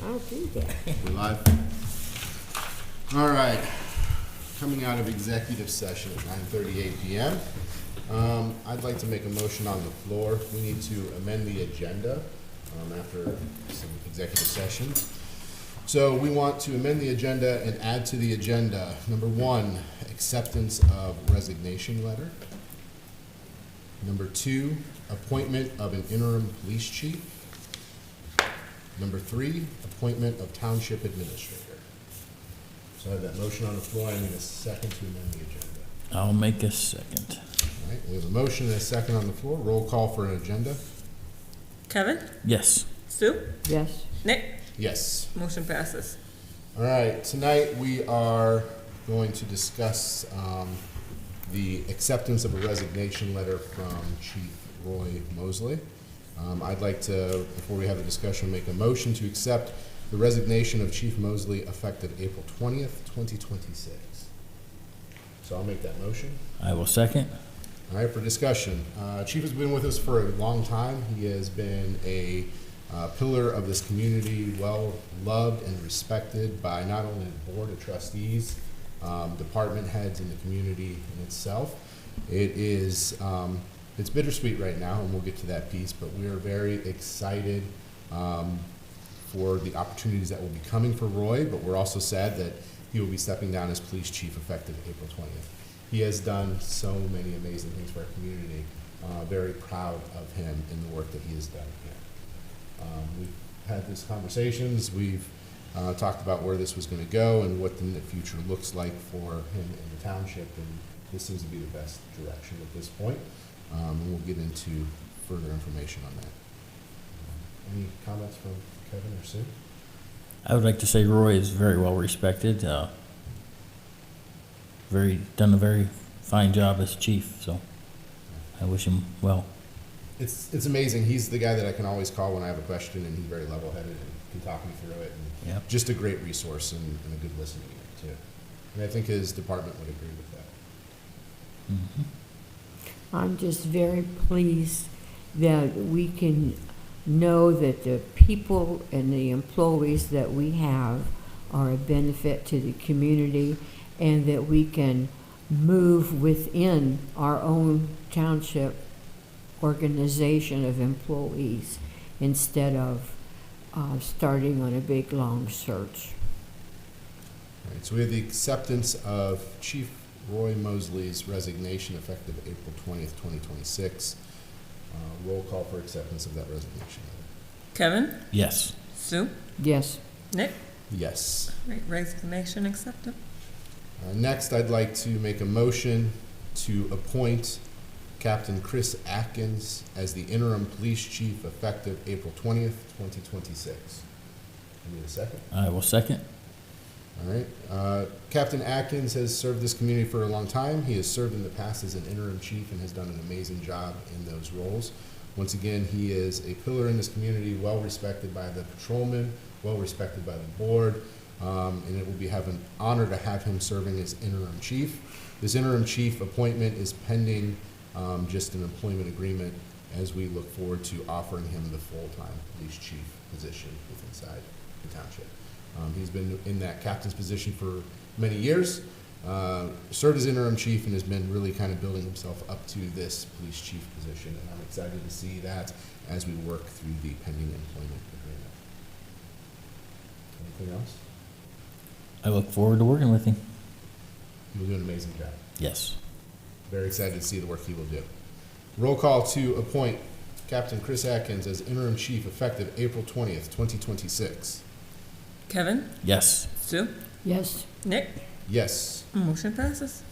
I'll do that. We're live. All right. Coming out of executive session at 9:38 p.m. I'd like to make a motion on the floor. We need to amend the agenda after some executive sessions. So we want to amend the agenda and add to the agenda, number 1, acceptance of resignation letter. Number 2, appointment of an interim police chief. Number 3, appointment of township administrator. So I have that motion on the floor. I need a second to amend the agenda. I'll make a second. All right, we have a motion and a second on the floor. Roll call for an agenda. Kevin? Yes. Sue? Yes, Nick? Yes. Motion passes. All right, tonight we are going to discuss the acceptance of a resignation letter from Chief Roy Mosley. I'd like to, before we have the discussion, make a motion to accept the resignation of Chief Mosley effective April 20th, 2026. So I'll make that motion. I will second. All right, for discussion. Chief has been with us for a long time. He has been a pillar of this community, well loved and respected by not only the Board of Trustees, department heads in the community in itself. It is, it's bittersweet right now, and we'll get to that piece, but we are very excited for the opportunities that will be coming for Roy, but we're also sad that he will be stepping down as police chief effective April 20th. He has done so many amazing things for our community. Very proud of him and the work that he has done here. We've had these conversations. We've talked about where this was going to go and what the future looks like for him in the township, and this seems to be the best direction at this point. And we'll get into further information on that. Any comments from Kevin or Sue? I would like to say Roy is very well respected. Done a very fine job as chief, so I wish him well. It's amazing. He's the guy that I can always call when I have a question, and he's very level-headed and can talk me through it. And Yep. just a great resource and a good listening ear, too. And I think his department would agree with that. Mm-hmm. I'm just very pleased that we can know that the people and the employees that we have are a benefit to the community, and that we can move within our own township organization of employees instead of starting on a big, long search. All right, so we have the acceptance of Chief Roy Mosley's resignation effective April 20th, 2026. Roll call for acceptance of that resignation letter. Kevin? Yes. Sue? Yes, Nick? Yes. Right, resignation accepted. Next, I'd like to make a motion to appoint Captain Chris Atkins as the interim police chief effective April 20th, 2026. I need a second. I will second. All right. Captain Atkins has served this community for a long time. He has served in the past as an interim chief and has done an amazing job in those roles. Once again, he is a pillar in this community, well respected by the patrolmen, well respected by the board, and it will be an honor to have him serving as interim chief. This interim chief appointment is pending just an employment agreement as we look forward to offering him the full-time police chief position inside the township. He's been in that captain's position for many years, served as interim chief, and has been really kind of building himself up to this police chief position. And I'm excited to see that as we work through the pending employment agreement. Anything else? I look forward to working with him. He will do an amazing job. Yes. Very excited to see the work he will do. Roll call to appoint Captain Chris Atkins as interim chief effective April 20th, 2026. Kevin? Yes. Sue? yes, Nick? Yes. Motion passes.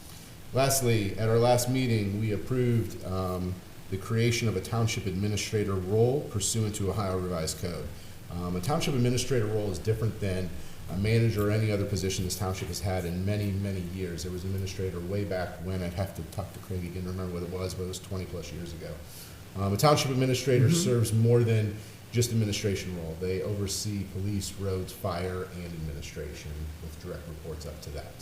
Lastly, at our last meeting, we approved the creation of a township administrator role pursuant to Ohio Revised Code. A township administrator role is different than a manager or any other position this township has had in many, many years. There was an administrator way back when. I'd have to talk to Craig again to remember what it was, but it was 20 plus years ago. A township administrator serves more than just administration role. They oversee police, roads, fire, and administration with direct reports up to that.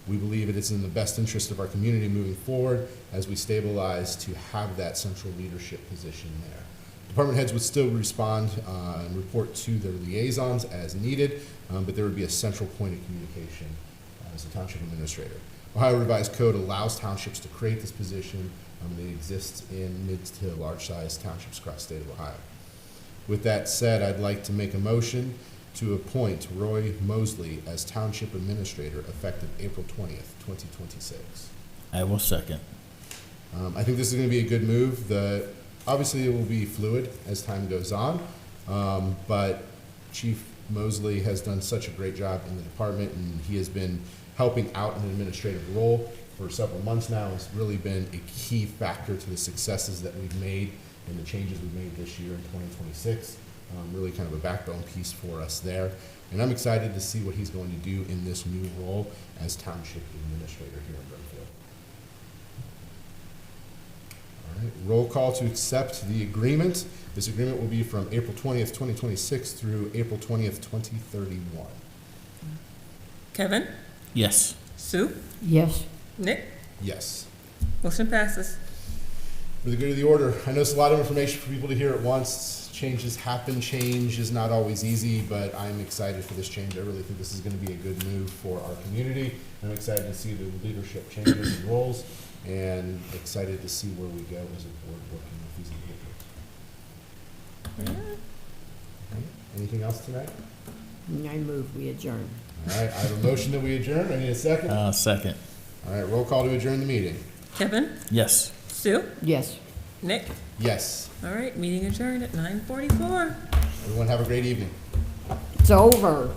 We believe it is in the best interest of our community moving forward as we stabilize to have that central leadership position there. Department heads would still respond and report to their liaisons as needed, but there would be a central point of communication as the township administrator. Ohio Revised Code allows townships to create this position. It exists in mid to large-sized townships across the state of Ohio. With that said, I'd like to make a motion to appoint Roy Mosley as Township Administrator effective April 20th, 2026. I will second. I think this is going to be a good move. Obviously, it will be fluid as time goes on, but Chief Mosley has done such a great job in the department, and he has been helping out in an administrative role for several months now. Has really been a key factor to the successes that we've made and the changes we've made this year in 2026. Really kind of a backbone piece for us there. And I'm excited to see what he's going to do in this new role as Township Administrator here in Brimfield. All right, roll call to accept the agreement. This agreement will be from April 20th, 2026 through April 20th, 2031. Kevin? Yes. Sue? Yes. Nick? Yes. Motion passes. For the good of the order, I know it's a lot of information for people to hear at once. Changes happen. Change is not always easy, but I'm excited for this change. I really think this is going to be a good move for our community. I'm excited to see the leadership changes and roles, and excited to see where we go as a board working with these individuals. Anything else tonight? I move we adjourn. All right, I have a motion that we adjourn. I need a second. Second. All right, roll call to adjourn the meeting. Kevin? Yes. Sue? Yes. Nick? Yes. All right, meeting adjourned at 9:44. Everyone have a great evening. It's over.